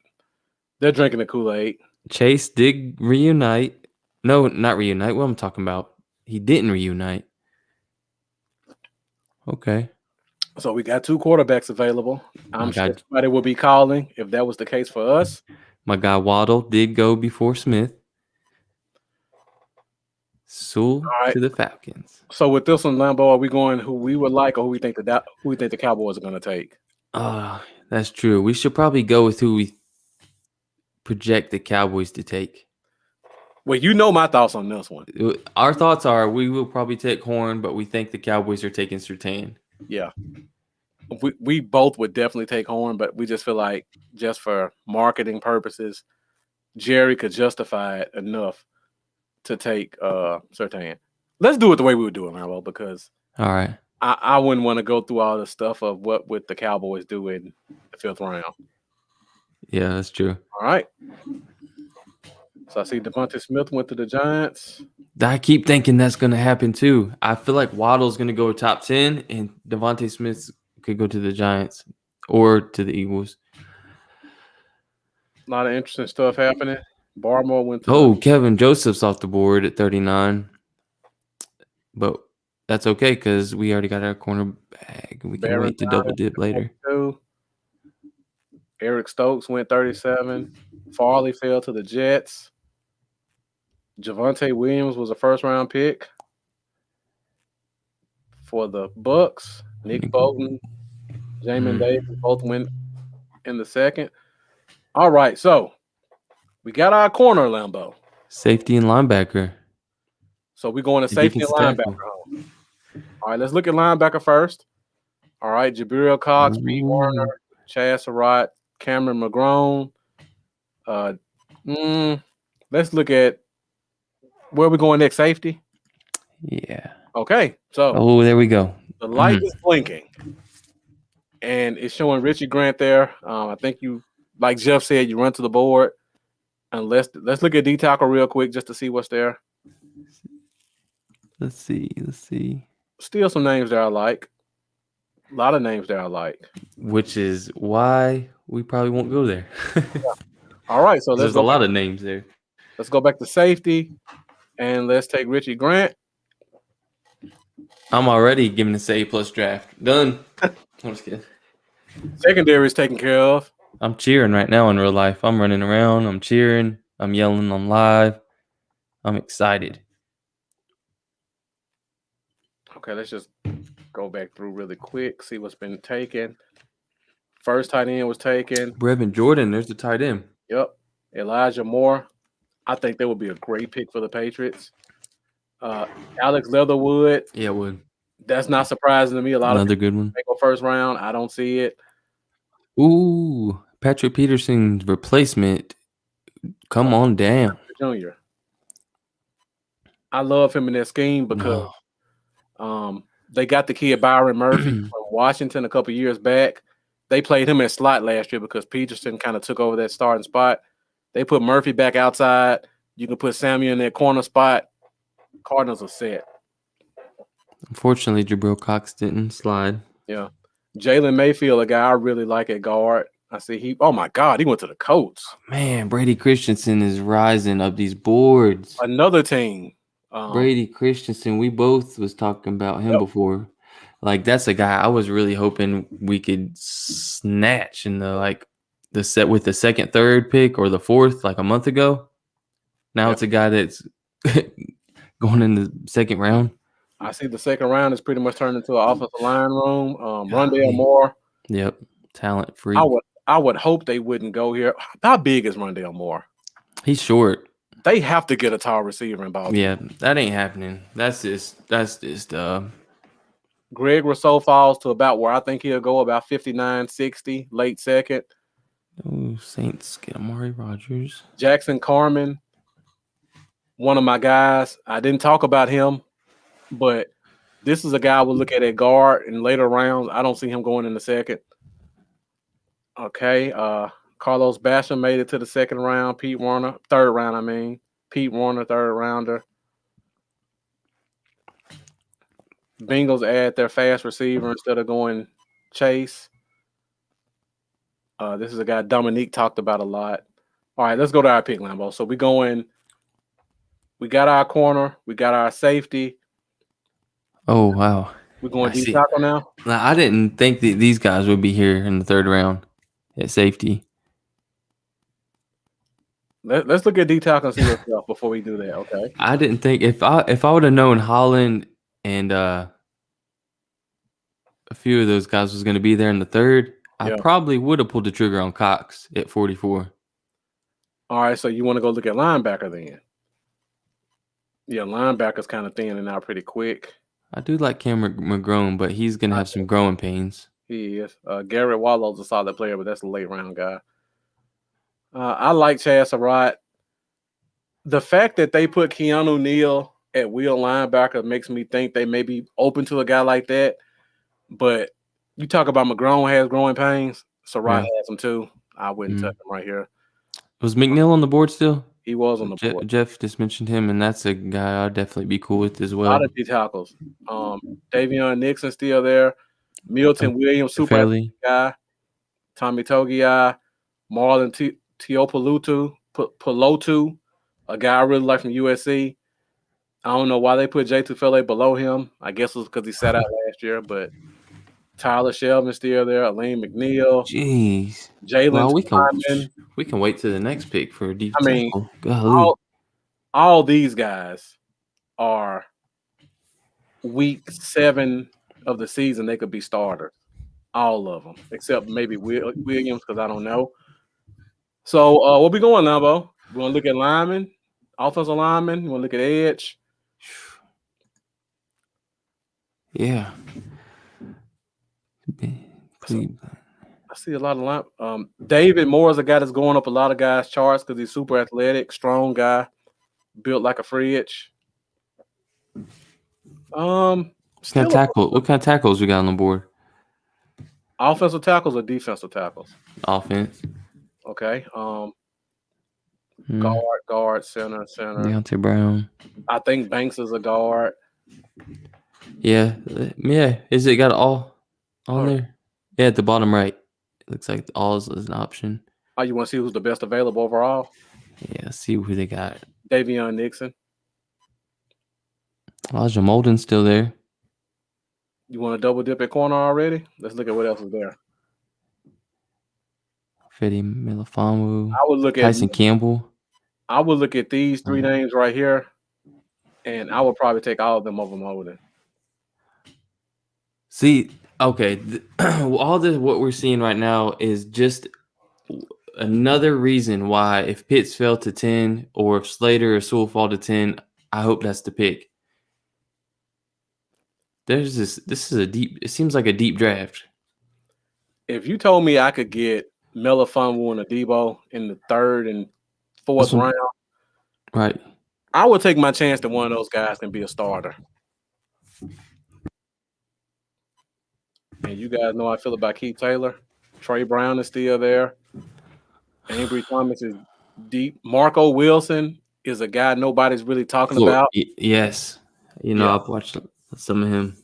drinking the Kool-Aid. Chase did reunite. No, not reunite. What am I talking about? He didn't reunite. Okay. So we got 2 quarterbacks available. I'm sure somebody will be calling if that was the case for us. My guy Waddle did go before Smith. Sewell to the Falcons. So with this one, Lambo, are we going who we would like or who we think the Cowboys are going to take? That's true. We should probably go with who we project the Cowboys to take. Well, you know my thoughts on this one. Our thoughts are we will probably take Horn, but we think the Cowboys are taking Surtain. Yeah. We both would definitely take Horn, but we just feel like just for marketing purposes, Jerry could justify it enough to take Surtain. let's do it the way we would do it, Lambo, because All right. I wouldn't want to go through all the stuff of what would the Cowboys do in the 5th round. Yeah, that's true. All right. So I see Devontae Smith went to the Giants. I keep thinking that's going to happen too. I feel like Waddle's going to go top 10 and Devontae Smith could go to the Giants or to the Eagles. A lot of interesting stuff happening. Barmore went to Kevin Joseph's off the board at 39. But that's okay because we already got our cornerback. We can wait to double dip later. 42. Eric Stokes went 37. Farley fell to the Jets. Javonte Williams was a first-round pick for the Bucks. Nick Bolton, Jamin Davis both went in the second. All right, so we got our corner, Lambo. Safety and linebacker. So we're going to safety and linebacker home. All right, let's look at linebacker first. All right, Jabril Cox, Pete Warner, Chad Surratt, Cameron McGrone. Let's look at where we're going next, safety. Yeah. Okay, so there we go. The light is blinking, and it's showing Richie Grant there. I think you, like Jeff said, you run to the board, and let's look at D tackle real quick just to see what's there. Let's see. Still some names there I like. A lot of names there I like. Which is why we probably won't go there. All right, so there's a lot of names there. Let's go back to safety, and let's take Richie Grant. I'm already giving this A+ draft. Done. I'm just kidding. Secondary is taken care of. I'm cheering right now in real life. I'm running around. I'm cheering. I'm yelling on live. I'm excited. Okay, let's just go back through really quick, see what's been taken. First tight end was taken. Brevin Jordan, there's the tight end. Yep. Elijah Moore. I think that would be a great pick for the Patriots. Alex Leatherwood. Yeah, it would. That's not surprising to me. Another good one. Go first round. I don't see it. Ooh, Patrick Peterson's replacement. Come on down. Junior. I love him in that scheme because they got the kid Byron Murphy from Washington a couple years back. They played him at slot last year because Peterson kind of took over that starting spot. They put Murphy back outside. You can put Samuel in that corner spot. Cardinals are set. Unfortunately, Jabril Cox didn't slide. Yeah. Jalen Mayfield, a guy I really like at guard. I see oh my God, he went to the Colts. Man, Brady Christensen is rising up these boards. Another team. Brady Christensen, we both was talking about him before. Like, that's a guy I was really hoping we could snatch in the set with the second, third pick or the fourth, like a month ago. Now it's a guy that's going in the second round. I see the second round is pretty much turned into an offensive line room. Rondale Moore. Yep. Talent free. I would hope they wouldn't go here. How big is Rondale Moore? He's short. They have to get a tall receiver in Baltimore. Yeah, that ain't happening. That's just Greg Rousseau falls to about where I think he'll go, about 59, 60, late second. Oh, Saints get Amari Rodgers. Jackson Carman, one of my guys. I didn't talk about him, but this is a guy we'll look at guard in later rounds. I don't see him going in the second. Okay. Carlos Basham made it to the second round. Pete Warner, third round, I mean. Pete Warner, third rounder. Bengals add their fast receiver instead of going Chase. This is a guy Dominique talked about a lot. All right, let's go to our pick, Lambo. So we got our corner. We got our safety. Oh, wow. We're going deep tackle now? I didn't think that these guys would be here in the third round at safety. Let's look at D tackle and see what's up before we do that, okay? I didn't think if I would have known Holland and a few of those guys was going to be there in the third, I probably would have pulled the trigger on Cox at 44. All right, so you want to go look at linebacker then? Yeah, linebacker's kind of thinning out pretty quick. I do like Cameron McGrone, but he's going to have some growing pains. He is. Garrett Wallow's a solid player, but that's a late round guy. I like Chad Surratt. The fact that they put Keanu Neal at wheel linebacker makes me think they may be open to a guy like that. But you talk about McGrone has growing pains. Surratt has them too. I wouldn't touch him right here. Was McNeil on the board still? He was on the board. Jeff just mentioned him, and that's a guy I'd definitely be cool with as well. A lot of D tackles. Davion Nixon still there. Milton Williams, super athletic guy. Tommy Togiai. Marlon Pelotu, a guy I really like from USC. I don't know why they put Jay Tufele below him. I guess it was because he sat out last year, but Tyler Shelvin still there. Elaine McNeil. Jeez. Jalen we can wait to the next pick for a deep tackle. All these guys are week 7 of the season. They could be starters. All of them, except maybe Williams, because I don't know. So what we going, Lambo? We want to look at linemen, offensive linemen. You want to look at edge? Yeah. I see a lot of line. David Moore is a guy that's going up a lot of guys' charts because he's super athletic, strong guy, built like a fridge. What kind of tackles we got on the board? Offensive tackles or defensive tackles? Offense. Okay. Guard, center. Deontay Brown. I think Banks is a guard. Yeah. Is it got all on there? Yeah, at the bottom right. It looks like all is an option. Oh, you want to see who's the best available overall? Yeah, see who they got. Davion Nixon. Elijah Molden's still there. You want to double dip at corner already? Let's look at what else is there. Fede Melifonwu. I would look at Tyson Campbell. I would look at these 3 names right here, and I would probably take all of them over Molden. See, okay, all this what we're seeing right now is just another reason why if Pitts fell to 10 or if Slater or Sewell fall to 10, I hope that's the pick. This is it seems like a deep draft. If you told me I could get Melifonwu and Adebo in the 3rd and 4th round, right, I would take my chance that one of those guys can be a starter. And you guys know how I feel about Keith Taylor. Trey Brown is still there. Avery Thomas is deep. Marco Wilson is a guy nobody's really talking about. Yes. I've watched some of him.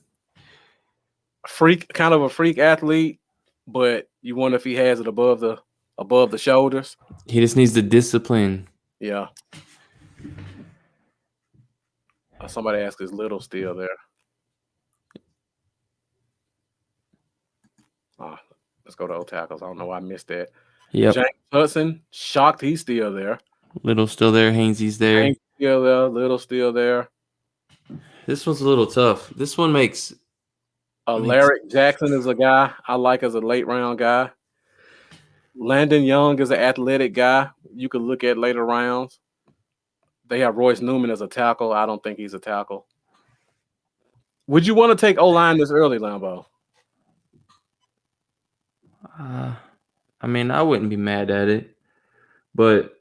Kind of a freak athlete, but you wonder if he has it above the shoulders. He just needs the discipline. Yeah. Somebody asked, is Little still there? Let's go to O tackles. I don't know why I missed that. Yep. James Hudson, shocked he's still there. Little still there. Hainsey's there. Hainsey still there. Little still there. This one's a little tough. This one makes. Larrick Jackson is a guy I like as a late round guy. Landon Young is an athletic guy you could look at later rounds. They have Royce Newman as a tackle. I don't think he's a tackle. Would you want to take O-line this early, Lambo? I mean, I wouldn't be mad at it, but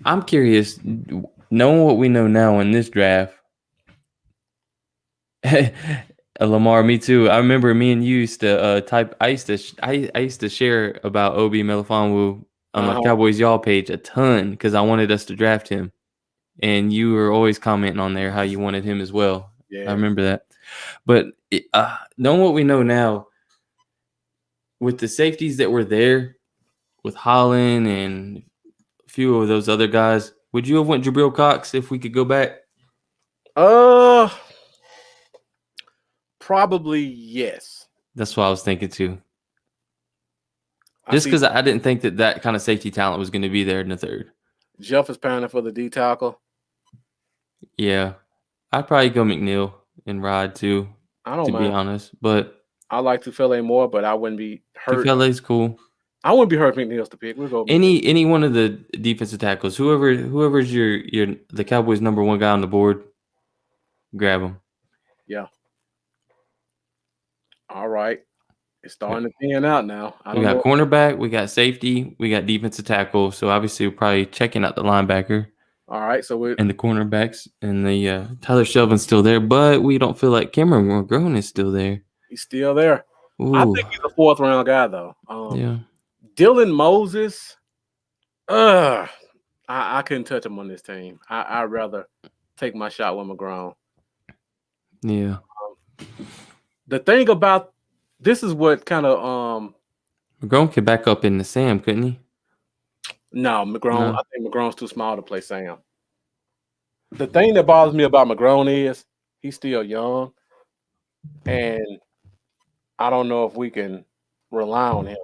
I'm curious, knowing what we know now in this draft. Lamar, me too. I remember me and you used to I used to share about Obi Melifonwu on my Cowboys Y'all page a ton because I wanted us to draft him, and you were always commenting on there how you wanted him as well. Yeah, I remember that. But knowing what we know now, with the safeties that were there, with Holland and a few of those other guys, would you have went Jabril Cox if we could go back? Probably yes. That's what I was thinking too. Just because I didn't think that kind of safety talent was going to be there in the 3rd. Jeff is pounding for the D tackle. Yeah, I'd probably go McNeil and Rod too. I don't mind. To be honest, but I like Tufele more, but I wouldn't be hurt. Tufele's cool. I wouldn't be hurt if McNeil's the pick. We'll go any one of the defensive tackles, whoever's your the Cowboys' number 1 guy on the board, grab him. Yeah. All right. It's starting to pan out now. We got cornerback, we got safety, we got defensive tackle. So obviously we're probably checking out the linebacker. All right, so we and the cornerbacks, and the Tyler Shelvin's still there, but we don't feel like Cameron McGrone is still there. he's still there. I Ooh, think he's a 4th-round guy though. yeah. Dylan Moses, I couldn't touch him on this team. I'd rather take my shot with McGrone. Yeah. The thing about this is what kind of McGrone could back up in the Sam, couldn't he? no, McGrone. No. I think McGrone's too small to play Sam. The thing that bothers me about McGrone is he's still young, and I don't know if we can rely on him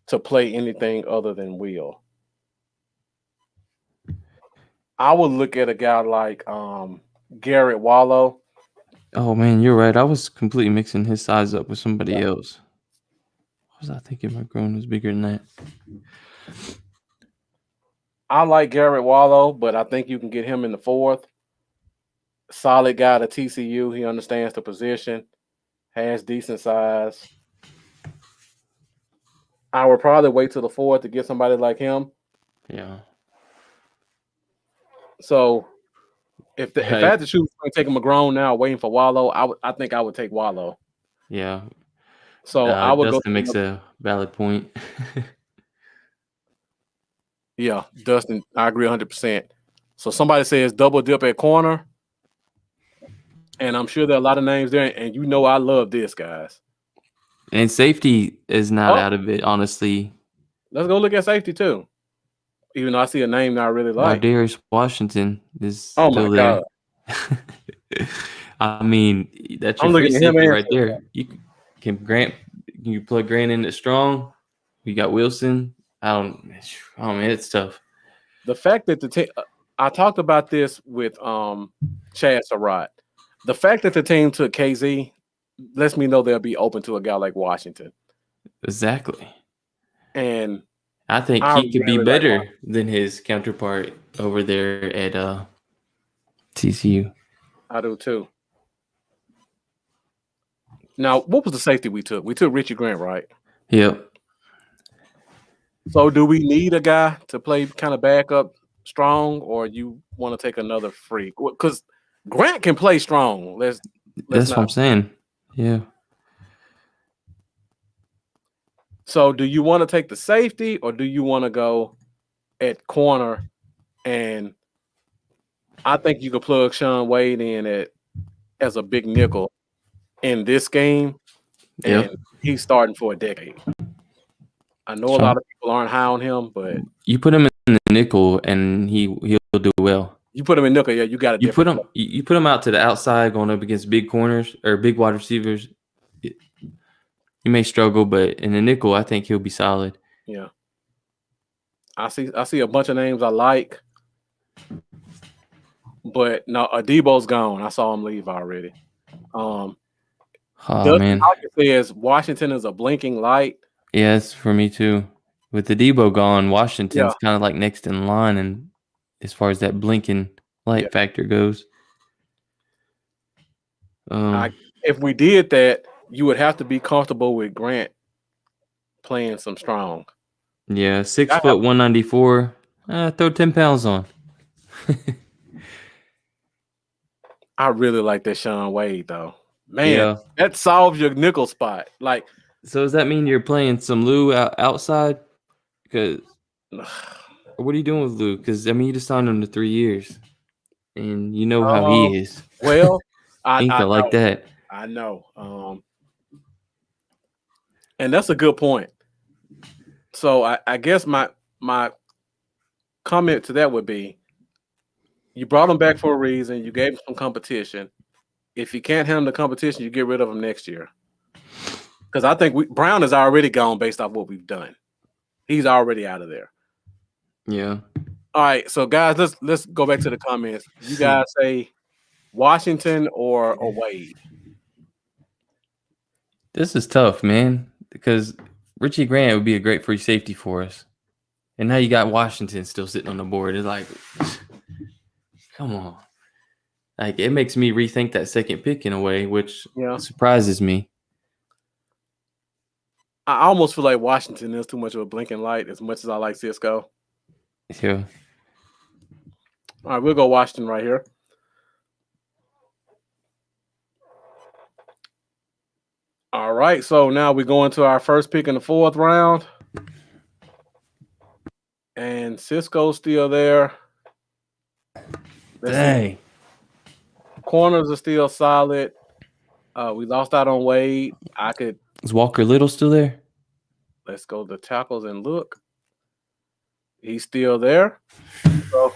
to play anything other than Will. I would look at a guy like Garrett Wallow. Oh man, you're right. I was completely mixing his size up with somebody else. What was I thinking? McGrone was bigger than that. I like Garrett Wallow, but I think you can get him in the 4th. Solid guy to TCU. He understands the position, has decent size. I would probably wait till the 4th to get somebody like him. Yeah. So if I had to choose between taking McGrone now, waiting for Wallow, I think I would take Wallow. Yeah. So I would Dustin go. makes a valid point. Yeah, Dustin, I agree 100%. So somebody says double dip at corner, and I'm sure there are a lot of names there, and you know I love this, guys. And safety is not out of it, honestly. Let's go look at safety too. Even though I see a name that I really like. Darius Washington is Oh still my there. God. I mean, that's your I'm free looking at him safety and right there. You plug Grant in at strong. You got Wilson. Oh man, it's tough. The fact that I talked about this with Chad Surratt. The fact that the team took KZ lets me know they'll be open to a guy like Washington. Exactly. And I think he could be better than his counterpart over there at TCU. I do too. Now, what was the safety we took? We took Richie Grant, right? Yep. So do we need a guy to play kind of backup strong, or you want to take another freak? Because Grant can play strong. That's what I'm saying. Yeah. So do you want to take the safety, or do you want to go at corner? And I think you could plug Sean Wade in as a big nickel in this game, and he's starting for a decade. I know a lot of people aren't high on him, but you put him in the nickel and he'll do well. You put him in nickel, yeah, you got to. You put him out to the outside going up against big corners or big wide receivers. He may struggle, but in the nickel, I think he'll be solid. Yeah, I see a bunch of names I like, but no, Adebo's gone. I saw him leave already. Man, Hawkins says Washington is a blinking light. Yes, for me too. With the Debo gone, Washington's kind of like next in line, and as far as that blinking light factor goes, if we did that, you would have to be comfortable with Grant playing some strong. Yeah, 6 foot 194. Throw 10 pounds on. I really like that Sean Wade though. Man, that solves your nickel spot. Like, so does that mean you're playing some Lou outside? Because what are you doing with Lou? Because I mean, you just signed him to 3 years, and you know how he is. Well, I like that. I know, and that's a good point. So I guess my comment to that would be, you brought him back for a reason. You gave him some competition. If you can't handle the competition, you get rid of him next year. Because I think Brown is already gone based off what we've done. He's already out of there. Yeah. All right, so guys, let's go back to the comments. You guys say Washington or Wade? This is tough, man, because Richie Grant would be a great free safety for us. And now you got Washington still sitting on the board. It's like, come on. Like, it makes me rethink that second pick in a way, which surprises me. I almost feel like Washington is too much of a blinking light as much as I like Cisco. Yeah. All right, we'll go Washington right here. All right, so now we go into our first pick in the 4th round. And Cisco's still there. Let's see. Dang. Corners are still solid. We lost out on Wade. Is Walker Little still there? Let's go to tackles and look. He's still there. So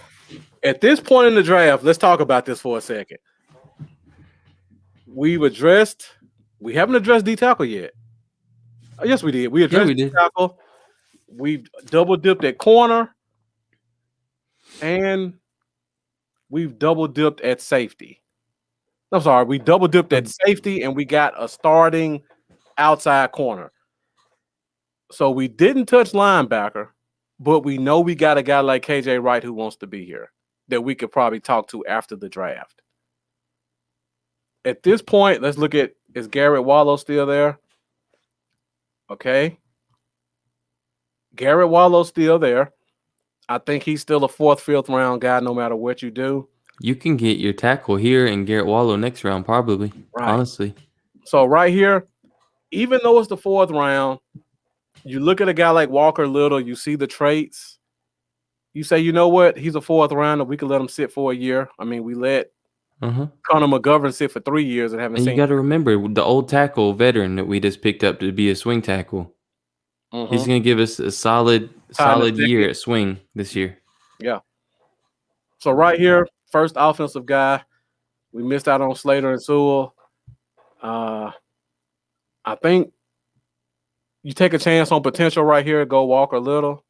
at this point in the draft, let's talk about this for a second. We haven't addressed D tackle yet. Oh, yes, we did. We addressed D tackle. We've double dipped at corner. And we've double dipped at safety. I'm sorry, we double dipped at safety and we got a starting outside corner. So we didn't touch linebacker, but we know we got a guy like KJ Wright who wants to be here that we could probably talk to after the draft. At this point, let's look at, is Garrett Wallow still there? Okay. Garrett Wallow's still there. I think he's still a 4th, 5th round guy no matter what you do. You can get your tackle here and Garrett Wallow next round, probably. Right. Honestly. So right here, even though it's the 4th round, you look at a guy like Walker Little, you see the traits. You say, you know what? He's a 4th rounder. We can let him sit for a year. I mean, we let Connor McGovern sit for 3 years and haven't seen. And you got to remember the old tackle veteran that we just picked up to be a swing tackle. He's going to give us a solid year at swing this year. Yeah. So right here, first offensive guy. We missed out on Slater and Sewell. I think you take a chance on potential right here. Go Walker Little.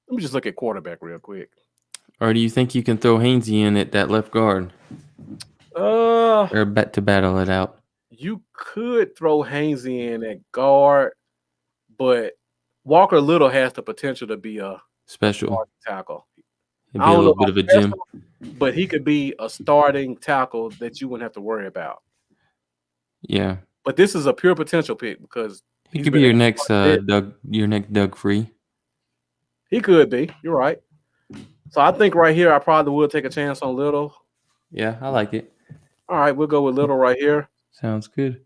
Let me just look at quarterback real quick. Or do you think you can throw Hainsey in at that left guard? Or to battle it out? You could throw Hainsey in at guard, but Walker Little has the potential to be a special tackle. It'd be a little bit of a gem. But he could be a starting tackle that you wouldn't have to worry about. Yeah. But this is a pure potential pick because he could be your next Doug Free. He could be. You're right. So I think right here I probably will take a chance on Little. Yeah, I like it. All right, we'll go with Little right here. Sounds good.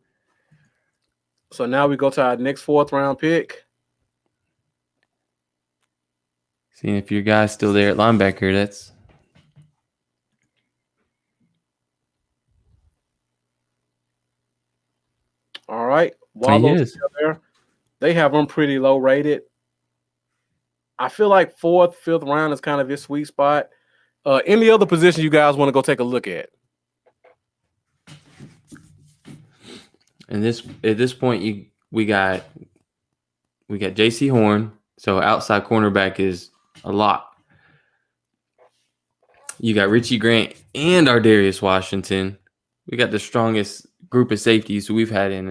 So now we go to our next 4th round pick. Seeing if your guy's still there at linebacker, that's all right. Wallow's still there. They have them pretty low rated. I feel like 4th, 5th round is kind of his sweet spot. Any other position you guys want to go take a look at? And at this point, we got J.C. Horn, so outside cornerback is a lot. You got Richie Grant and Ardarius Washington. We got the strongest group of safeties we've had in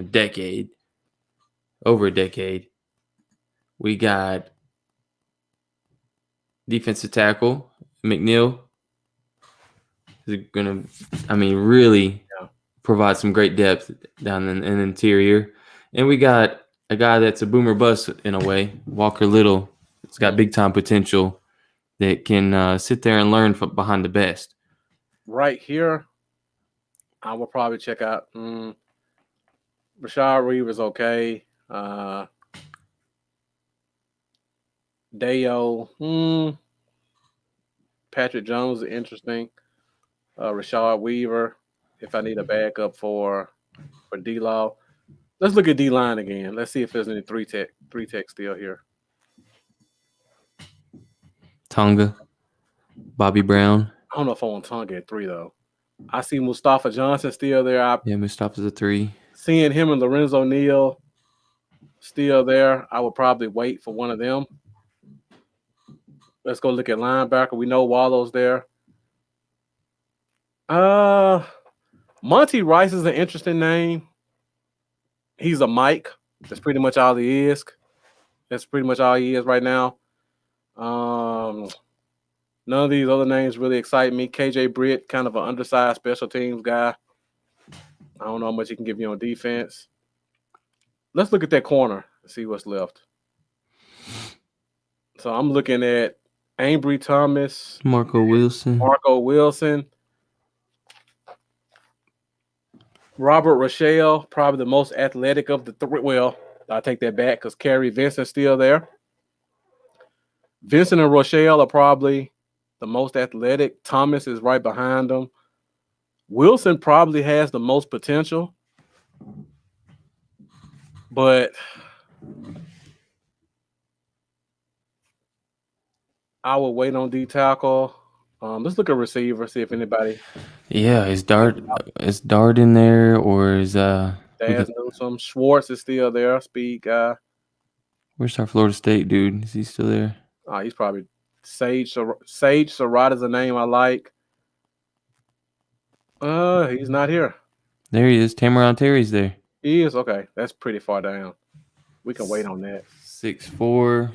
over a decade. We got defensive tackle McNeil is gonna, really provide some great depth down in the interior. And we got a guy that's a boomer bust in a way, Walker Little. It's got big time potential that can sit there and learn from behind the best. Right here, I will probably check out Rashad Reeves. Okay, Dayo, Patrick Jones is interesting. Rashad Weaver, if I need a backup for D-Law. Let's look at D-line again. Let's see if there's any three tech still here. Tonga, Bobby Brown. I don't know if I want Tonga at 3 though. I see Mustafa Johnson still there. Mustafa's a 3. Seeing him and Lorenzo Neal still there, I would probably wait for one of them. Let's go look at linebacker. We know Wallow's there. Monty Rice is an interesting name. He's a Mike. That's pretty much all he is. That's pretty much all he is right now. None of these other names really excite me. KJ Britt, kind of an undersized special teams guy. I don't know how much he can give you on defense. Let's look at that corner and see what's left. So I'm looking at Ambry Thomas, Marco Wilson. Marco Wilson, Robert Rochelle, probably the most athletic of the three. Well, I take that back because Kerry Vincent's still there. Vincent and Rochelle are probably the most athletic. Thomas is right behind them. Wilson probably has the most potential, but I would wait on D tackle. Let's look at receiver, see if anybody. Yeah, is Dart in there or is Daz Newsome. Schwartz is still there, speed guy. where's our Florida State dude? Is he still there? He's probably Sage Surratt is a name I like. He's not here. There he is. Tamaron Terry's there. He is okay. That's pretty far down. We can wait on that. 6'4". I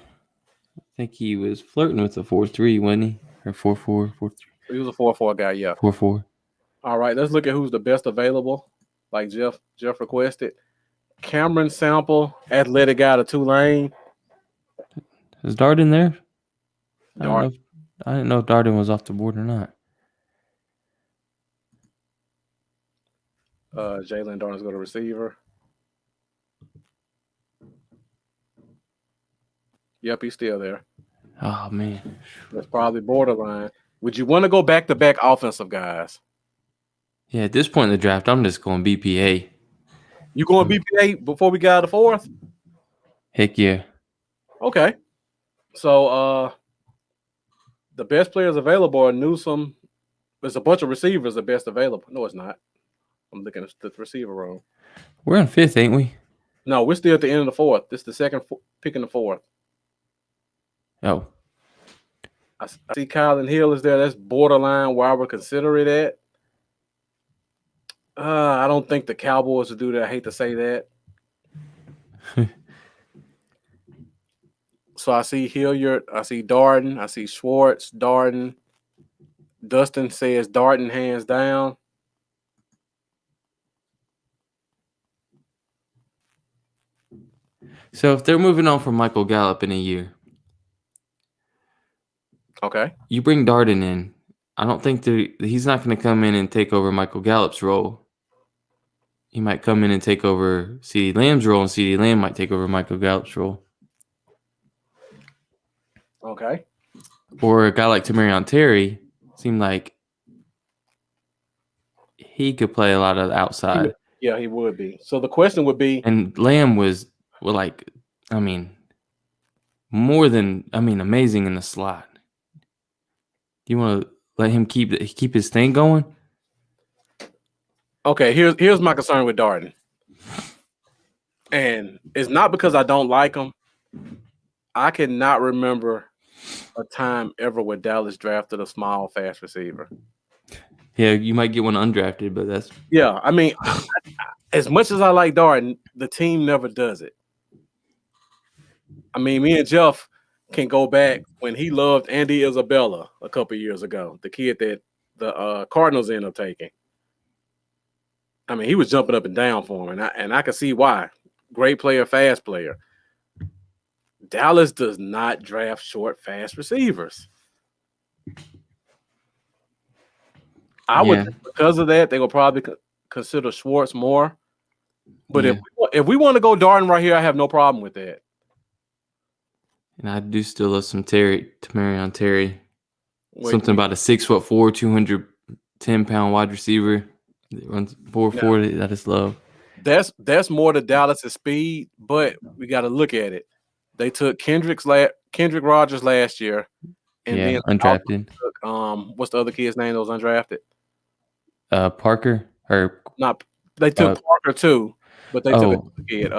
think he was flirting with a 4.3, wasn't he? Or 4.4, 4.3. He was a 4.4 guy, yeah. 4.4. All right, let's look at who's the best available, like Jeff requested. Cameron Sample, athletic guy to Tulane. Is Darden there? Dart. I didn't know if Darden was off the board or not. Jalen Darden's go to receiver. Yep, he's still there. Oh, man. That's probably borderline. Would you want to go back-to-back offensive guys? Yeah, at this point in the draft, I'm just going BPA. You going BPA before we got to the fourth? Heck yeah. Okay. So the best players available are Newsome. There's a bunch of receivers the best available. No, it's not. I'm looking at the receiver room. We're in 5th, ain't we? No, we're still at the end of the fourth. This is the second pick in the fourth. Oh. I see Kylan Hill is there. That's borderline where I would consider it at. I don't think the Cowboys will do that. I hate to say that. So I see Hilliard. I see Darden. I see Schwartz, Darden. Dustin says Darden hands down. So if they're moving on from Michael Gallup in a year, okay, you bring Darden in. I don't think he's not going to come in and take over Michael Gallup's role. He might come in and take over CeeDee Lamb's role, and CeeDee Lamb might take over Michael Gallup's role. Okay. Or a guy like Tamarion Terry seemed like he could play a lot of the outside. Yeah, he would be. So the question would be, and Lamb was amazing in the slot. Do you want to let him keep his thing going? Okay, here's my concern with Darden. And it's not because I don't like him. I cannot remember a time ever where Dallas drafted a small, fast receiver. Yeah, you might get one undrafted, but that's... Yeah, I mean, as much as I like Darden, the team never does it. I mean, me and Jeff can go back when he loved Andy Isabella a couple years ago, the kid that the Cardinals ended up taking. I mean, he was jumping up and down for him, and I can see why. Great player, fast player. Dallas does not draft short, fast receivers. I would, because of that, they will probably consider Schwartz more. But if we want to go Darden right here, I have no problem with that. And I do still love some Tamarion Terry. Something about a 6'4", 210-pound wide receiver that runs 4.40 that I just love. That's more to Dallas' speed, but we got to look at it. They took Kendrick Rogers last year, and then undrafted. Took, what's the other kid's name that was undrafted? Parker or not? They took Parker too, but they took a kid,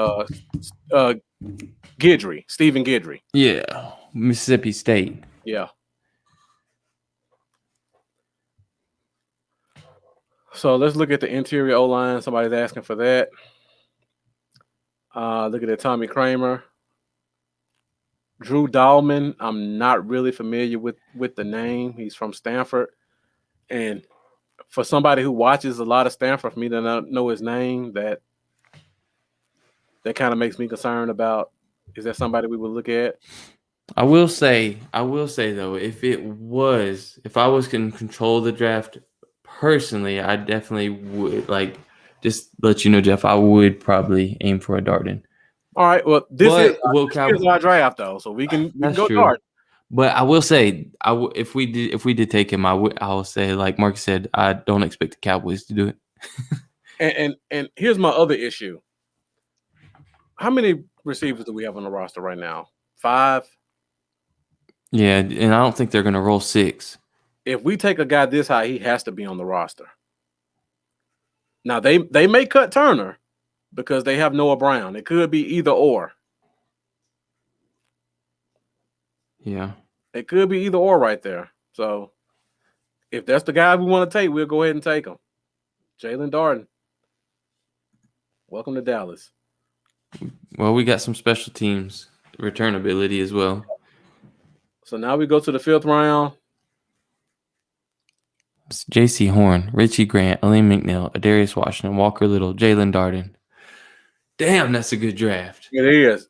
Guidry, Stephen Guidry. Yeah, Mississippi State. Yeah. So let's look at the interior O-line. Somebody's asking for that. Look at it, Tommy Kramer. Drew Dahlman, I'm not really familiar with the name. He's from Stanford. And for somebody who watches a lot of Stanford, for me to not know his name, that kind of makes me concerned about, is that somebody we would look at? I will say though, if I was in control of the draft personally, I definitely would just let you know, Jeff. I would probably aim for a Darden. All right. Well, this is our draft though, so we can That's go true. Darden. But I will say, if we did take him, I'll say, like Mark said, I don't expect the Cowboys to do it. And here's my other issue. How many receivers do we have on the roster right now? 5. Yeah, and I don't think they're gonna roll 6. If we take a guy this high, he has to be on the roster. Now they may cut Turner because they have Noah Brown. It could be either or. Yeah. It could be either or right there. So if that's the guy we want to take, we'll go ahead and take him. Jalen Darden. Welcome to Dallas. Well, we got some special teams return ability as well. So now we go to the 5th round. It's J.C. Horn, Richie Grant, Elaine McNeil, Adarius Washington, Walker Little, Jalen Darden. Damn, that's a good draft. It is.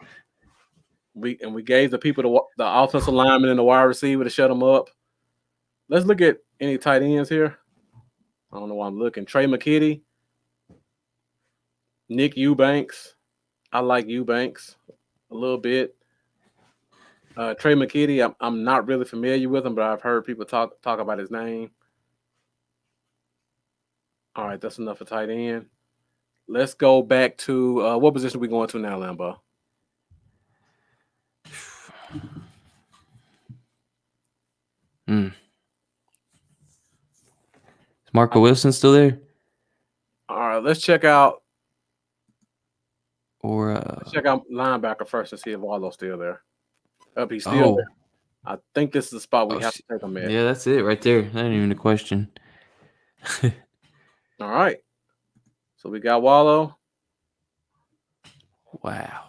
We gave the people the offensive lineman and the wide receiver to shut them up. Let's look at any tight ends here. I don't know why I'm looking. Trey McKitty, Nick Eubanks. I like Eubanks a little bit. Trey McKitty, I'm not really familiar with him, but I've heard people talk about his name. All right, that's enough for tight end. Let's go back to what position are we going to now, Lambo? Is Marco Wilson still there? All right, let's check out Or linebacker first and see if Wallo's still there. He's still there. I think this is the spot we have to take him at. Yeah, that's it right there. That ain't even a question. All right. So we got Wallow. Wow.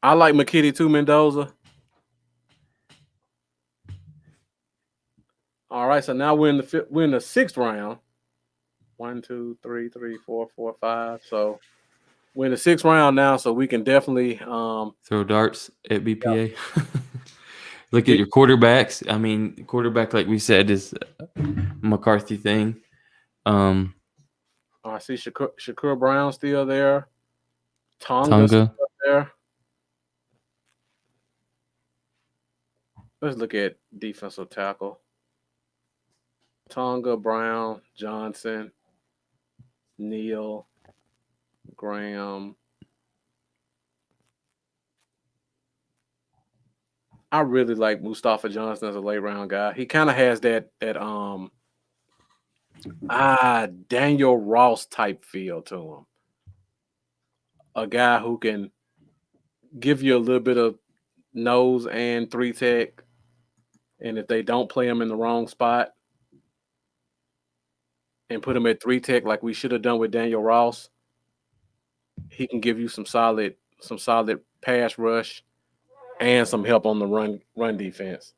I like McKitty too, Mendoza. All right, so now we're in the 6th round. 1, 2, 3, 4, 4, 5. So we're in the 6th round now, so we can definitely throw darts at BPA. Yeah. Look at your quarterbacks. I mean, quarterback, like we said, is a McCarthy thing. I see Shakur Brown still there. Tonga still there. Let's look at defensive tackle. Tonga, Brown, Johnson, Neal, Graham. I really like Mustafa Johnson as a late round guy. He kind of has that Daniel Ross type feel to him. A guy who can give you a little bit of nose and 3-tech, and if they don't play him in the wrong spot and put him at 3-tech like we should have done with Daniel Ross, he can give you some solid pass rush and some help on the run defense.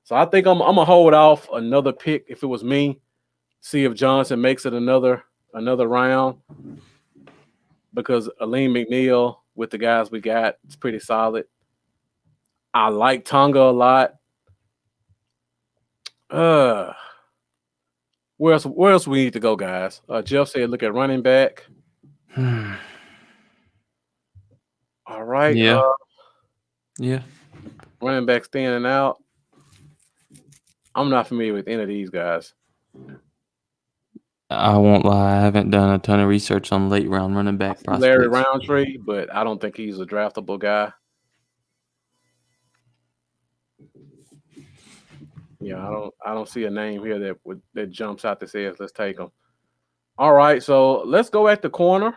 So I think I'm gonna hold off another pick if it was me. See if Johnson makes it another round, because Elaine McNeil with the guys we got is pretty solid. I like Tonga a lot. Where else we need to go, guys? Jeff said look at running back. All right. Yeah. Yeah. Running back standing out. I'm not familiar with any of these guys. I won't lie. I haven't done a ton of research on late round running back prospects. Larry Roundtree, but I don't think he's a draftable guy. Yeah, I don't see a name here that jumps out that says let's take him. All right, so let's go at the corner.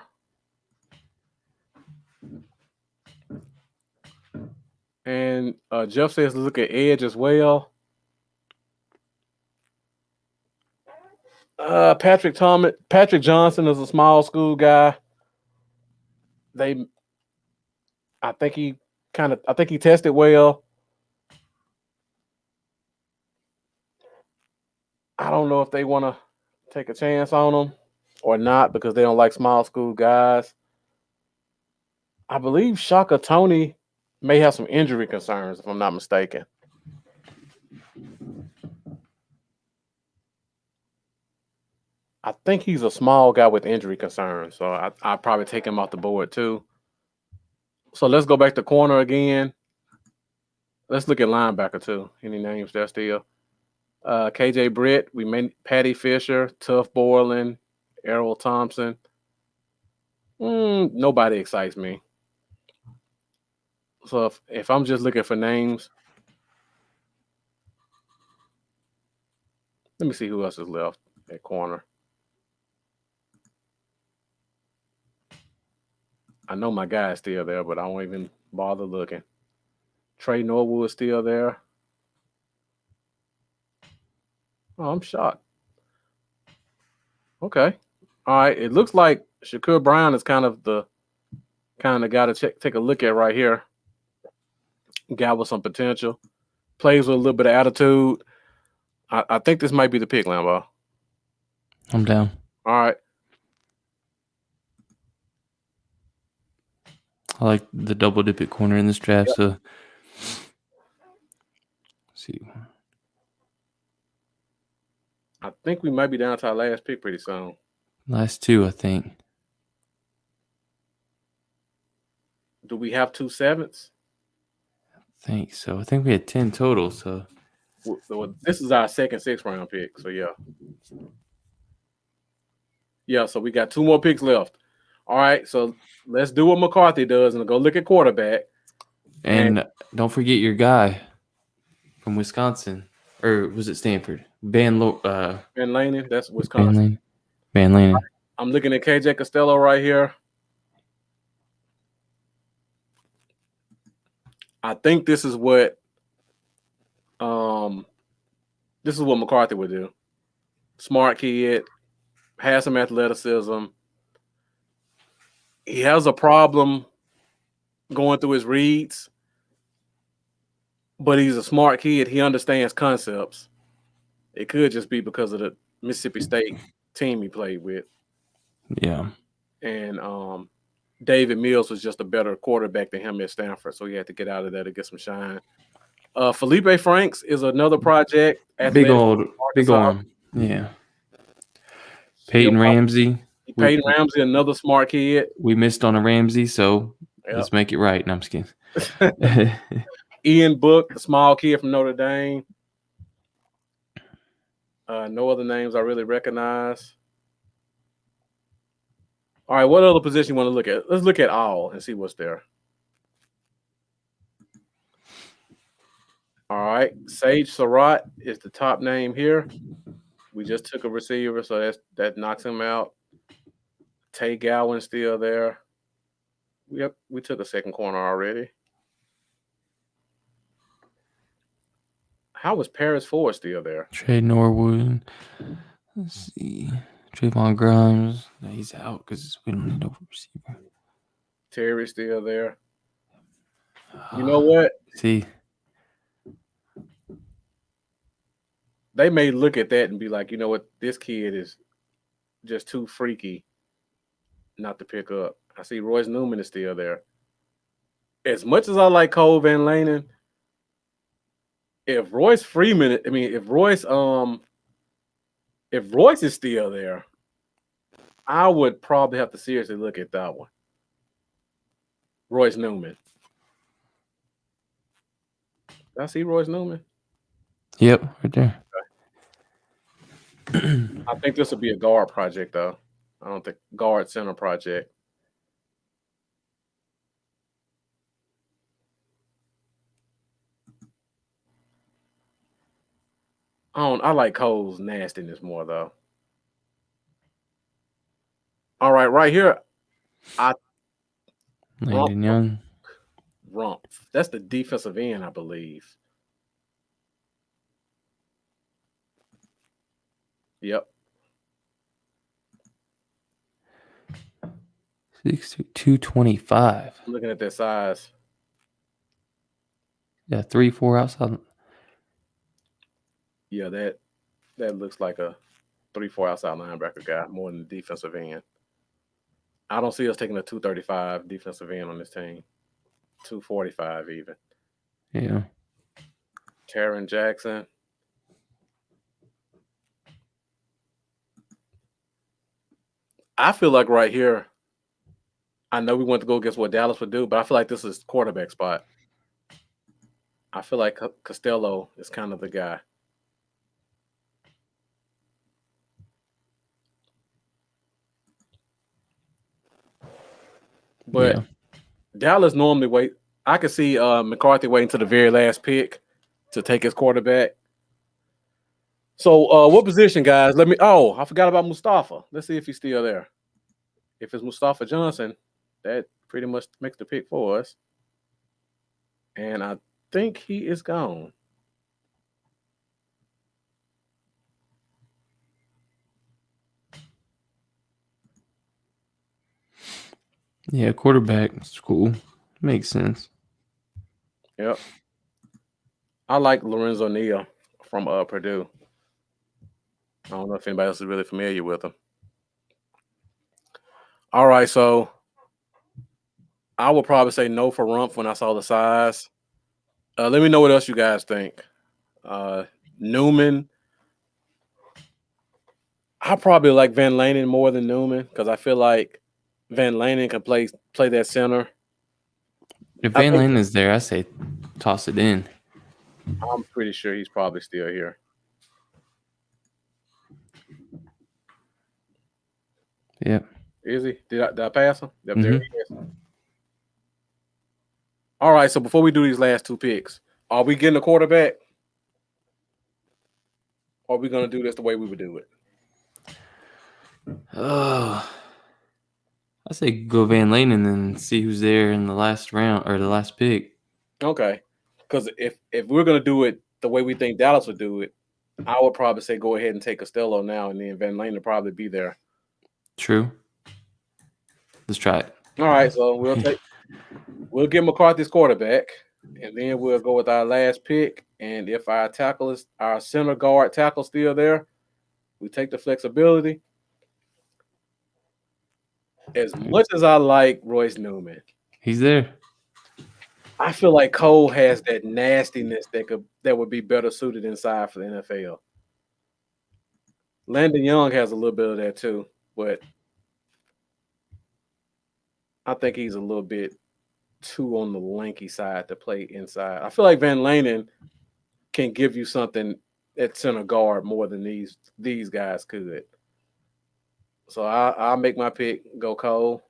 And Jeff says look at edge as well. Patrick Johnson is a small school guy. I think he tested well. I don't know if they want to take a chance on him or not because they don't like small school guys. I believe Shaka Tony may have some injury concerns, if I'm not mistaken. I think he's a small guy with injury concerns, so I'll probably take him off the board too. So let's go back to corner again. Let's look at linebacker too. Any names there still? KJ Britt, we made Patty Fisher, Tuff Borland, Errol Thompson. Nobody excites me. So if I'm just looking for names, let me see who else is left at corner. I know my guy is still there, but I won't even bother looking. Trey Norwood still there. Oh, I'm shocked. Okay. All right. It looks like Shakur Brown is kind of the guy to take a look at right here. Guy with some potential. Plays with a little bit of attitude. I think this might be the pick, Lambo. I'm down. All right. I like the double dip at corner in this draft. Yep. So, let's see. I think we might be down to our last pick pretty soon. Last two, I think. Do we have 2 7s? I think so. I think we had 10 total. So this is our second 6th round pick. So yeah. Yeah, so we got 2 more picks left. All right, so let's do what McCarthy does and go look at quarterback. and don't forget your guy from Wisconsin, or was it Stanford? Van Laney, that's Wisconsin. Van Laney. I'm looking at KJ Costello right here. I think this is what McCarthy would do. Smart kid, has some athleticism. He has a problem going through his reads, but he's a smart kid. He understands concepts. It could just be because of the Mississippi State team he played with. Yeah. And David Mills was just a better quarterback than him at Stanford, so he had to get out of there to get some shine. Felipe Franks is another project. Big arm. Yeah. Peyton Ramsey. Ramsey, another smart kid. We missed on a Ramsey, so let's make it right. No, I'm just kidding. Ian Book, a small kid from Notre Dame. No other names I really recognize. All right, what other position you want to look at? Let's look at all and see what's there. All right, Sage Surratt is the top name here. We just took a receiver, so that knocks him out. Tay Gowan still there. Yep, we took a second corner already. How was Paris Ford still there? Trey Norwood. Let's see. Trayvon Grimes. No, he's out because we don't need no receiver. Terry still there. You know what? See. They may look at that and be like, you know what? This kid is just too freaky not to pick up. I see Royce Newman is still there. As much as I like Cole Van Lanen, if Royce is still there, I would probably have to seriously look at that one. Royce Newman. Did I see Royce Newman? Yep, right there. I think this will be a guard project, though. I don't think guard center project. I like Cole's nastiness more, though. All right, right here. Landon Young. Rump. That's the defensive end, I believe. Yep. 6'2", 225. Looking at that size. Yeah, 3-4 outside. Yeah, that looks like a 3-4 outside linebacker guy more than the defensive end. I don't see us taking a 235 defensive end on this team. 245 even. Yeah. Taron Jackson. I feel like right here, I know we went to go against what Dallas would do, but I feel like this is quarterback spot. I feel like Costello is kind of the guy. But Yeah. Dallas normally wait. I could see McCarthy waiting to the very last pick to take his quarterback. So what position, guys? I forgot about Mustafa. Let's see if he's still there. If it's Mustafa Johnson, that pretty much makes the pick for us. And I think he is gone. Yeah, quarterback. It's cool. Makes sense. Yep. I like Lorenzo Neal from Purdue. I don't know if anybody else is really familiar with him. All right, so I would probably say no for Rumpf when I saw the size. Let me know what else you guys think. Newman. I probably like Van Lanen more than Newman because I feel like Van Lanen can play that center. If Van Lane is there, I say toss it in. I'm pretty sure he's probably still here. Yep. Is he? Did I pass him? Yep, there Mhm. he is. All right, so before we do these last two picks, are we getting a quarterback? Or are we going to do this the way we would do it? Oh, I say go Van Lane and then see who's there in the last round or the last pick. Okay. Because if we're going to do it the way we think Dallas would do it, I would probably say go ahead and take Costello now, and then Van Lane will probably be there. True. Let's try it. All right, so we'll get McCarthy's quarterback, and then we'll go with our last pick. And if our center guard tackle still there, we take the flexibility. As much as I like Royce Newman, He's there. I feel like Cole has that nastiness that would be better suited inside for the NFL. Landon Young has a little bit of that too, but I think he's a little bit too on the lanky side to play inside. I feel like Van Lanen can give you something at center guard more than these guys could. So I'll make my pick, go Cole.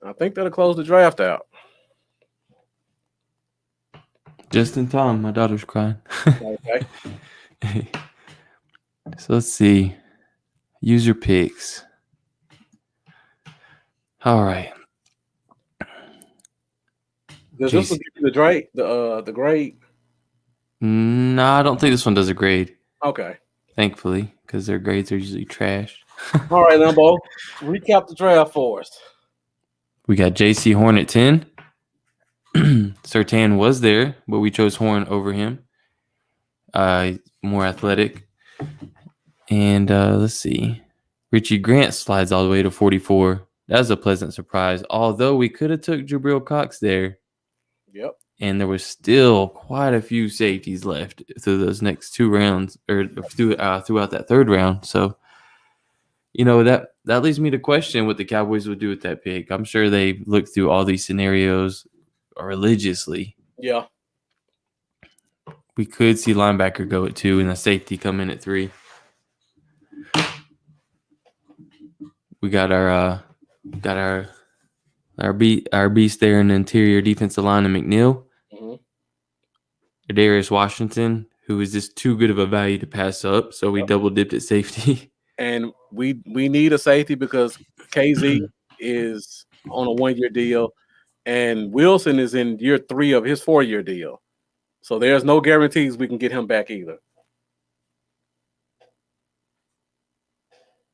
I think that'll close the draft out. Just in time. My daughter's crying. Okay. So let's see. User picks. All right. Does this one give you the grade? No, I don't think this one does a grade. Okay. Thankfully, because their grades are usually trash. All right, Lambo. Recap the draft for us. We got JC Horn at 10. Surtain was there, but we chose Horn over him. More athletic. And let's see. Richie Grant slides all the way to 44. That was a pleasant surprise. Although we could have took Jabril Cox there. Yep. And there was still quite a few safeties left through those next two rounds, or throughout that third round. So, that leads me to question what the Cowboys would do with that pick. I'm sure they looked through all these scenarios religiously. Yeah. We could see linebacker go at 2 and a safety come in at 3. We got our beast there in the interior defensive line of McNeil. Mm-hmm. Darius Washington, who is just too good of a value to pass up, so we double dipped at safety. And we need a safety because KZ is on a 1-year deal, and Wilson is in year 3 of his 4-year deal. So there's no guarantees we can get him back either.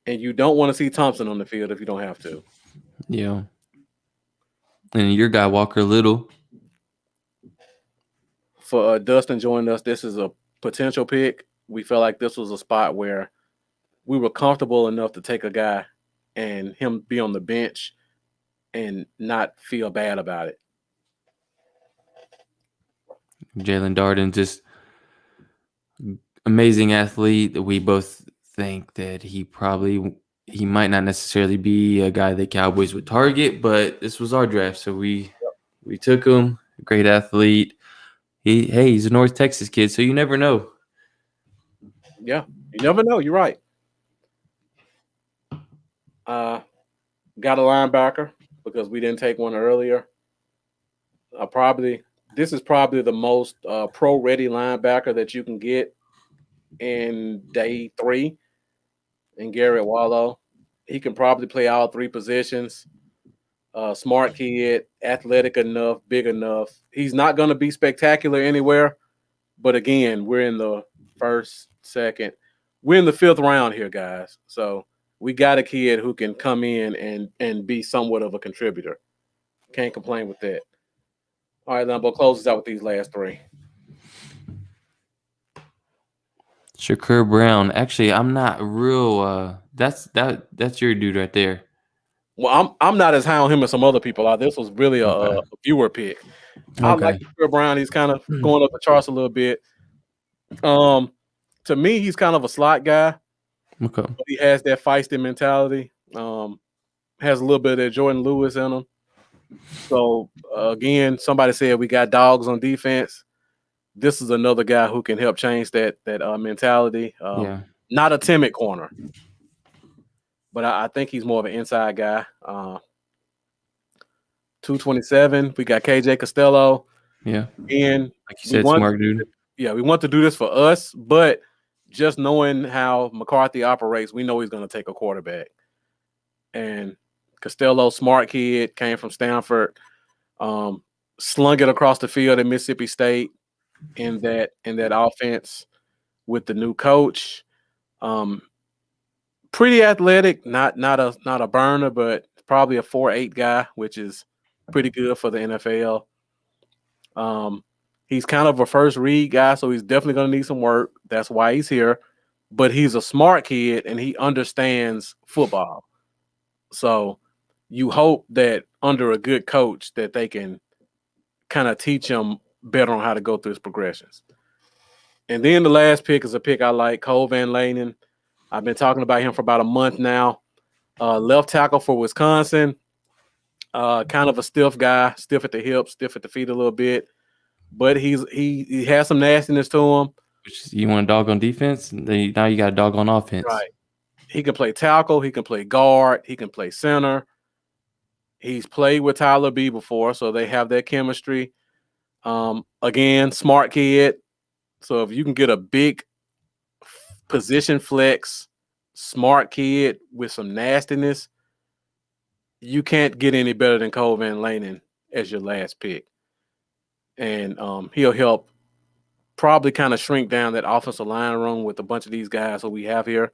And you don't want to see Thompson on the field if you don't have to. Yeah. And your guy, Walker Little. For Dustin joining us, this is a potential pick. We felt like this was a spot where we were comfortable enough to take a guy and him be on the bench and not feel bad about it. Jalen Darden, just amazing athlete. We both think that he might not necessarily be a guy that Cowboys would target, but this was our draft, so we took him. Great athlete. He's a North Texas kid, so you never know. Yeah, you never know. You're right. Got a linebacker because we didn't take one earlier. This is probably the most pro-ready linebacker that you can get in day 3 in Garrett Wallow. He can probably play all 3 positions. Smart kid, athletic enough, big enough. He's not going to be spectacular anywhere, but again, we're in the first, second. We're in the 5th round here, guys. So we got a kid who can come in and be somewhat of a contributor. Can't complain with that. All right, Lambo, close us out with these last 3. Shakur Brown. Actually, I'm not real. That's your dude right there. Well, I'm not as high on him as some other people are. This was really a viewer pick. I like Shakur Brown. He's kind of going up the charts a little bit. To me, he's kind of a slot guy. Okay. But he has that feisty mentality. Has a little bit of that Jordan Lewis in him. So again, somebody said we got dogs on defense. This is another guy who can help change that mentality. Not a timid corner, but I think he's more of an inside guy. 227. We got KJ Costello. Yeah. And like you said, smart dude. Yeah, we want to do this for us, but just knowing how McCarthy operates, we know he's going to take a quarterback. And Costello, smart kid, came from Stanford, slung it across the field at Mississippi State in that offense with the new coach. Pretty athletic, not a burner, but probably a 4.8 guy, which is pretty good for the NFL. He's kind of a first read guy, so he's definitely going to need some work. That's why he's here. But he's a smart kid, and he understands football. So you hope that under a good coach that they can kind of teach him better on how to go through his progressions. And then the last pick is a pick I like, Cole Van Lanen. I've been talking about him for about a month now. Left tackle for Wisconsin. Kind of a stiff guy, stiff at the hips, stiff at the feet a little bit. But he has some nastiness to him. You want a dog on defense? Now you got a dog on offense. Right. He can play tackle. He can play guard. He can play center. He's played with Tyler B before, so they have that chemistry. Again, smart kid. So if you can get a big position flex, smart kid with some nastiness, you can't get any better than Cole Van Lanen as your last pick. And he'll help probably kind of shrink down that offensive line room with a bunch of these guys that we have here.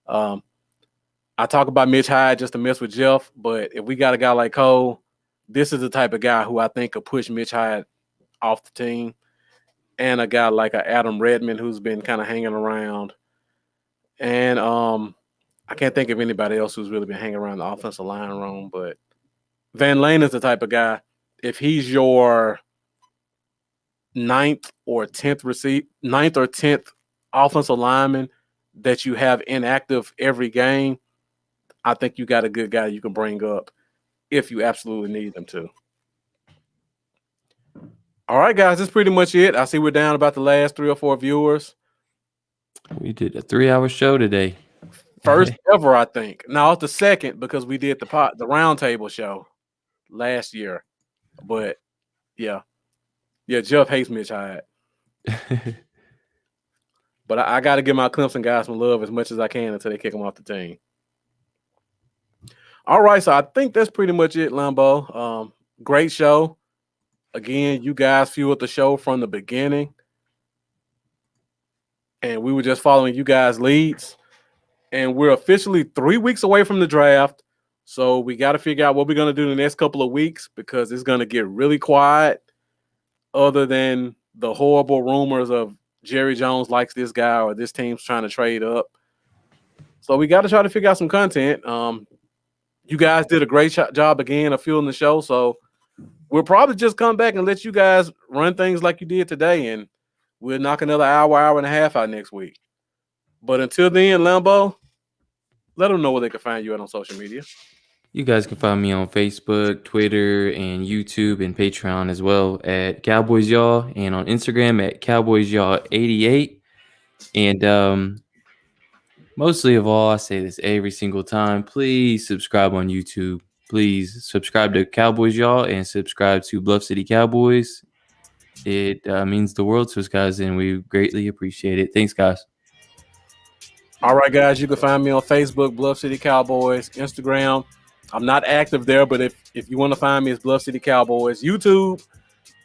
I talk about Mitch Hyde just to mess with Jeff, but if we got a guy like Cole, this is the type of guy who I think could push Mitch Hyde off the team. And a guy like Adam Redmond who's been kind of hanging around. And I can't think of anybody else who's really been hanging around the offensive line room, but Van Lane is the type of guy, if he's your 9th or 10th offensive lineman that you have inactive every game, I think you got a good guy you can bring up if you absolutely need them to. All right, guys, that's pretty much it. I see we're down about the last 3 or 4 viewers. We did a 3-hour show today. First ever, I think. No, it's the second because we did the roundtable show last year. But yeah, Jeff hates Mitch Hyde. But I got to give my Clemson guys some love as much as I can until they kick him off the team. All right, so I think that's pretty much it, Lambo. Great show. Again, you guys fueled the show from the beginning. And we were just following you guys' leads. And we're officially 3 weeks away from the draft. So we got to figure out what we're going to do in the next couple of weeks because it's going to get really quiet other than the horrible rumors of Jerry Jones likes this guy or this team's trying to trade up. So we got to try to figure out some content. you guys did a great job again of fueling the show. So we'll probably just come back and let you guys run things like you did today, and we'll knock another hour and a half out next week. But until then, Lambo, let them know where they can find you at on social media. You guys can find me on Facebook, Twitter, and YouTube and Patreon as well at Cowboys Y'all, and on Instagram at Cowboys Y'all 88. And mostly of all, I say this every single time, please subscribe on YouTube. Please subscribe to Cowboys Y'all and subscribe to Bluff City Cowboys. It means the world to us, guys, and we greatly appreciate it. Thanks, guys. All right, guys, you can find me on Facebook, Bluff City Cowboys, Instagram. I'm not active there, but if you want to find me, it's Bluff City Cowboys. YouTube,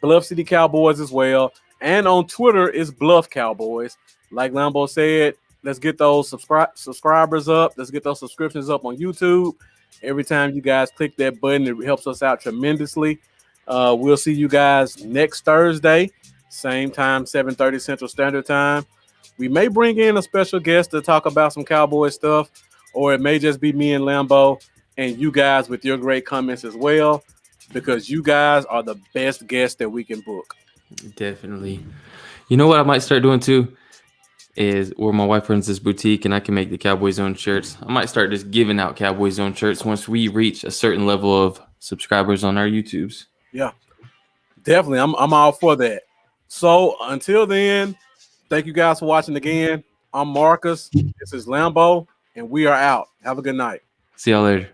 Bluff City Cowboys as well. And on Twitter, it's Bluff Cowboys. Like Lambo said, let's get those subscribers up. Let's get those subscriptions up on YouTube. Every time you guys click that button, it helps us out tremendously. We'll see you guys next Thursday, same time, 7:30 Central Standard Time. We may bring in a special guest to talk about some Cowboy stuff, or it may just be me and Lambo and you guys with your great comments as well, because you guys are the best guests that we can book. Definitely. You know what I might start doing too is where my wife runs this boutique and I can make the Cowboy Zone shirts. I might start just giving out Cowboy Zone shirts once we reach a certain level of subscribers on our YouTubes. Yeah, definitely. I'm all for that. So until then, thank you guys for watching again. I'm Marcus. This is Lambo, and we are out. Have a good night. See y'all later.